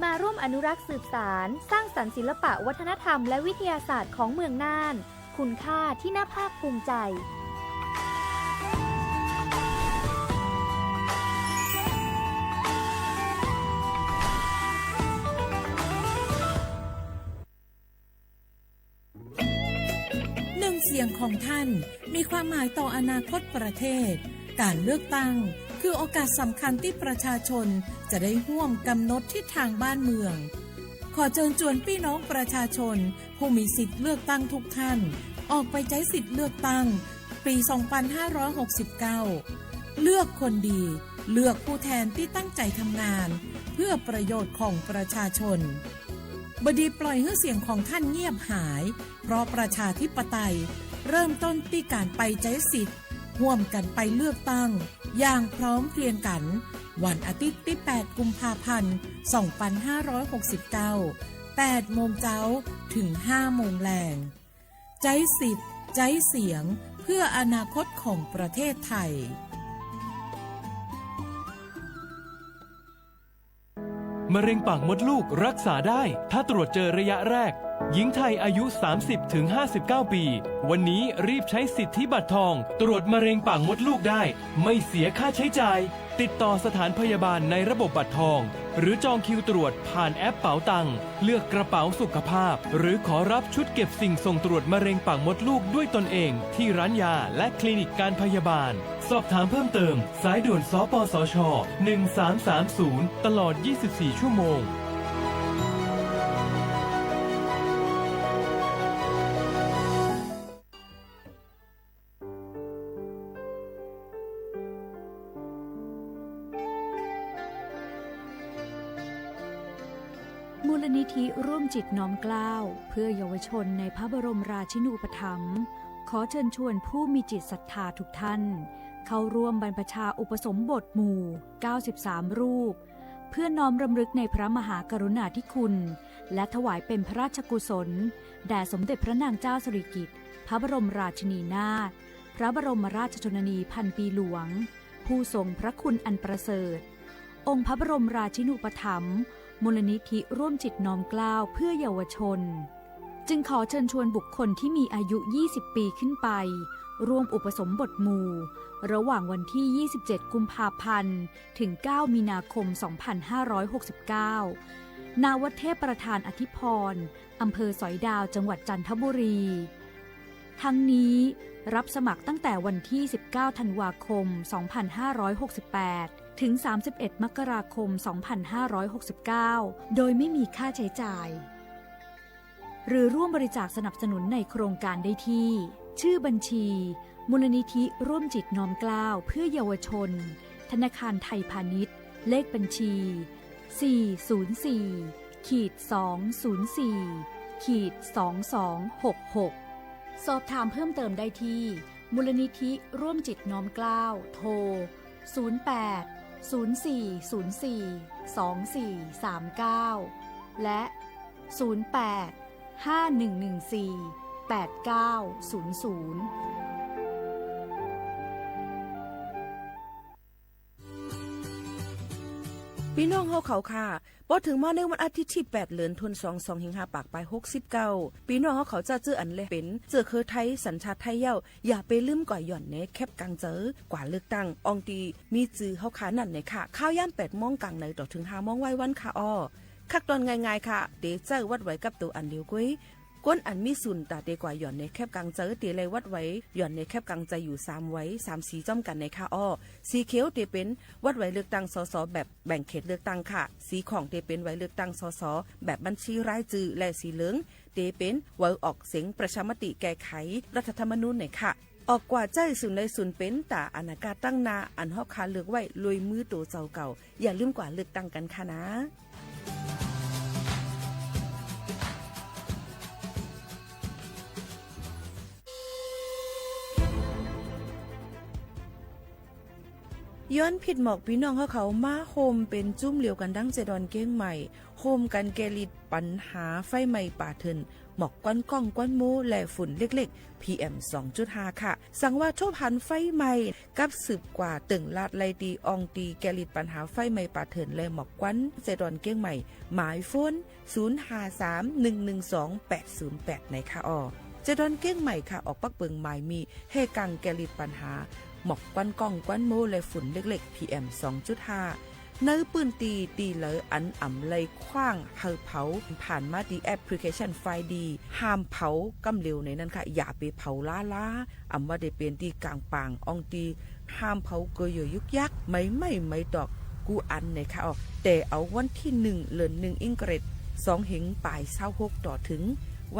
มาร่วมอนุรักษ์สืบสานสร้างสรรค์ศิลปะวัฒนธรรมและวิทยาศาสตร์ของเมืองน่านคุณค่าที่น่าภาคภูมิใจเสียงของท่านมีความหมายต่ออนาคตประเทศการเลือกตั้งคือโอกาสสำคัญที่ประชาชนจะได้ร่วมกำหนดทิศทางบ้านเมืองขอเชิญชวนพี่น้องประชาชนผู้มีสิทธิ์เลือกตั้งทุกท่านออกไปใช้สิทธิ์เลือกตั้งปี 2569 เลือกคนดีเลือกผู้แทนที่ตั้งใจทำงานเพื่อประโยชน์ของประชาชนบดีปล่อยให้เสียงของท่านเงียบหายเพราะประชาธิปไตยเริ่มต้นที่การไปใช้สิทธิ์ร่วมกันไปเลือกตั้งอย่างพร้อมเพรียงกันวันอาทิตย์ที่ 8 กุมภาพันธ์ 2569 8 โมงเช้าถึง 5 โมงแลงใช้สิทธิ์ใช้เสียงเพื่ออนาคตของประเทศไทยมะเร็งปากมดลูกรักษาได้ถ้าตรวจเจอระยะแรกหญิงไทยอายุ 30-59 ปีวันนี้รีบใช้สิทธิบัตรทองตรวจมะเร็งปากมดลูกได้ไม่เสียค่าใช้จ่ายติดต่อสถานพยาบาลในระบบบัตรทองหรือจองคิวตรวจผ่านแอปเป๋าตังค์เลือกกระเป๋าสุขภาพหรือขอรับชุดเก็บสิ่งส่งตรวจมะเร็งปากมดลูกด้วยตนเองที่ร้านยาและคลินิกการพยาบาลสอบถามเพิ่มเติมสายด่วนสปสช1330ตลอด24ชั่วโมง มูลนิธิร่วมจิตน้อมเกล้าเพื่อเยาวชนในพระบรมราชินูปถัมภ์ขอเชิญชวนผู้มีจิตศรัทธาทุกท่านเข้าร่วมบรรพชาอุปสมบทหมู่93รูปเพื่อน้อมรำลึกในพระมหากรุณาธิคุณและถวายเป็นพระราชกุศลแด่สมเด็จพระนางเจ้าสิริกิติ์พระบรมราชินีนาถพระบรมราชชนนีพันปีหลวงผู้ทรงพระคุณอันประเสริฐองค์พระบรมราชินูปถัมภ์มูลนิธิร่วมจิตน้อมเกล้าเพื่อเยาวชนจึงขอเชิญชวนบุคคลที่มีอายุ20ปีขึ้นไปร่วมอุปสมบทหมู่ระหว่างวันที่27กุมภาพันธ์ถึง9มีนาคม2569ณ วัดเทพประธานอธิพรอำเภอสอยดาวจังหวัดจันทบุรีทั้งนี้รับสมัครตั้งแต่วันที่19ธันวาคม2568ถึง31มกราคม2569โดยไม่มีค่าใช้จ่ายหรือร่วมบริจาคสนับสนุนในโครงการได้ที่ชื่อบัญชีมูลนิธิร่วมจิตน้อมเกล้าเพื่อเยาวชนธนาคารไทยพาณิชย์เลขบัญชี404-204-2266สอบถามเพิ่มเติมได้ที่มูลนิธิร่วมจิตน้อมเกล้าโทร08-04-24-2439และ08-5114-8900พี่น้องเฮาเขาค่ะพอถึงมาในวันอาทิตย์ที่8เดือนธันวาคม25ปากปลาย69พี่น้องเฮาเขาจะเจออันเลยเป็นเจอคือไทยสัญชาติไทยเย้าอย่าไปลืมก่อยหย่อนเนแคบกลางเจอกว่าเลือกตั้งอองตีมีจื้อเฮาขานั่นเนี่ยค่ะข้าวย่ำ8:00 นกลางในต่อถึง5:00 นไว้วันค่ะอ้อคักตอนง่ายๆค่ะเตเจอวัดไว้กับตัวอันเดียวกุ้ยก้นอันมีสุนตาเตกว่าหย่อนในแคบกลางเจอเตเลยวัดไว้หย่อนในแคบกลางใจอยู่3ไว้3สีจ้อมกันในค่ะอ้อสีเขียวเตเป็นวัดไว้เลือกตั้งสสแบบแบ่งเขตเลือกตั้งค่ะสีของเตเป็นไว้เลือกตั้งสสแบบบัญชีรายชื่อและสีเหลืองเตเป็นไว้ออกเสียงประชามติแก้ไขรัฐธรรมนูญในค่ะออกกว่าใจสุนในสุนเป็นตาอนาคตตั้งนาอันฮอกคาเลือกไว้ลุยมือตัวเจ้าเก่าอย่าลืมกว่าเลือกตั้งกันค่ะนะย้อนผิดหมอกพี่น้องเขามาโฮมเป็นจุ้มเหลียวกันดั้งเจดอนเก้งใหม่โฮมกันแกลิดปัญหาไฟไหม้ป่าเถินหมอกก้อนก้องก้อนโมและฝุ่นเล็กๆ PM 2.5 ค่ะสั่งว่าโทษพันไฟไหม้กับสืบกว่าตึงลาดไลตีอองตีแกลิดปัญหาไฟไหม้ป่าเถินและหมอกก้อนเจดอนเก้งใหม่หมายโฟน0531128808ในค่ะอ้อเจดอนเก้งใหม่ค่ะออกปักเปิงหมายมีให้กังแกลิดปัญหาหมอกควันกล้องควันโมและฝุ่นเล็กๆ PM 2.5 เนื้อปืนตีเหลออันอ่ำเลยคว้างเฮาเผาผ่านมาดีแอปพลิเคชันไฟดีห้ามเผากำเร็วในนั้นค่ะอย่าไปเผาล้าอ่ำว่าได้เป็นตีกลางปางอองตีห้ามเผาเกยยุกยักไม่ตอกกูอันในค่ะออกแต่เอาวันที่1เดือน1อิงเกรด2เหงปลาย26ต่อถึง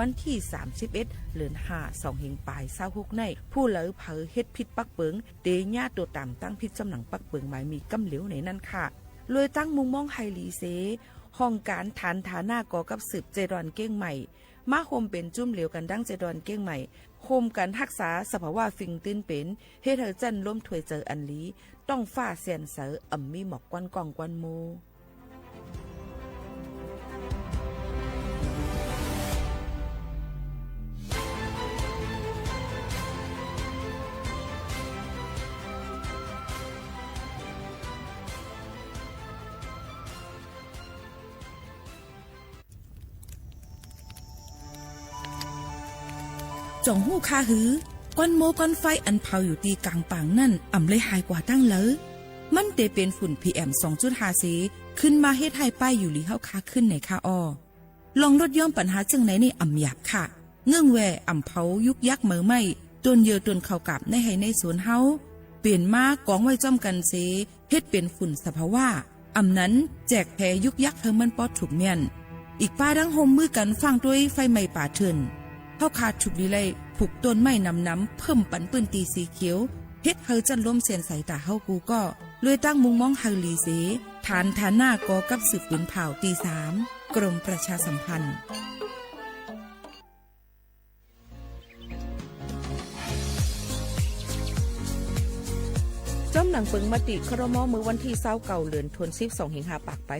วันที่31เดือน5 2เหงปลาย26ในผู้เหลอเผอเฮ็ดผิดปักเปิงเตญาตัวตามตั้งผิดจำหนังปักเปิงหมายมีกำเหลวในนั้นค่ะเลยตั้งมุงมองไฮลีเซห้องการฐานฐานาก่อกับสืบเจดอนเก้งใหม่มาโฮมเป็นจุ้มเหลวกันดั้งเจดอนเก้งใหม่โฮมกันรักษาสภาวะฟิงตื้นเป็นเฮ็ดให้จันล้มถวยเจออันลีต้องฟ้าเสียนเสออ่ำมีหมอกกวนกองกวนโมจ่องหู้คาหือก้อนโมก้อนไฟอันเผาอยู่ตีกลางปางนั่นอ่ำเลยหายกว่าตั้งเลยมันเตเป็นฝุ่น PM 2.5 สีขึ้นมาเฮ็ดให้ป้ายอยู่ลีเฮาคาขึ้นในคาอ้อลองลดย่อมปัญหาจังไหนในอ่ำหยาบค่ะเงื่องแวอ่ำเผายุกยักเหมือไม่ตนเยอตนเข้ากับในให้ในสวนเฮาเปลี่ยนมากองไว้จ้อมกันเสเฮ็ดเป็นฝุ่นสภาวะอ่ำนั้นแจกแพยุกยักเฮมันปอดถูกเมียนอีกป้าดังโฮมมือกันฟังด้วยไฟไหม้ป่าเถินเฮาขาดถูกลีไลผูกต้นไม้น้ำเพิ่มปันปืนตีสีเขียวเฮ็ดเฮาจันล้มเสียนใส่ตาเฮากูก็เลยตั้งมุงมองเฮาลีเสฐานหน้าก่อกับสืบปืนเผาตี3 กรมประชาสัมพันธ์จ้อมหนังเปิงมติครม.มือวันที่29เดือนธันวาคม2565ปากไป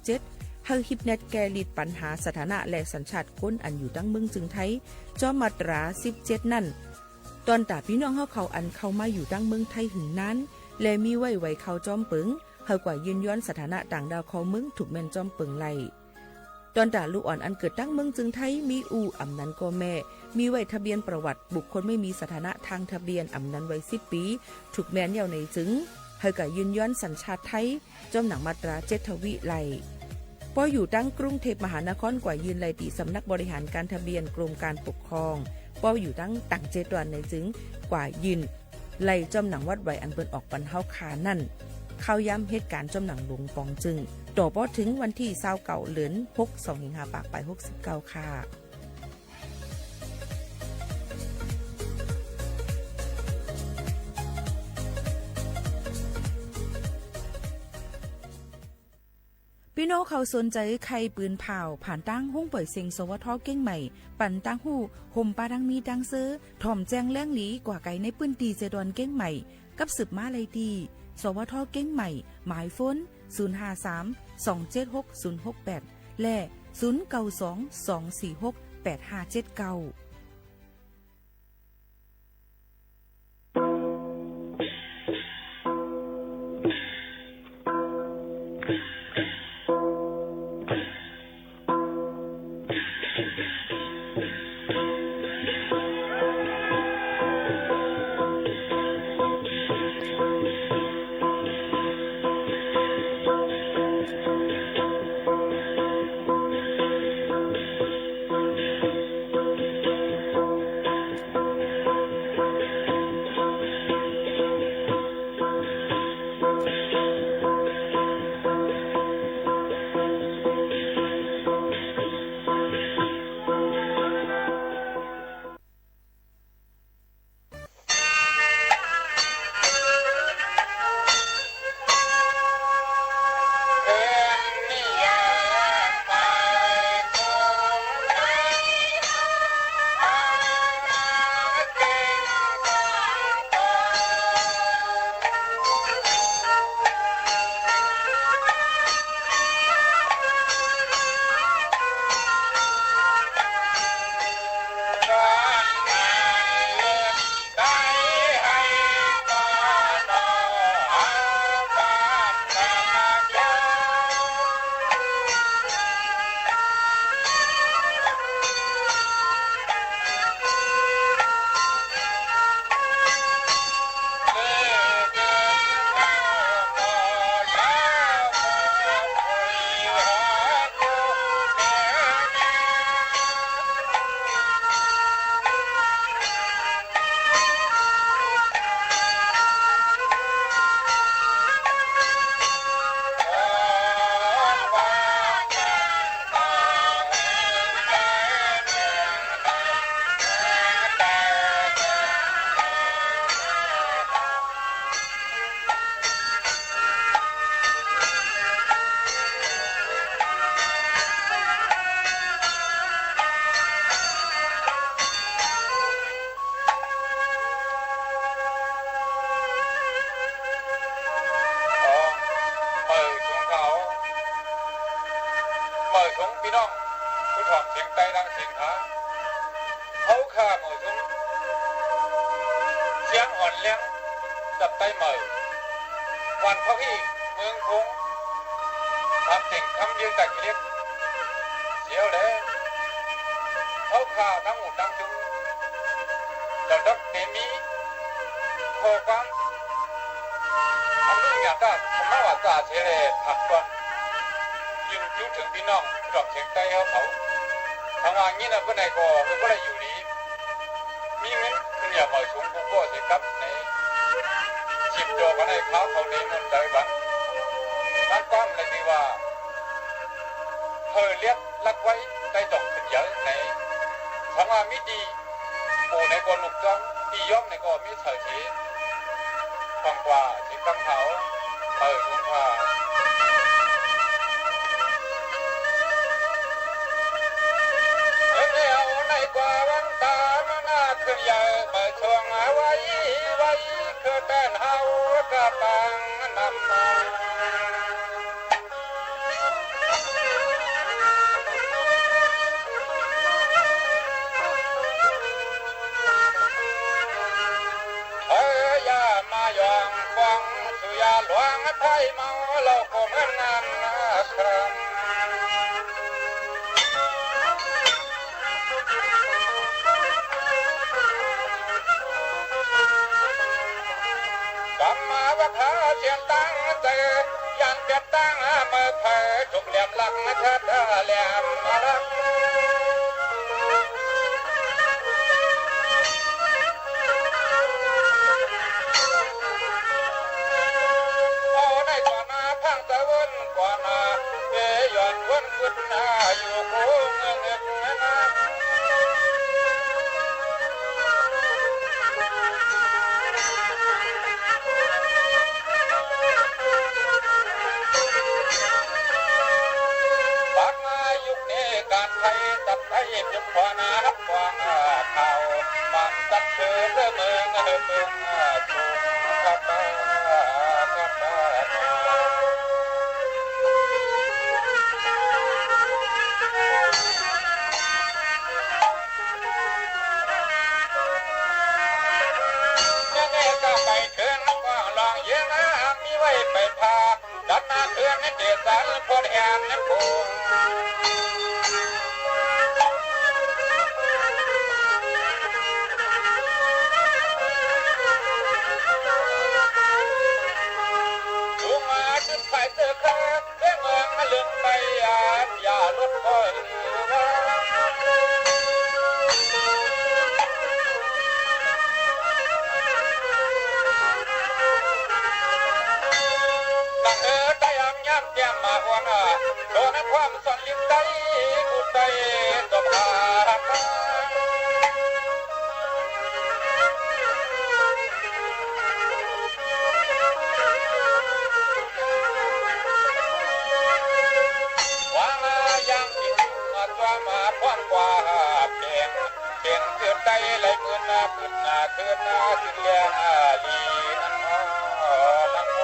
67เฮาฮิปเน็ตแกลิดปัญหาสถานะและสัญชาติคนอันอยู่ดั้งเมืองจึงไทยจ้อมมาตรา17นั่นตอนตาพี่น้องเฮาเขาอันเข้ามาอยู่ดั้งเมืองไทยหึงนั้นและมีไว้เข้าจ้อมเปิงเฮากว่ายืนย้อนสถานะต่างดาวเขาเมืองถูกแม่นจ้อมเปิงไล่ตอนตาลูกอ่อนอันเกิดตั้งเมืองจึงไทยมีอู่อำนั้นก็แม่มีไว้ทะเบียนประวัติบุคคลไม่มีสถานะทางทะเบียนอำนั้นไว้10ปีถูกแม่นเดี่ยวในจึงเฮากว่ายืนย้อนสัญชาติไทยจ้อมหนังมาตรา7ทวีไล่พออยู่ตั้งกรุงเทพมหานครกว่ายืนไล่ตีสำนักบริหารการทะเบียนกรมการปกครองพออยู่ตั้งต่าง7วันในจึงกว่ายืนไล่จ้อมหนังวัดไว้อันเปิ้นออกปันเฮาคานั่นเข้าย้ำเหตุการณ์จ้อมหนังหลวงปองจึงต่อพอถึงวันที่29เดือน6 25ปากไป69ค่ะพี่น้องเขาสนใจใครปืนเผาผ่านตั้งหุ้งปล่อยเซ็งสวทเก้งใหม่ปั่นตั้งหู้ห่มปลาดังมีดังซื้อถ่อมแจ้งแล้งหลีกว่าไก่ในปื้นตีเจดอนเก้งใหม่กับสืบมาเลยดีสวทเก้งใหม่หมายฝน053-276-068และ092-246-8579 นยามาช่วงไว้ไว้คือแดนเฮากะตังนำมาหลวงไทยเมาเราก็เหมือนงานนะครับกำมาว่าขาเชียนตั้งเจอยันเปียดตั้งเมื่อเผยจุกเหลี่ยมหลักชัดเหลี่ยมรักพังตะวันกว่านาเบยอนวันกุดนาอยู่โค้งเงินนาปากมายุคนี้การไทยตัดไทยพิมพ์กว่านาฮับกว่าเข่าบ้านตัดเชือเมืองจุกขับตาไปเขื่อนก็ลองเยอะนะมีไว้ไปพาดันหน้าเขื่อนให้เดือดสารพอดแอนน้ำโขงดูมาจุดไฟเสือขาเรื่องเมืองมาเลื่อนไปอย่าลดก้อยแก้มมาหัวหน้าโดนความสนลิ้นใจกุดใจตบหาว่ามายังกินมาตัวมาพร้อมกว่าเพียงเพียงเกิดใจไหลมือหน้าขึ้นหน้าขึ้นหน้าขึ้นเลี้ยงลีนั่นนั่น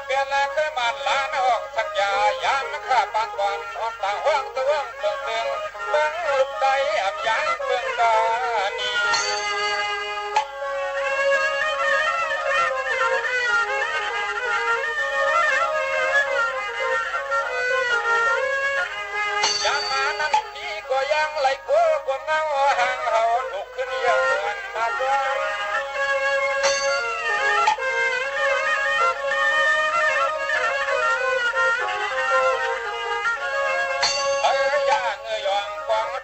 เปลี่ยนแรงเคยมันล้านออกสักยายามมันขาปานก่อนออกต่างห้องตะว่างเตือนเบิ่งลูกใจอับย้ายเบิ่งตานียังมานั่นดีก็ยังไหลโก้ก็เงาห่างเขาลุกขึ้นยังเหมือนมาซ้อน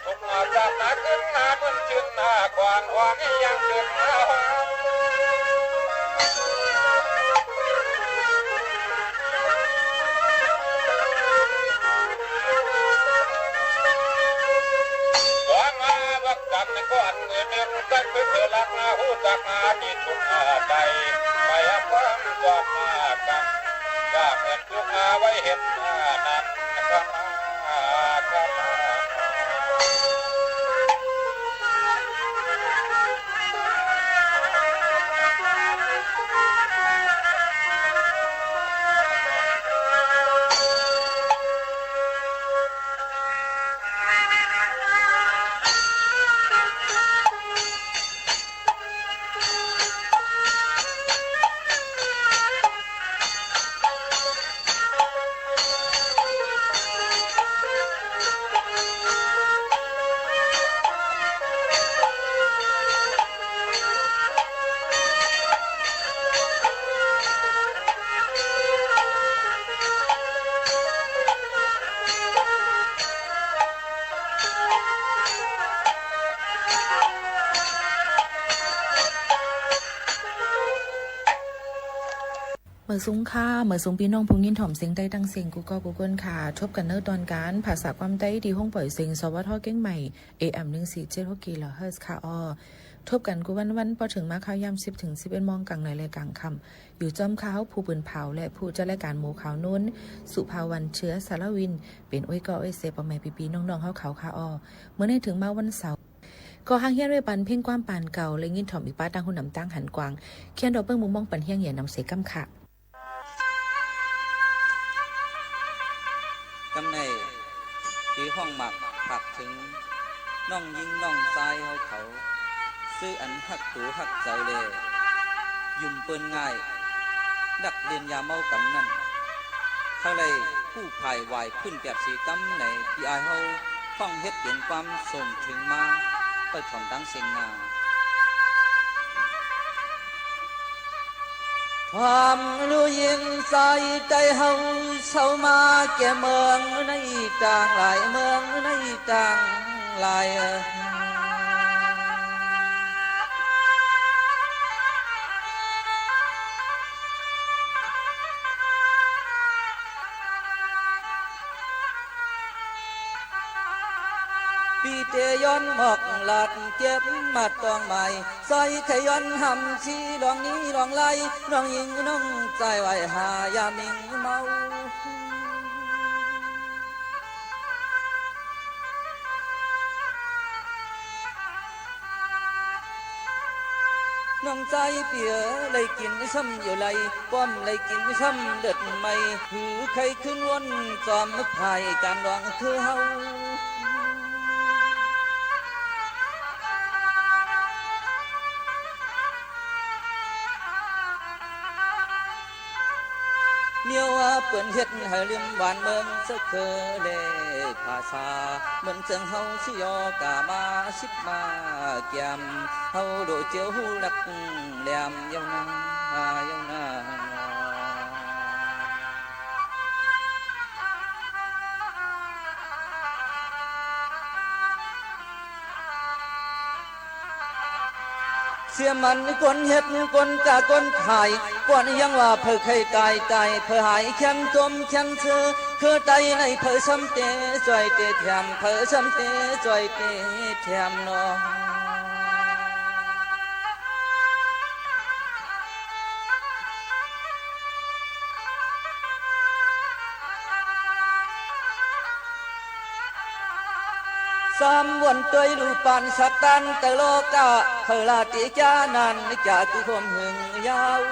ทุกมาจากนาขึ้นนาบนชื่นนาควันวันยังเกิดมาว่ามาวักจับในก้อนเงินเดือนได้เพื่อลักนาหูจากนาที่ทุกนาใจไปความความมากันอยากเงินทุกนาไว้เห็นนั้นนะครับเมื่อซุ้งค่าเมื่อซุ้งพี่น้องพุงยินถ่อมเสียงใต้ตั้งเสียงกูก็กูเกิลค่ะทบกันเนื้อตอนการภาษาความใต้ดีห้องปล่อยเสียงสวทเก้งใหม่ AM 1476 กิโลเฮิรตซ์ค่ะ ทบกันกูวันพอถึงมาข่าวยาม10 ถึง 11 โมงกลางในรายกลางค่ำอยู่จอมข่าวผู้ปืนเผาและผู้จัดรายการหมู่ข่าวนู้นสุภาวันเชื้อสารวินเป็นอ้อยก็อ้อยเซปอแม่ปีๆน้องๆเฮาเขาคาอ้อเมื่อได้ถึงมาวันเสาร์ก็ห้างเฮียนด้วยปันเพ่งความปานเก่าและยินถ่อมอีป้าตั้งหุ่นนำตั้งหันกวางเขียนดอกเบิ้งมุมมองปันเฮียงเหยียนนำเสกำค่ะกำในที่ห้องหมักผักถึงน้องยิงน้องทรายเฮาเขาซื้ออันหักตูหักใจเลยยุ่มเปิ้นง่ายดักเรียนยาเมากำนั่นเขาเลยผู้ภายวายขึ้นแบบสีกำในที่อายเฮาฟังเฮ็ดเปลี่ยนความส่งถึงมาไปถอนดังเสียงนาความรู้ยิ่งใส่ใจเฮาเศร้ามาแก่เมืองในต่างหลายเมืองในต่างหลายปีเตย้อนหมอกหลัดเก็บมาตองใหม่ใส่ขย้อนหำชีลองนี้ลองไล่น้องยิงน้องใจไว้หายามิงเมาน้องใจเปียเลยกินซ้ำอยู่ไรป้อมเลยกินซ้ำเดือดไม่หือใครขึ้นวนจอมพายการวางคือเฮาเมียวเปิ้นเฮ็ดให้ลืมบ้านเมืองสักเคอเลภาษาเหมือนเจังเฮาสิยอกามาสิบมาแก้มเฮาโดเจียวลักแหลมเยานาเยานาเสียมันคนเฮ็ดคนกะคนขายก่อนยังว่าเพื่อใครตายตายเพื่อหายแค้นจมแค้นเชื่อคือไตในเพื่อซ้ำเตจอยเตแถมเพื่อซ้ำเตจอยเตแถมน้องสามวันเตยลูปานสัตตันแต่โลกะเฮลาติจานันจะคือความหึงยาว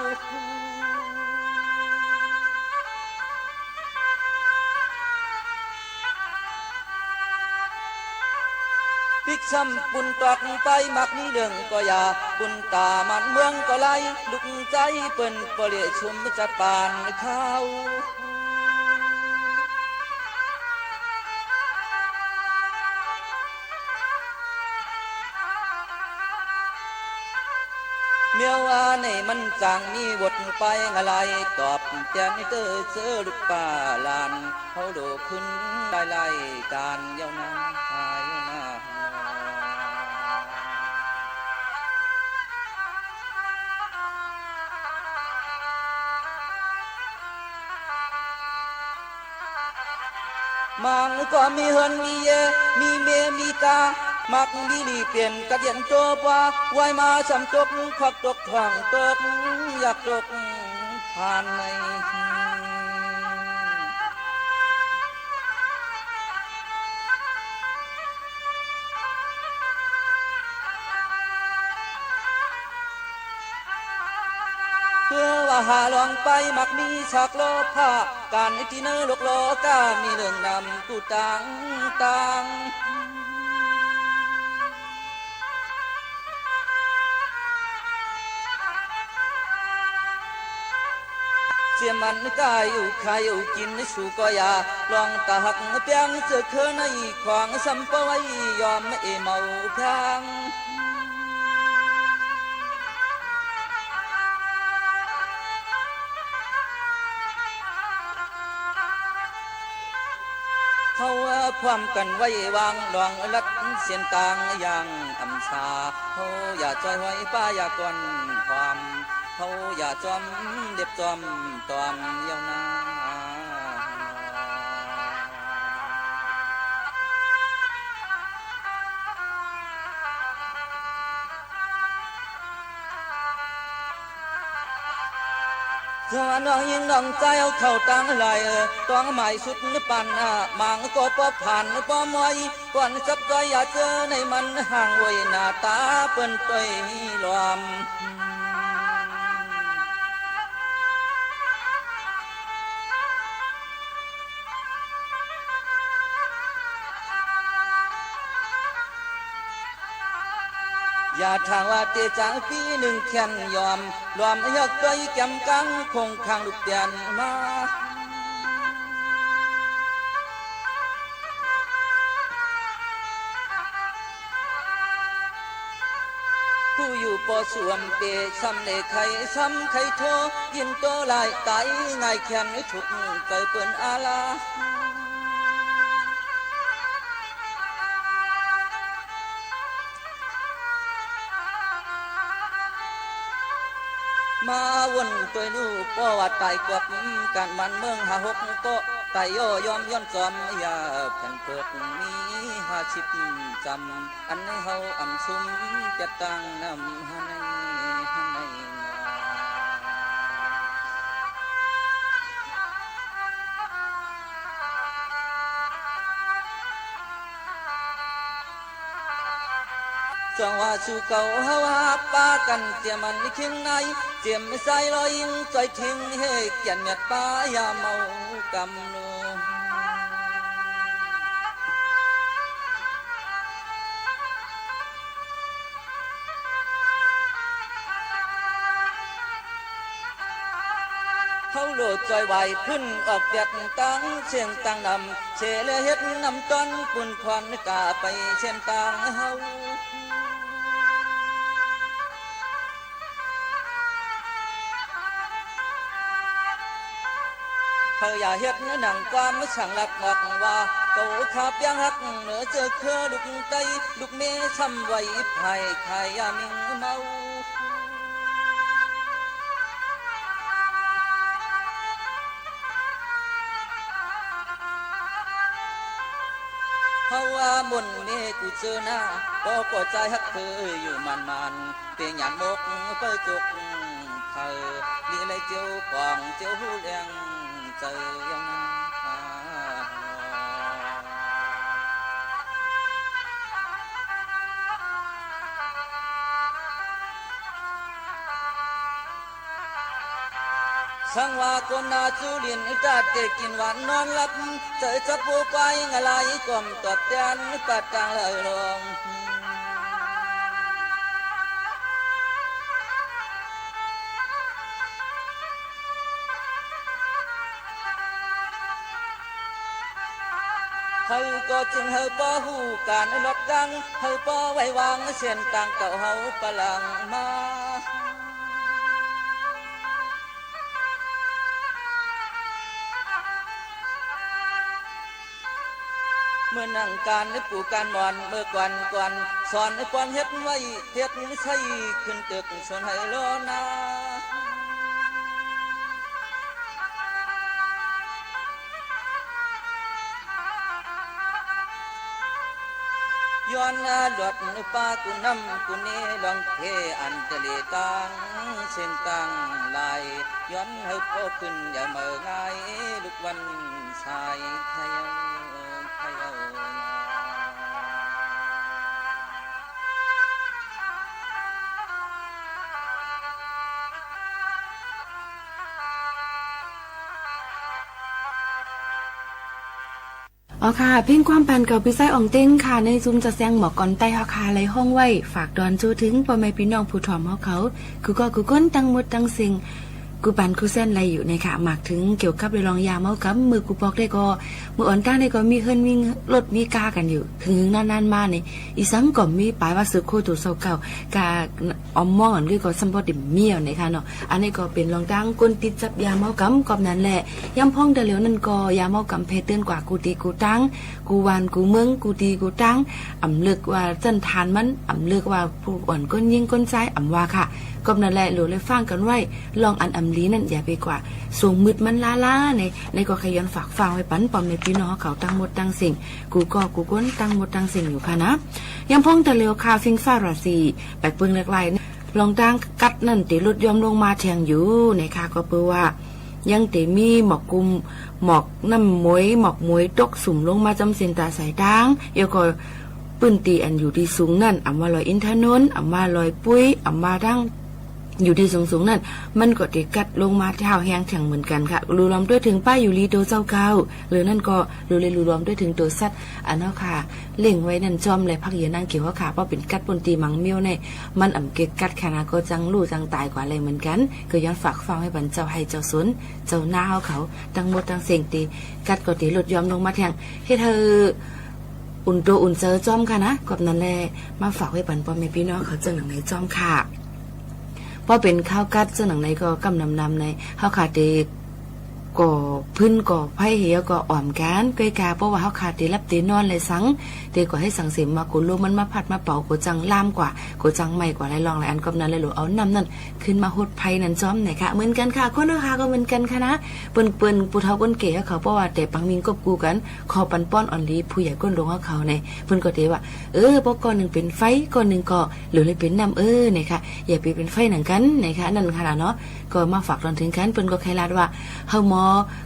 พิกซ้ำปุ่นตอกไปมักมีเรื่องก็อย่าปุ่นตามันเมืองก็ไล่ลุกใจเปิ้นก็เลี้ยชุมจัดปานข้าวเมียวในมันจางมีบทไปอะไรตอบแจนเตอเจอลูกป่าลานเขาโดขึ้นไล่การเยานาเยานามันก็มีเฮินมีเยมีเมมีตามักมีลีเปลี่ยนกระเดียนโจบว่าไว้มาสำตกควักตกทางตกอยากตกผ่านในเพื่อว่าหาลองไปมักมีฉากโลภะการที่เนื้อโลกโลกามีเรื่องนำกูต่างต่างเสียมันกายอยู่ขายอยู่กินสู่ก็อย่าลองตาหักเปียงเจอเคยในควางสัมปไว้ยอมไม่เมาแพงเขาความกันไว้วางลองลัดเสียนต่างอย่างอำชาเขาอย่าจอยไว้ป้าอย่าก่อนความเขาอย่าจอมเด็บจอมตอมเยานา ม น้องยิงน้องใจเอาเข้าตั้งไหลต้องหมายสุดปันมางก็ปอผ่านปอมอยก่อนสับใจอย่าเจอในมันห่างไว้หน้าตาเปิ้นต้อยลอมอย่าทางว่าเตจางปีหนึ่งแขนยอมรวมยกต้อยแก้มกังคงข้างลูกเตียนมาผู้อยู่ปอสวมเตซ้ำเลไข่ซ้ำไข่โทยินโตลายไตง่ายแขนทุกใจเปิ้นอาลามาวนตัวนู้ป้อว่าตายกวบการมันเมืองหาหกก็ตายย่อยอมย้อนจอมอย่าแผ่นเปิดมี50จำอันให้เฮาอ่ำซุ่มจะตั้งนำให้จังว่าสู่เก่าเฮาหักป้ากันเจียมันเคียงในเจียมใส่ลอยยิงใจทิ้งให้เกียนเม็ดป้ายาเมากำนูเฮาโลดจอยไหวขึ้นออกเปียดตั้งเชียงตั้งนำเชเลเฮ็ดนำต้นปุ่นควันกาไปเช่นตั้งเฮาเธออย่าเฮ็ดหนังความไม่ช่างหลักหมอกว่าเก่าขาบยังหักเหนือเจอเครือลูกไตลูกเมย์ช้ำไว้ไผ่ไข่ยามิงเมาเพราะว่าบนเมฆกูเจอหน้าก็ปวดใจฮักเธออยู่มันเตียงหยาดมกเปิดจุกเธอมีอะไรเจียวกว่างเจียวหูแรงใจยังสังว่าคนนาจูเลียนจัดเด็กกินหวานนอนหลับเจอจับผู้ไปงะลายกลมตอบแทนปัดจางเลยลงเฮาก็จึงเฮาป้อหูการลดดังเฮาป้อไว้วางเส้นต่างเก่าเฮาปลังมาเมื่อนั่งการในปู่การมอนเมื่อก่อนสอนในก่อนเฮ็ดไว้เฮ็ดใส่ขึ้นตึกส่วนให้รอนาย้อนหลดป้ากูนำกูนี้ลองเทอันทะเลตังเส้นตังลายย้อนให้พ่อขึ้นอย่าเมื่อง่ายลูกวันชายไทยอ๋อค่ะเพ่งความปันกับพี่ไส้อ่องเต้งค่ะในซุ้มจะแซงหมอกก่อนใต้ฮาคาไรห้องไว้ฝากดอนจูถึงพ่อแม่พี่น้องผู้ถ่อมเขาคือก็กูก้นตั้งหมดตั้งสิ่งกูปันกูเส้นอะไรอยู่ในค่ะหมากถึงเกี่ยวกับเรื่องยาเมากับมือกูปอกได้ก็มืออ่อนก้าได้ก็มีเฮิรนมีรถมีกากันอยู่ถึงนานๆมาเนี่ยอีสังก็มีปลายว่าสึกโคตัวเศร้าเก่ากาอมมองอันนี้ก็สัมปติเมียวนะคะเนาะอันนี้ก็เป็นรองดังก้นติดจับยาเมากำกอบนั้นแหละย้ำพ้องแต่เหลียวนั่นก็ยาเมากำเพเตือนกว่ากูตีกูตั้งกูวานกูเมืองกูตีกูตั้งอ่ำเลือกว่าจันทานมันอ่ำเลือกว่าผู้อ่อนก้นยิงก้นใจอ่ำว่าค่ะก็นั่นแหละหลูเลยฟังกันไว้ลองอันอำลีนั่นอย่าไปกว่าสูงมืดมันล้าในก็ขยันฝากฟังไว้ปันปอมในพี่น้องเขาตั้งหมดตั้งสิ่งกูก็กูก้นตั้งหมดตั้งสิ่งอยู่ค่ะนะยังพ้องแต่เร็วคาฟิงฟ้าราศีแปลกเปิงเล็กๆ ลองตั้งกัดนั่นติลดยอมลงมาแทงอยู่นะคะก็เปือว่ายังติมีหมอกกุมหมอกน้ำมวยหมอกมวยตกสุ่มลงมาจำเส้นตาสายดังเดี๋ยวก็ปืนตีอันอยู่ที่สูงนั่นอ่ำมาลอยอินทนนท์อ่ำมาลอยปุ้ยอ่ำมาดังอยู่ที่สูงๆนั่นมันก็ติกัดลงมาเท้าแห้งแข็งเหมือนกันค่ะรูรวมด้วยถึงป้ายอยู่ลีโตเจ้าเก่าหรือนั่นก็รูเลยรูรวมด้วยถึงตัวสัตว์อันนั้นค่ะเล่งไว้นั่นจอมเลยพักเย็นนั่งเกี่ยวว่าค่ะเพราะเป็นกัดปนตีมังเมียวในมันอ่ำเกกัดขนาดก็จังลู่จังตายกว่าอะไรเหมือนกันก็ย้อนฝากฟังให้บรรเจ้าให้เจ้าสนเจ้าหน้าเขาตั้งหมดตั้งเสียงตีกัดก็ตีหลุดยอมลงมาแทงให้เธออุ่นตัวอุ่นเจอจอมค่ะนะกับนั้นแหละมาฝากไว้บรรพบุรุษพี่น้องเขาเจอหนังในจอมค่ะพอเป็นข้าวกัดเจ้าหนังในก็กำนำในข้าวขาดเด็กก่อพื้นก่อไผ่เหี่ยวก่ออ่อมกันไกลกาเพราะว่าข้าวขาดเด็รับเตนอนเลยสังเด็กก็ให้สังเสมมากุลมันมาผัดมาเป่ากูจังล่ามกว่ากูจังใหม่กว่าไรลองไรอันกำนั้นเลยหรือเอาน้ำนั่นขึ้นมาหดไผ่นั่นจอมไหนค่ะเหมือนกันค่ะคนนะคะก็เหมือนกันค่ะนะเปิ้นปูเฒ่าก้นเก๋เขาเพราะว่าแต่ปังมิงกบกูกันคอปันป้อนอ่อนลีผู้ใหญ่ก้นลงเขาในเปิ้นก็เตว่าพวกก้อนหนึ่งเป็นไฟก้อนหนึ่งก็หรือเลยเป็นน้ำเนี่ยค่ะอย่าไปเป็นไฟหนังกันนะคะนั่นค่ะเนาะก็มาฝากตอนถึงกันเปิ้นก็ใครลาดว่าเฮาหมอ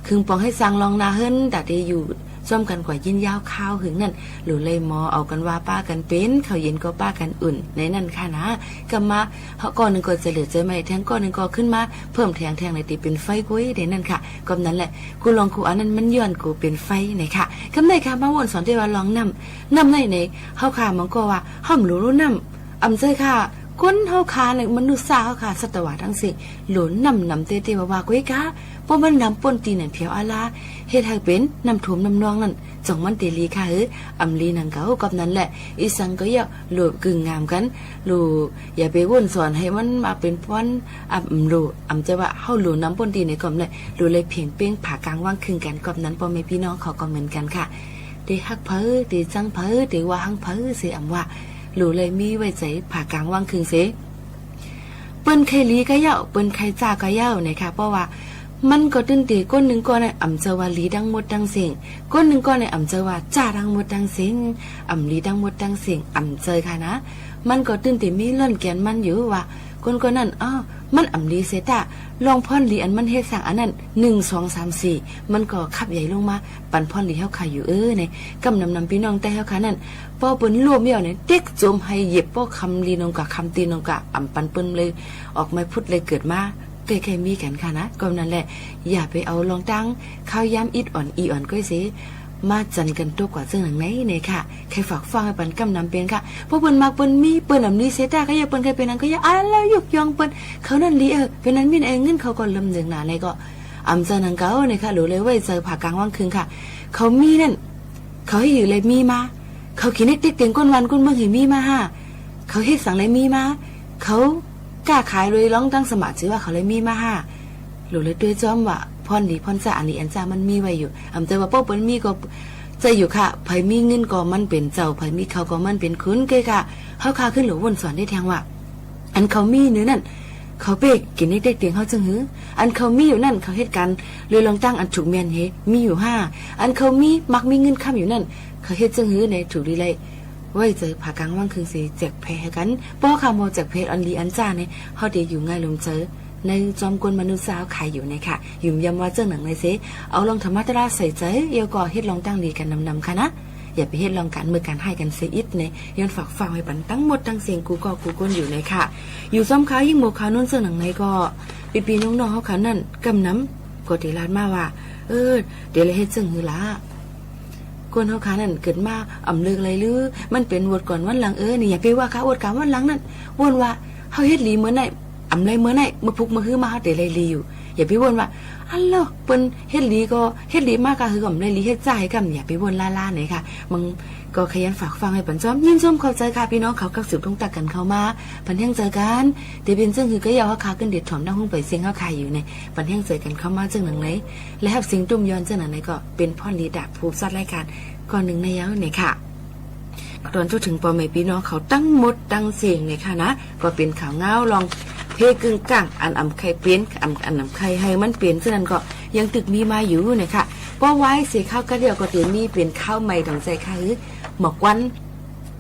คึงปองให้สั่งลองนาเฮิรนแต่ที่อยู่ซ่อมกันกว่ายินยาวข้าวหึงนั่นหรือเลยหมอเอากันว่าป้ากันเป็นเขาเย็นก็ป้ากันอุ่นในนั่นค่ะนะก็มาเขาก้อนหนึ่งก็จะเหลือใจไม่แทงก้อนหนึ่งก็ขึ้นมาเพิ่มแทงในตีเป็นไฟกุ้ยในนั่นค่ะก็นั้นแหละกูลองกูอันนั้นมันย้อนกูเป็นไฟไหนค่ะคำไหนค่ะมาวนสอนที่ว่าลองนำในเขาค่ะมันก็ว่าห้อมรู้นำอำใจค่ะก้นเฮาคาในมนุษย์สาวค่ะสัตวะทั้งสิ้นหลุนนำเตว่ากุ้ยกะเพราะมันนำป่นตีนั่นเพียวอาลาเฮ็ดให้เป็นน้ำท่วมน้ำนองนั่นจ่องมันเตลีค่ะอำลีนังเก่ากับนั้นแหละอีสังก็อย่าหลุกึ่งงามกันหลุอย่าไปวนสอนให้มันมาเป็นป้อนหลุจะว่าเฮาหลุน้ำป่นตีในกอมเลยหลุเลยเพียงเป้งผ่ากลางว่างครึ่งกันกับนั้นพ่อแม่พี่น้องเขาก็เหมือนกันค่ะตีฮักเพ้อตีจังเพ้อตีว่าฮังเพ้อสิว่าหลูเลยมีไว้ใจผ่ากลางว่างคืนเสเปิ้นไข่ลีก็เย่าเปิ้นไข่จ้าก็เย่านะคะเพราะว่ามันก็ตื้นตีก้นหนึ่งก้อนในอ่ำเจว่าลีดังหมดดังเสียงก้นหนึ่งก้อนในอ่ำเจว่าจ้าดังหมดดังเสียงอ่ำลีดังหมดดังเสียงอ่ำเจค่ะนะมันก็ตื้นตีมีเล่นแกนมันอยู่ว่าคนนั้นมันอ่ำลีเสตะลองพ่อนลีอันมันเฮ็ดสั่งอันนั้น1 2 3 4มันก็ขับใหญ่ลงมาปั่นพ่อนลีเฮาขายอยู่เนี่ยกำนำพี่น้องแต่เฮาค่ะนั่นพอเปิ้นรวมเหี่ยวเนี่ยเต็กโจมให้เหยียบป้อคำลีนงกะคำตีนงกะอ่ำปันเปิ้นเลยออกมาพุดเลยเกิดมาใกล้ๆมีกันค่ะนะก็นั่นแหละอย่าไปเอาลองตั้งข้าวย้ำอิดอ่อนอีอ่อนก้อยสิมาจันกันตัวกว่าซึ่งหนังไหนเนี่ยค่ะใครฝากฟังให้ปันกำนำเป็นค่ะเพราะเปิ้นมากเปิ้นมีเปิ้นอำลีเสตาก็อย่าเปิ้นเคยเป็นนั้นก็อย่าแล้วยกยองเปิ้นเขานั่นลีเป็นนั้นมีเงินเขาก็ลำเนึงหนาในก็อำเจอนังเก่าเนี่ยค่ะหรือเลยไว้เจอผ่ากลางว่างคืนค่ะเขามีนั่นเขาให้อยู่เลยมีมาเขากินให้ติ๊กเตียงก้นวันก้นเมื่อเห็นมีมาเขาเฮ็ดสั่งเลยมีมาเขากล้าขายเลยร้องตั้งสมัครชื่อว่าเขาเลยมีมาหรือเลยด้วยจอมว่าพรดีพรจ่าอันนี้อันจ่ามันมีไว้อยู่อำใจว่าป้อเปิ้นมีก็ใจอยู่ค่ะไผมีเงินก็มันเป็นเจ้าไผมีเขาก็มันเป็นคุณเกค่ะเฮาค่าขึ้นหรือวนสอนได้แทงว่าอันเขามีเนื้อนั่นเขาเปกกินให้เด็กเตียงเฮาจังหืออันเขามีอยู่นั่นเขาเฮ็ดกันเลยลองตั้งอันถูกแม่นเฮมีอยู่5อันเขามีมักมีเงินค้ำอยู่นั่นเขาเฮ็ดจังหือในถูกดีเลยไว้เจอผ่ากลางว่างคืนสิแจกแพ้กันป้อคำโมแจกเพชรอันลีอันจ้าเนี่ยเฮาได้อยู่ง่ายลงเจอในจอมกลมนุษย์สาวขายอยู่นะคะยุ่มยำว่าเจ้าหนังในเสเอาลองธรรมะตราใส่ใจเยาก็เฮ็ดลองตั้งดีกันนำค่ะนะอย่าไปเฮ็ดลองการมือการให้กันเสียอิดเนี่ยย้อนฝากฟังให้ปันตั้งหมดตั้งเสียงกูก็กูก้นอยู่ในค่ะอยู่ซ้ำค้ายิ่งโมค้านุ่นเจ้าหนังในก็ปีน้องๆเขาขานั่นกำน้ำกดตีลานมาว่าเดี๋ยวเลยเฮ็ดจึงหือละคนเขาขานั่นเกิดมาอ่ำเลือกอะไรหรือมันเป็นวดก่อนวันหลังนี่อย่าไปว่าค่ะวดกลางวันหลังนั่นวนว่าเขาเฮ็ดลีเหมือนไหนอำไรเมื่อไหร่มาพุกมาฮื้อมาเดี๋ยวเลยลีอยู่อย่าไปวนว่าอันเล่ะเปิ้นเฮ็ดลีก็เฮ็ดลีมากก็คือกับไรลีเฮ็ดจ่ายกันอย่าไปวนล่าๆไหนค่ะมึงก็ขยันฝากฟังให้ปันซ้อมยิ้มส้มเข้าใจค่ะพี่น้องเขากักสืบต้องตักกันเข้ามาปันแห้งเจอกันเดี๋ยวเป็นซึ่งคือก็ยาวเขาขาขึ้นเด็ดถอมหน้าห้องไปเสียงเขาขายอยู่ในปันแห้งเจอกันเข้ามาจึงหนังไหนและแฮบเสียงตุ้มย้อนจึงหนังไหนก็เป็นพ่อลีดาผู้ซัดรายการก่อนหนึ่งในย้าวไหนค่ะตอนถึงปอแม่พี่น้องเขาตั้งหมดตั้งเสียงเนี่ยค่ะนะก็เป็นข่าวเงาลองเพกึ่งกลางอันอำไข่เปลี่ยนอันอำไข่ให้มันเปลี่ยนฉะนั้นก็ยังตึกมีมาอยู่นะคะเพราะไว้เสียข้าวก็เดียวก็เดี๋ยวมีเปลี่ยนข้าวใหม่ของใจค่ะหมอกวัน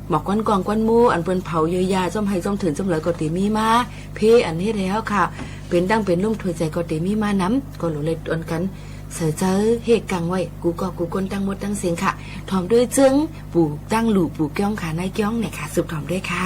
หมอกก้อนกวนหมูอันเปิ้นเผาเยยาจอมให้จอมถึงจอมเหลือก็ติมีมาเพอันนี้แล้วค่ะเป็นดังเป็นลุ่มถวยใจก็ติมีมาน้ำก็หลุเลยตวนกันเสือเจอเฮกกังไว้กูก็กูก้นตั้งหมดตั้งเสียงค่ะถอมด้วยจึงปู่ตั้งหลู่ปู่ก้องค่ะนายก้องเนี่ยค่ะสืบถอมด้วยค่ะ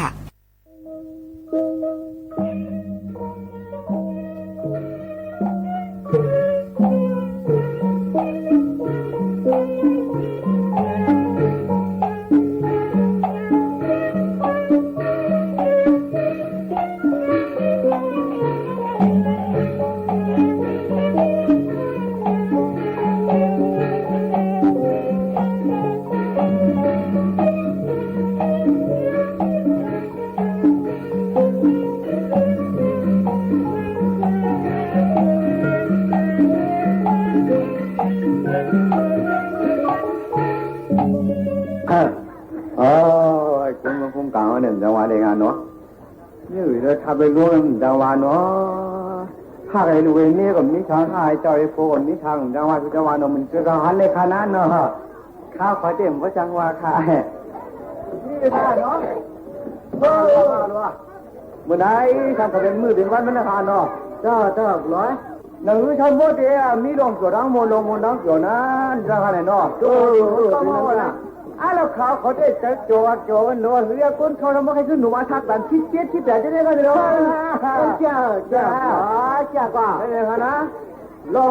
ไปรู้มันจังหวะเนาะถ้าใครรู้เองนี่ก็มีทางหายใจโฟนมีทางจังหวะจังหวะเนาะมันจะกระหันในขนาดเนาะข้าวขอเต็มก็จังหวะค่ะนี่ได้เนาะเมื่อไหร่ทำกับเป็นมือเป็นวันมันนะคะเนาะจ้าร้อยหนังชาวโมเดลมีลงเกี่ยวดังโมลงดังเกี่ยวนั้นจังหวะไหนเนาะต้องมาละแล้วเขาได้จะโจวันโน้เรียกคนเขาทำมาให้ขึ้นหนูมาทักกันที่เจ็ดที่แปดจะได้กันเลยเนาะจ้ากว่าอะไรกันนะลอ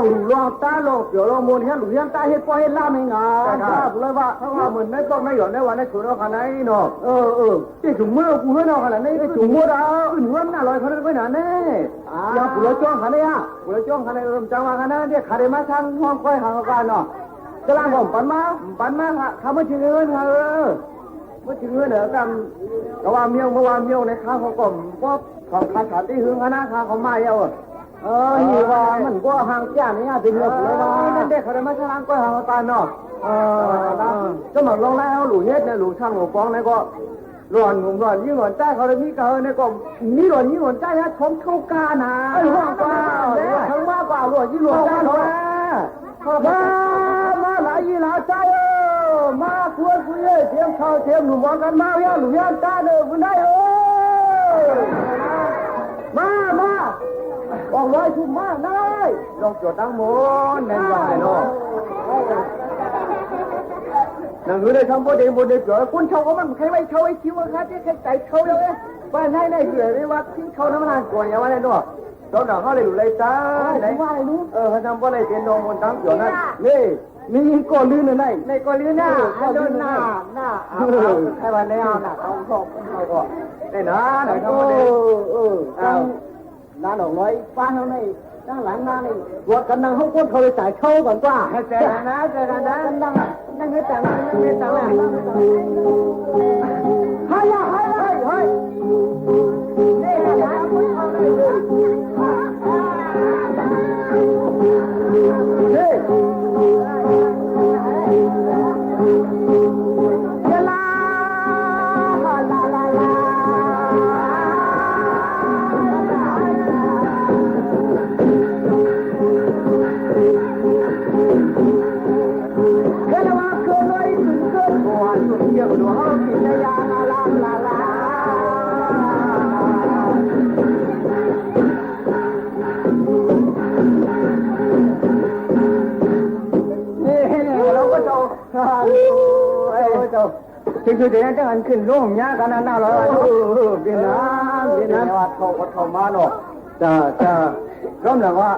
งตาลองเกี่ยวลองมูลเห็นหรือยังตาเห็นปล่อยเห็นล่าไม่งาครับเลยว่าเขาว่าเหมือนไม่ต้องไม่หย่อนในวันในสุดเอาขนาดนี้เนาะที่ถุงมือกูให้เราขนาดนี้ถุงมือเราอื่นหัวหน้าลอยขนาดนี้นะเนี่ยอย่ากูเลยจ้องขนาดนี้กูเลยจ้องขนาดนี้จังหวะขนาดนี้ขาดมาทางห้องค่อยห่างกันเนาะกำลังผมปันมาค่ะเขาไม่ถึงเงินค่ะไม่ถึงเงินเหรอกันแต่ว่าเมียวในข้าวเขาก็ของขาดที่หึงคณะข้าวเขามาเยอะนี่ว่ามันก็ห่างจ้านี่เป็นเรื่องเลยว่านั่นเด็กเขาได้มาช่างก็ห่างตาเนาะก็เหมือนลงแล้วหลู่เฮ็ดเนี่ยหลู่ช่างหลู่ฟองเนี่ยก็ร้อนยิ่งร้อนใจเขาเลยมีเกินเนี่ยก็มีร้อนยิ่งร้อนใจนะชมเข้ากานะร้อนกว่าทั้งมากกว่าร้อนยิ่งร้อนใจเขามาหลายยี่หลายใจมาควรคุยเทียมข้าวเทียมหนุ่มกันมาย่าหนุ่มย่าตาเด้อคุณได้มาบอกไว้ทุกมาได้ลองจดตั้งหมดในวันไหนเนาะหนังสือได้ทำโมเดลเกิดคนเช่าก็มันใครไม่เช่าไอ้คิวครับที่ใครใจเช่าเลยบ้านให้เกิดเลยว่าทิ้งเช่าน้ำมันก่อนอย่างว่าไหนเนาะตอนหนังเขาเลยอยู่เลยจ้าไหนว่าอะไรนู้เขาทำว่าอะไรเป็นนองบนตั้งเกี่ยวนั่นนี่มีก้อนลื่นอะไรในก้อนลื่นหน้าหน้าใครวันนี้เอาหน้าเขาก็ได้นะไหนทำว่าได้น้าหนองน้อยฟ้าเท่าไหร่ด้านหลังน้านี่วัดกันนั่งเขาก้นเขาเลยจ่ายเช่าก่อนกว่าเจอกันนะนั่งให้แต่งแล้วเฮ้ยนี่นะคุณเอาเลยคือเดี๋ยวจะหันขึ้นร่มยากันนั่นน่าเลยเบียนน้ำวัดเขามาเนาะจะร่มหลังว่า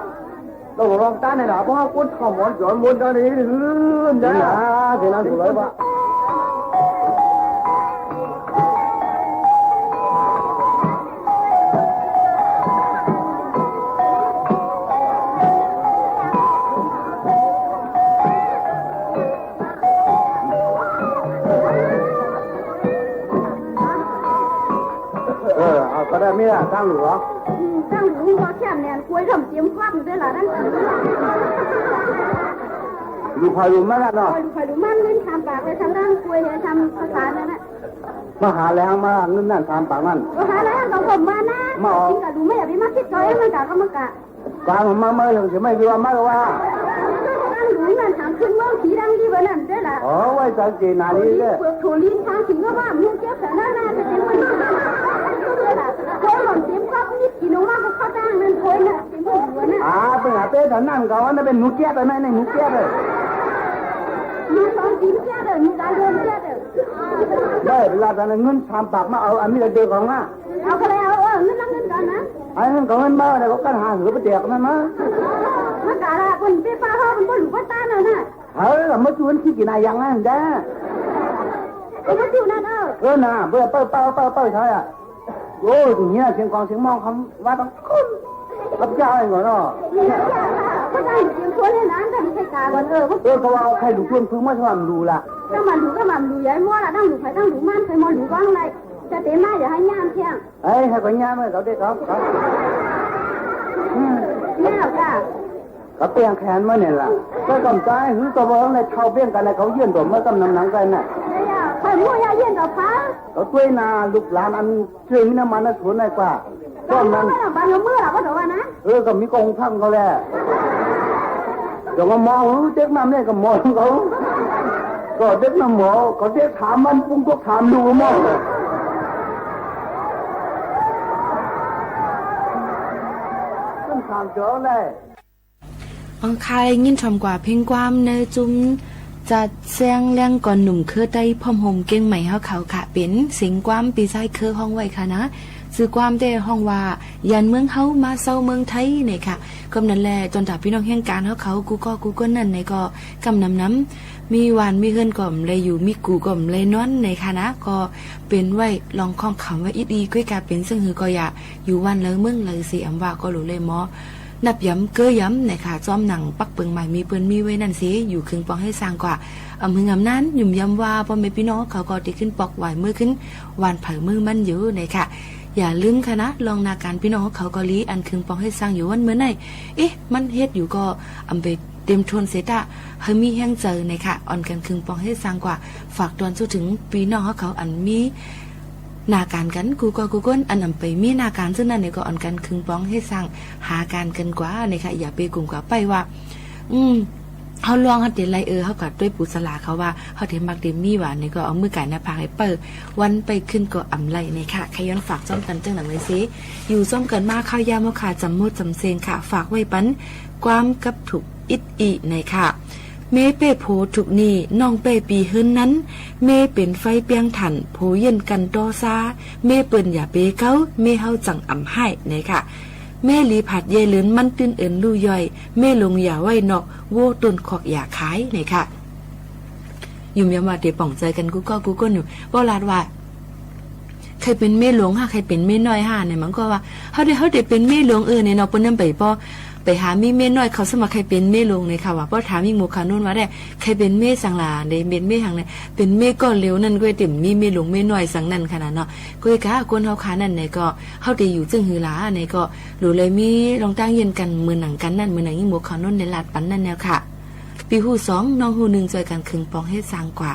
เราลองต้านในหนาเพราะว่ากุ้งข้าวหมอนสวนมุนตอนนี้ลื่นจ้าเบียนน้ำถูกเลยว่าก็ได้ไม่ได้ตั้งหรือตั้งหรือว่าแค่เนี่ยคุยทำเตรียมความด้วยล่ะนั่นดูพายุมันแล้วเนาะพายุมันเล่นทำปากเลยทำร่างคุยทำภาษาเนี่ยนะมาหาแรงมาเงินนั่นทำปากนั่นมาหาแรงเราผมมานะมาจริงกับดูไม่อยากไปมาคิดเลยมันกะก็มันกะกลางมาอย่างจะไม่ดีว่ามาหรือว่าตั้งหรือนั่นทำขึ้นว่าสีดังดีเว้ นั่นได้ละ อ๋อไว้สังเกตนานี้เลย เปลือกถั่วลิ้นทางถึงก็ว่ามึงเจ็บแต่หน้าจะเต็มมันด้วยล่ะโอยหล่นเต็มก็นิดกินออกมาก็เข้าจ้างนั่นโอยน่ะเต็มหัวน่ะเป็นอาเป้ตอนนั้นเขาว่าเป็นหนูแก่แต่ไม่ในหนูแก่เลยมีสองจิ้มแก่เลยมีการเดินแก่เลยได้เวลาตอนนั้นเงินทำปากมาเอาอันนี้เดือดของมาเอาก็แล้วเงินนั่งเงินกันนะไอ้เงินของเงินบ้าเนี่ยเขากันหาหือไปเด็กมันมามันกะละคนไปป้าเขาเป็นคนหลุดป้าตาน่ะนะมาชวนขี้กินอะไรอย่างนั้นได้มาชวนนั่นน่ะเบื่อเป้าใช่อ่ะโอ้ยอย่างเงี้ยเสียงกองเสียงมองคำว่าต้องคุ้นรับเจ้าไอ้หนูเนาะก็ได้เสียงคนให้ร้านแต่ไม่ใช่การวันเขาว่าเอาใครดูเพื่อนพึ่งมาชวนดูละก็มันดูใหญ่มั่วละตั้งดูใครตั้งดูมันใครมองดูบ้างไรจะเต็มมาอย่าให้ย่ามเที่ยงให้ก็ย่ามเลยเขาได้ครับเนี่ยจ้ะเขาเปลี่ยนแขนมาเนี่ยล่ะก็กำใจหือตัวเบิ้งในเท้าเบี้ยงกันในเขาเยื่อนตัวเมื่อกำนำหนังกันน่ะใครมั่วยาเยื่อนกับฟ้าเขาช่วยนาลูกหลานอันช่วยน้ำมันน่ะสวนในกว่าก็นั้นบางเมื่อหรอก็ถือว่านะก็มีกองพังเขาแหละเดี๋ยวมามองเด็กน้ำเนี่ยก็มองเขาก็เด็กน้ำหมอก็เด็กถามมันปุ้งก็ถามดูมองเลยต้องถามเจอเลยอังคายยินชมกว่าเพ่งความเนจุ้มจัดแซงแรงก่อนหนุ่มเคอได้พอมห่มเก่งใหม่เฮาเขาค่ะเป็นสิงความปีไซเคอห้องไว้ค่ะนะซื้อความได้ห้องว่ายันเมืองเฮามาเซาเมืองไทยเนี่ยค่ะกำนั้นแลจนถ้าพี่น้องแห่งการเขากูก็นั่นในก็กำน้ำมีหวานมีเฮือนก่อมเลยอยู่มีกูก่อมเลยนอนในค่ะนะก็เป็นไว้ลองข้องคำไว้อีก้อยกาเป็นซึ่งหือก็อย่าอยู่วันเลยเมืองเลยสิอำว่าก็รู้เลยหมอนับย้ำเกยย้ำนะคะจอมหนังปักเปิงใหม่มีเปิ้นมีไว้นั่นสิอยู่ครึ่งปองให้สร้างกว่ามึงอำนั้นหยุ่มย้ำว่าพ่อแม่พี่น้องเขาก็ติขึ้นปอกไหวมือขึ้นวานเผยมือมันอยู่นะคะอย่าลืมค่ะนะลองนาการพี่น้องเขาเกาหลีอันครึ่งปองให้สร้างอยู่วันเมื่อไหร่มันเฮ็ดอยู่ก็อำไปเต็มทวนเสตะเฮมีแห้งเจอนะคะอ่อนกันครึ่งปองให้สร้างกว่าฝากตอนสู้ถึงพี่น้องเขาอันมีนาการกันกูก้นอันนำไปมีนาการซึ่งนั่นเนี่ยก็อ่อนกันครึ่งป้องให้สร้างหาการกันกว่าเนี่ยค่ะอย่าไปกลุ่มกว่าไปว่าเขาลองเขาเดี๋ยวไรเขากัดด้วยปุสลาเขาว่าเขาเดี๋ยวมักเดี๋ยวมีว่าเนี่ยก็เอามือไก่หน้าผากให้เปิดวันไปขึ้นก็อ่ำไรเนี่ยค่ะใครย้อนฝากจ้อมกันจังหนังเลยสิอยู่จ้อมกันมากข้าวยามะขาจำมดจำเซงค่ะฝากไว้ปันความกับถูกอิดอีเนี่ยค่ะเมเป้โผถูกนี่น้องเป้ปีเฮินนั้นเมเป็นไฟเปียงถันโผเย็นกันโตซาเมเปิ้นอย่าเปเก้าเมเฮาจังอ่ำให้เนี่ยค่ะเมลีผัดเยลืนมันตื้นเอินลู่ย่อยเมลงอย่าไว้นอกโว้ต้นขอกอย่าขายเนี่ยค่ะยุ่มยามว่าเดี๋ยวป่องใจกันกูก็อยู่โบราณว่าใครเป็นเมหลวงใครเป็นเมน้อยเนี่ยมันก็ว่าเขาได้เป็นเมหลวงเนี่ยเนาะเปิ้นนำไปหามีเม่น้อยเขาสมัครใครเป็นเม่ลงเลยค่ะว่าเพราะถามมีหมู่ขานุ่นว่าได้ใครเป็นเม่สังลาได้เป็นเม่หังเนี่ยเป็นเม่ก้อนเร็วนั่นก็เต็มมีเม่ลงเม่น้อยสังนั่นขนาดเนาะก็กะคนเฮาขานั่นเนี่ยก็เฮาได้อยู่จึงหือหลาเนี่ยก็หรือเลยมีรองตั้งเย็นกันมือหนังกันนั่นมือหนังยิ่งหมู่ขานุ่นในลาดปันนั่นแนวค่ะปีหู2น้องหู1จอยกันครึ่งปองให้สร้างกว่า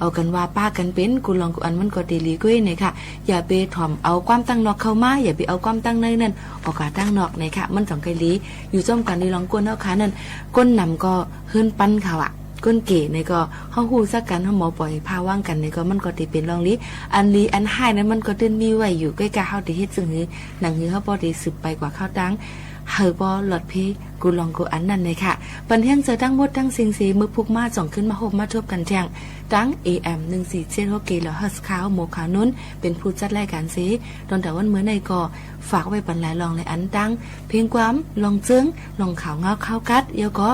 เอากันว่าป้ากันเป็นกูลองกูอันมันก็ดีลีกุ้ยเนี่ยค่ะอย่าไปถ่อมเอาความตั้งนอกเข้ามาอย่าไปเอาความตั้งในนั่นออกกาตั้งนอกเนี่ยค่ะมันสองไกลีอยู่จ้อมกันดีลองก้นเอาขานั่นก้นนำก็เฮิรนปั้นเขาอ่ะก้นเก๋เนี่ยก็เฮาฮู้ซักกันเฮาหมอปล่อยพาว่างกันเนี่ยก็มันก็ได้เป็นรองลีอันให้นั้นมันก็ตื้นมีไว้อยู่ใกล้ๆเฮาได้เฮ็ดซึ่งหือหนังหือเฮาบ่ได้สืบไปกว่าข้าวตังเฮาบ่หลอดเพกูลองกูอันนั่นเลยค่ะปันเที่ยงเจอทั้งหมดทั้งสิ่งสีมือพุกมาจ่องขึ้นมาโฮมมาทบกันเที่ยงตั้ง AM 1476กิโลเฮิรตซ์ขาวโมขานุนเป็นผู้จัดรายการสีตอนแต่วันเมื่อในก็ฝากไว้ปันหลายลองในอันตั้งเพียงความลองเจิ้งลองข่าวเงาข้าวกัดเดี๋ยวก็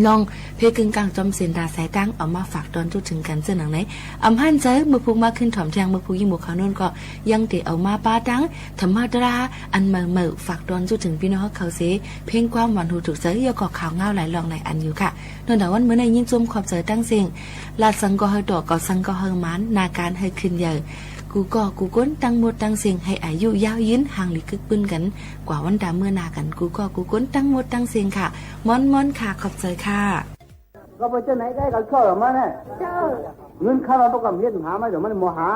ลองเพกึ่งกลางจอมเสียนดาสายตั้งเอามาฝากตอนจุดถึงกันเส้นหนังไหนหั่นใจมือพุกมาขึ้นถ่อมแทงมือพุกยิ่งหมวกขาวนุ่นก็ยังเตะเอามาป้าตั้งธรรมดาอันเมื่อฝากตอนจุดถึงพี่น้องเขาเสเพ่งความหวานหูถูกใจเยอะกว่าข่าวเงาหลายลองหลายอันอยู่ค่ะตอนแต่วันเมื่อในยิ่งจมขอบใจตั้งเสียงลาดสังก็เฮดอกก็สังก็เฮมันนาการให้ขึ้นใหญ่กูก้นตั้งหมดตั้งเสียงให้อายุยาวยืนห่างหลีกึกปืนกันกว่าวันดาเมื่อนากันกูก้นตั้งหมดตั้งเสียงค่ะม้อนค่ะขอบใจค่ะก็ไปเจ้าไหนได้ก็ชอบหรอมันเนี่ยเงินข้าวเราต้องกับเฮ็ดหามาเดี๋ยวมันโมหา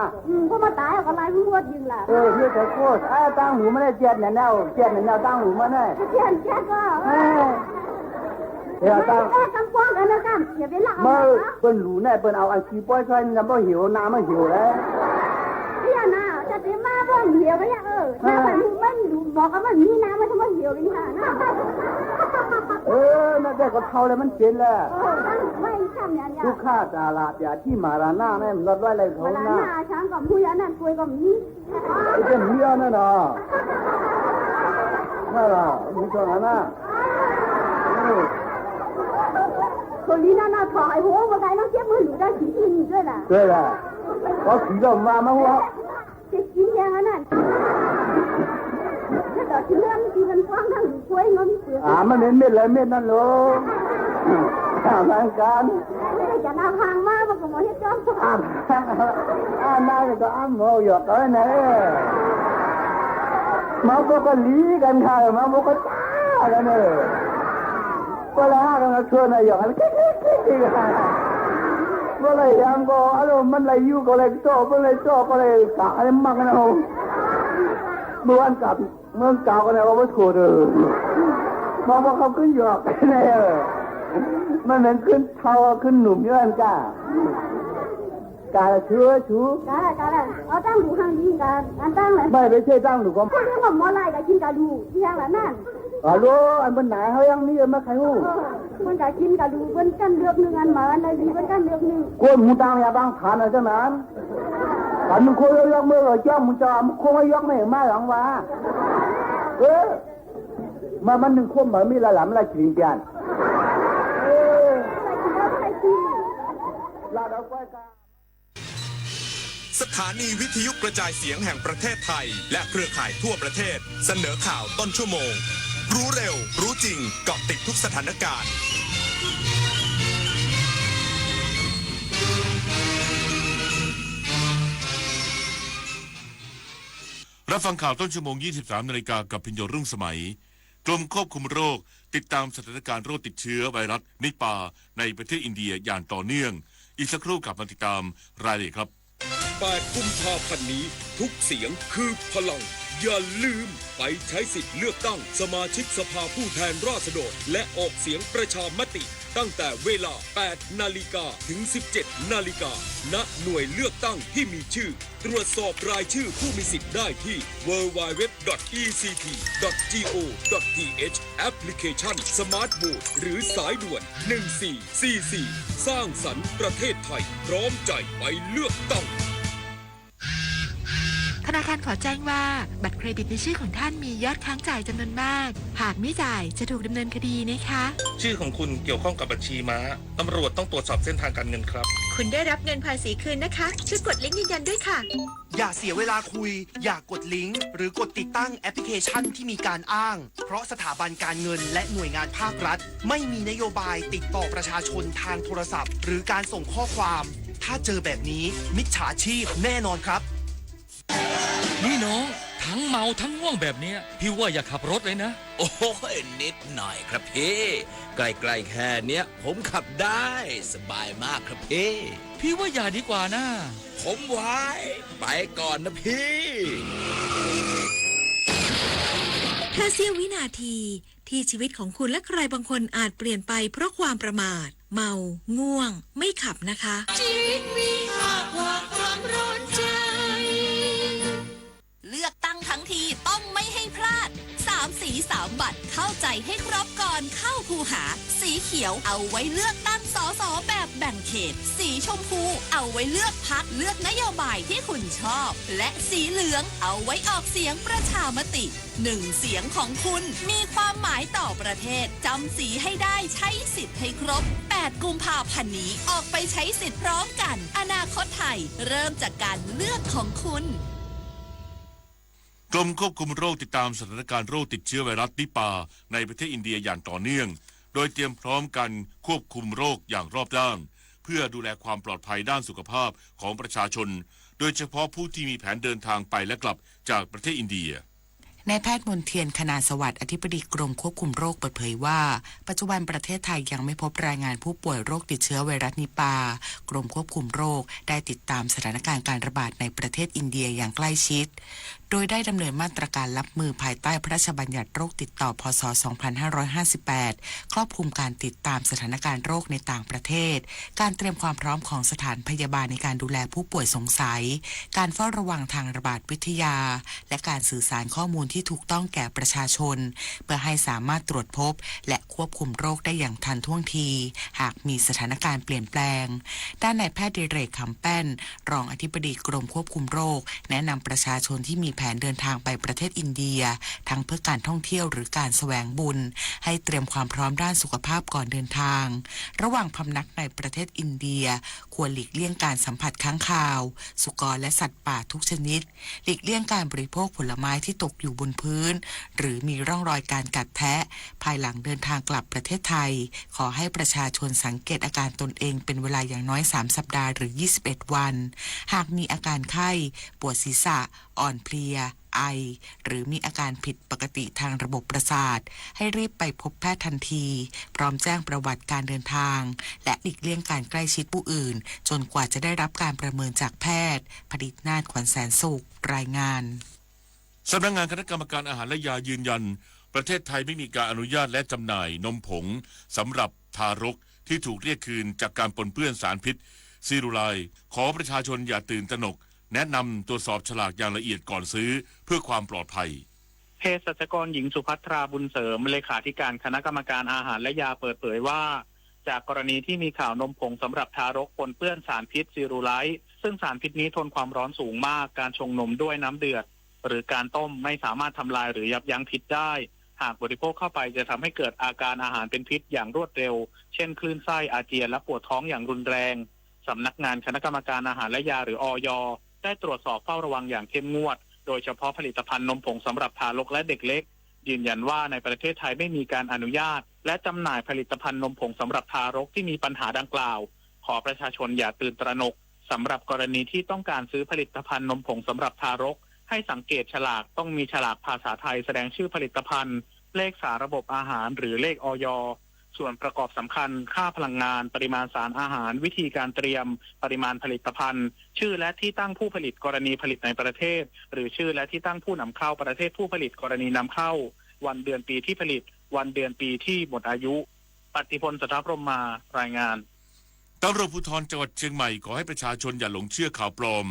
ก็มาตายก็ลายพูดยิงล่ะเฮ็ดแต่โคตรตั้งหูไม่ได้เจ็ดเนี่ยแนวตั้งหูมาเนี่ยเจ็ดก็ เฮ้ยตั้ง กันกว้างกันนะกันอย่าไปละเอา เมื่อเปิ้นหลูแน่เปิ้นเอาอันขี้ป้อยใส่น้ำบ่หิวน้ำไม่หิวแล้ว เนี่ยนะจะเต็มมาบ่เหี่ยวไปเนี่ยน้ำมันบอกกันว่ามีน้ำมันทำไมเหี่ยวกันเนี่ยนะ น่าได้ก็เท่าเลยมันเจ็นแล้ว ตั้งไว้ทำอย่างเงี้ย ทุกข้าตาลาอย่าที่มาราหน้าแม่มันรอดไว้อะไรเขา เวลา หน้า หน้าช้างกับผู้ยันนั่นคุยกับมี ไอ้เจ้าเมียนั่นน่ะนั่นล่ะมีตัวนั้นน่ะ คนนี้น่าถอยหัวว่าไงน้องเจ็บมือหนูได้ขี้อินด้วยล่ะ 对了我洗了妈妈我จะกินยังไงนั่นถ้าต่อที่เรื่องที่มันกว้างทั้งคุยมันเสือ มันเม็ดเลยเม็ดนั่นลูกทางการ ไม่ได้จะน่าพังมากมันก็มาให้จ้องน่าจะอ้ำโมหยอกกันนะมาพวกก็ลีกันค่ะมาพวกก็จ้ากันเลยก็แล้วกันก็ชวนนายหยอกกันกิ๊กกันเมื่อไรยังก็อารมณ์มันเลยอยู่ก็เลยโจ้ก็เลยโจ้ก็เลยกะอะไรมากนะเมื่อวันกลับเมืองเก่ากันเลยว่าไม่ถูกเลยมองว่าเขาขึ้นหยอกกันเลยมันเหมือนขึ้นเทาขึ้นหนุ่มเยอะกันกาเชื้อชูกาเอาตั้งดูข้างนี้กันอันตั้งเลย ไม่ไปใช่ตั้งหนูก็เขาเรียกว่าหมอไล่กับกินกาดูที่ยังละนั่นรู้อันเป็นไหนเขายังนี่มาใครหูมันกากินกาดูเป็นกันเลือกหนึ่งอันหมาอันไหนดีเป็นกันเลือกหนึ่งกวนมูตังยาบางฐานอะไรเจ้านั้นแต่มึงคุยยกมือเลยจ้องมึงจะมึงคงไม่ยกไม่มาหรอกวะมันหนึ่งคุ้มเหมือนมีละหลำละจริงจังสถานีวิทยุกระจายเสียงแห่งประเทศไทยและเครือข่ายทั่วประเทศเสนอข่าวต้นชั่วโมงรู้เร็วรู้จริงเกาะติดทุกสถานการณ์รับฟังข่าวต้นชั่วโมง 23 นาฬิกากับพิญโยรุ่งสมัยกรมควบคุมโรคติดตามสถานการณ์โรคติดเชื้อไวรัสนิปาในประเทศอินเดียอย่างต่อเนื่องอีกสักครู่กลับมาติดตามรายละเอียดครับ8 กุมภาพันธ์นี้ทุกเสียงคือพลังอย่าลืมไปใช้สิทธิ์เลือกตั้งสมาชิกสภาผู้แทนราษฎรและออกเสียงประชามติตั้งแต่เวลา 8 นาฬิกาถึง 17 นาฬิกาณหน่วยเลือกตั้งที่มีชื่อตรวจสอบรายชื่อผู้มีสิทธิ์ได้ที่ www.ect.go.th แอปพลิเคชัน Smart Vote หรือสายด่วน 1444 สร้างสรรค์ประเทศไทยพร้อมใจไปเลือกตั้งธนาคารขอแจ้งว่าบัตรเครดิตในชื่อของท่านมียอดค้างจ่ายจำนวนมากหากไม่จ่ายจะถูกดำเนินคดีนะคะชื่อของคุณเกี่ยวข้องกับบัญชีม้าตำรวจต้องตรวจสอบเส้นทางการเงินครับคุณได้รับเงินภาษีคืนนะคะช่วยกดลิงก์ยืนยันด้วยค่ะอย่าเสียเวลาคุยอย่ากดลิงก์หรือกดติดตั้งแอปพลิเคชันที่มีการอ้างเพราะสถาบันการเงินและหน่วยงานภาครัฐไม่มีนโยบายติดต่อประชาชนทางโทรศัพท์หรือการส่งข้อความถ้าเจอแบบนี้มิจฉาชีพแน่นอนครับนี่น้องทั้งเมาทั้งง่วงแบบนี้พี่ว่าอย่าขับรถเลยนะโอ้ยนิดหน่อยครับพี่ใกล้ๆแค่เนี้ยผมขับได้สบายมากครับพี่ว่าอย่าดีกว่านะผมไว้ไปก่อนนะพี่แค่เสี้ยววินาทีที่ชีวิตของคุณและใครบางคนอาจเปลี่ยนไปเพราะความประมาทเมาง่วงไม่ขับนะคะชีวิตมีมากกว่าความร้อนใจเลือกตั้งทั้งทีต้องไม่ให้พลาด3 สี 3 บัตรเข้าใจให้ครบก่อนเข้าคูหาสีเขียวเอาไว้เลือกตั้งสสแบบแบ่งเขตสีชมพูเอาไว้เลือกพรรคเลือกนโยบายที่คุณชอบและสีเหลืองเอาไว้ออกเสียงประชามติ1 เสียงของคุณมีความหมายต่อประเทศจำสีให้ได้ใช้สิทธิ์ให้ครบ8 กุมภาพันธ์นี้ออกไปใช้สิทธิ์พร้อมกันอนาคตไทยเริ่มจากการเลือกของคุณกรมควบคุมโรคติดตามสถานการณ์โรคติดเชื้อไวรัสนิปาในประเทศอินเดียอย่างต่อเนื่องโดยเตรียมพร้อมกันควบคุมโรคอย่างรอบด้านเพื่อดูแลความปลอดภัยด้านสุขภาพของประชาชนโดยเฉพาะผู้ที่มีแผนเดินทางไปและกลับจากประเทศอินเดีย นายแพทย์มนเทียนคณาสวัสดิ์อธิบดีกรมควบคุมโรคเปิดเผยว่าปัจจุบันประเทศไทยยังไม่พบรายงานผู้ป่วยโรคติดเชื้อไวรัสนิปากรมควบคุมโรคได้ติดตามสถานการณ์การระบาดในประเทศอินเดียอย่างใกล้ชิดโดยได้ดำเนินมาตรการรับมือภายใต้พระราชบัญญัติโรคติดต่อพ.ศ. 2558ครอบคลุมการติดตามสถานการณ์โรคในต่างประเทศการเตรียมความพร้อมของสถานพยาบาลในการดูแลผู้ป่วยสงสัยการเฝ้าระวังทางระบาดวิทยาและการสื่อสารข้อมูลที่ถูกต้องแก่ประชาชนเพื่อให้สามารถตรวจพบและควบคุมโรคได้อย่างทันท่วงทีหากมีสถานการณ์เปลี่ยนแปลงด้านนายแพทย์ดิเรกคำแป้นรองอธิบดีกรมควบคุมโรคแนะนำประชาชนที่มีแผนเดินทางไปประเทศอินเดียทั้งเพื่อการท่องเที่ยวหรือการแสวงบุญให้เตรียมความพร้อมด้านสุขภาพก่อนเดินทางระหว่างพำนักในประเทศอินเดียควรหลีกเลี่ยงการสัมผัสค้างคาวสุกรและสัตว์ป่าทุกชนิดหลีกเลี่ยงการบริโภคผลไม้ที่ตกอยู่บนพื้นหรือมีร่องรอยการกัดแทะภายหลังเดินทางกลับประเทศไทยขอให้ประชาชนสังเกตอาการตนเองเป็นเวลาอย่างน้อย3สัปดาห์หรือ21วันหากมีอาการไข้ปวดศีรษะอ่อนเพลียไอหรือมีอาการผิดปกติทางระบบประสาทให้รีบไปพบแพทย์ทันทีพร้อมแจ้งประวัติการเดินทางและหลีกเลี่ยงการใกล้ชิดผู้อื่นจนกว่าจะได้รับการประเมินจากแพทย์ผลิตนาถขวัญแสนสุขรายงานสำนักงานคณะกรรมการอาหารและยายืนยันประเทศไทยไม่มีการอนุญาตและจำหน่ายนมผงสำหรับทารกที่ถูกเรียกคืนจากการปนเปื้อนสารพิษซีรูไลขอประชาชนอย่าตื่นตระหนกแนะนำตรวจสอบฉลากอย่างละเอียดก่อนซื้อเพื่อความปลอดภัยเภสัชกรหญิงสุภัทราบุญเสริมเลขาธิการคณะกรรมการอาหารและยาเปิดเผยว่าจากกรณีที่มีข่าวนมผงสำหรับทารกปนเปื้อนสารพิษซีรูไลท์ซึ่งสารพิษนี้ทนความร้อนสูงมากการชงนมด้วยน้ำเดือดหรือการต้มไม่สามารถทำลายหรือยับยั้งพิษได้หากบริโภคเข้าไปจะทำให้เกิดอาการอาหารเป็นพิษอย่างรวดเร็วเช่นคลื่นไส้อาเจียนและปวดท้องอย่างรุนแรงสำนักงานคณะกรรมการอาหารและยาหรืออย.ได้ตรวจสอบเฝ้าระวังอย่างเข้มงวดโดยเฉพาะผลิตภัณฑ์นมผงสำหรับทารกและเด็กเล็กยืนยันว่าในประเทศไทยไม่มีการอนุญาตและจำหน่ายผลิตภัณฑ์นมผงสำหรับทารกที่มีปัญหาดังกล่าวขอประชาชนอย่าตื่นตระหนกสำหรับกรณีที่ต้องการซื้อผลิตภัณฑ์นมผงสำหรับทารกให้สังเกตฉลากต้องมีฉลากภาษาไทยแสดงชื่อผลิตภัณฑ์เลขสาระบบอาหารหรือเลขอย.ส่วนประกอบสำคัญค่าพลังงานปริมาณสารอาหารวิธีการเตรียมปริมาณผลิตภัณฑ์ชื่อและที่ตั้งผู้ผลิตกรณีผลิตในประเทศหรือชื่อและที่ตั้งผู้นำเข้าประเทศผู้ผลิตกรณีนำเข้าวันเดือนปีที่ผลิตวันเดือนปีที่หมดอายุปฏิพลสัทธพรหมารายงานตำรวจภูธรจังหวัดเชียงใหม่ขอให้ประชาชนอย่าหลงเชื่อข่าวปลอม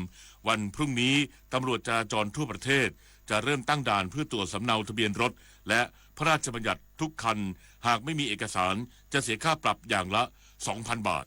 วันพรุ่งนี้ตำรวจจราจรทั่วประเทศจะเริ่มตั้งด่านเพื่อตรวจสำเนาทะเบียนรถและพระราชบัญญัติทุกคันหากไม่มีเอกสารจะเสียค่าปรับอย่างละ 2,000 บาท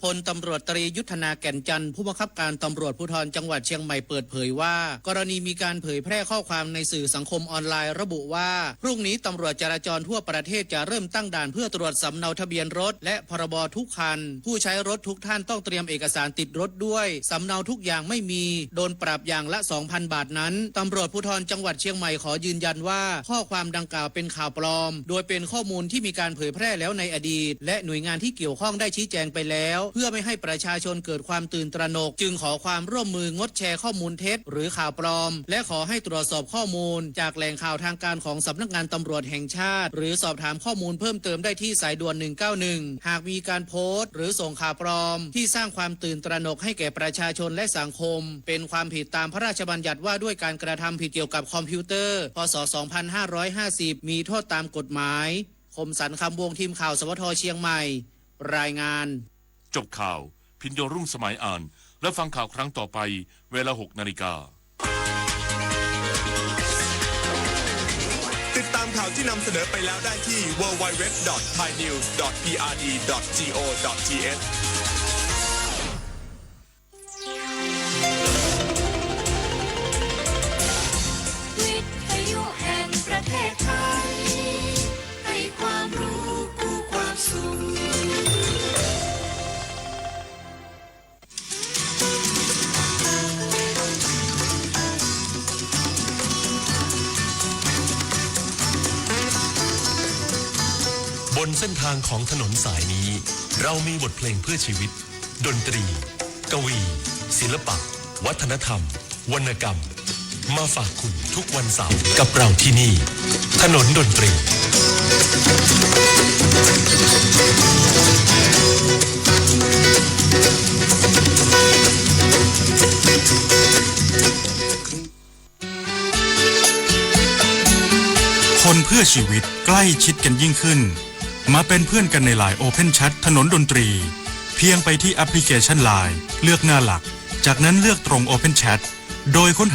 พลตำรวจตรียุทธนาแก่นจันทร์ผู้บังคับการตำรวจภูธรจังหวัดเชียงใหม่เปิดเผยว่ากรณีมีการเผยแพร่ข้อความในสื่อสังคมออนไลน์ระบุว่าพรุ่งนี้ตำรวจจราจรทั่วประเทศจะเริ่มตั้งด่านเพื่อตรวจสำเนาทะเบียนรถและพรบทุกคันผู้ใช้รถทุกท่านต้องเตรียมเอกสารติดรถด้วยสำเนาทุกอย่างไม่มีโดนปรับอย่างละ 2,000 บาทนั้นตำรวจภูธรจังหวัดเชียงใหม่ขอยืนยันว่าข้อความดังกล่าวเป็นข่าวปลอมโดยเป็นข้อมูลที่มีการเผยแพร่แล้วในอดีตและหน่วยงานที่เกี่ยวข้องได้ชี้แจงไปแล้วเพื่อไม่ให้ประชาชนเกิดความตื่นตระหนกจึงขอความร่วมมืองดแชร์ข้อมูลเท็จหรือข่าวปลอมและขอให้ตรวจสอบข้อมูลจากแหล่งข่าวทางการของสำนักงานตำรวจแห่งชาติหรือสอบถามข้อมูลเพิ่มเติมได้ที่สายด่วน191หากมีการโพสต์หรือส่งข่าวปลอมที่สร้างความตื่นตระหนกให้แก่ประชาชนและสังคมเป็นความผิดตามพระราชบัญญัติว่าด้วยการกระทำผิดเกี่ยวกับคอมพิวเตอร์พ.ศ. 2550มีโทษตามกฎหมายคมสันต์คำวงทีมข่าวสวทเชียงใหม่รายงานจบข่าวพิญโยรุ่งสมัยอ่านและฟังข่าวครั้งต่อไปเวลา 6 นาฬิกาติดตามข่าวที่นำเสนอไปแล้วได้ที่ www.thainews.prd.go.thวิทยุแห่งประเทศไทยให้ความรู้กู้ความสุขบนเส้นทางของถนนสายนี้เรามีบทเพลงเพื่อชีวิตดนตรีกวีศิลปะวัฒนธรรมวรรณกรรม มาฝากคุณทุกวันเสาร์กับเราที่นี่ ถนนดนตรี คนเพื่อชีวิตใกล้ชิดกันยิ่งขึ้นมาเป็นเพื่อนกันใน LINE Open Chat ถนนดนตรีเพียงไปที่แอปพลิเคชัน LINE เลือกหน้าหลักจากนั้นเลือกตรง Open Chat โดยค้นหา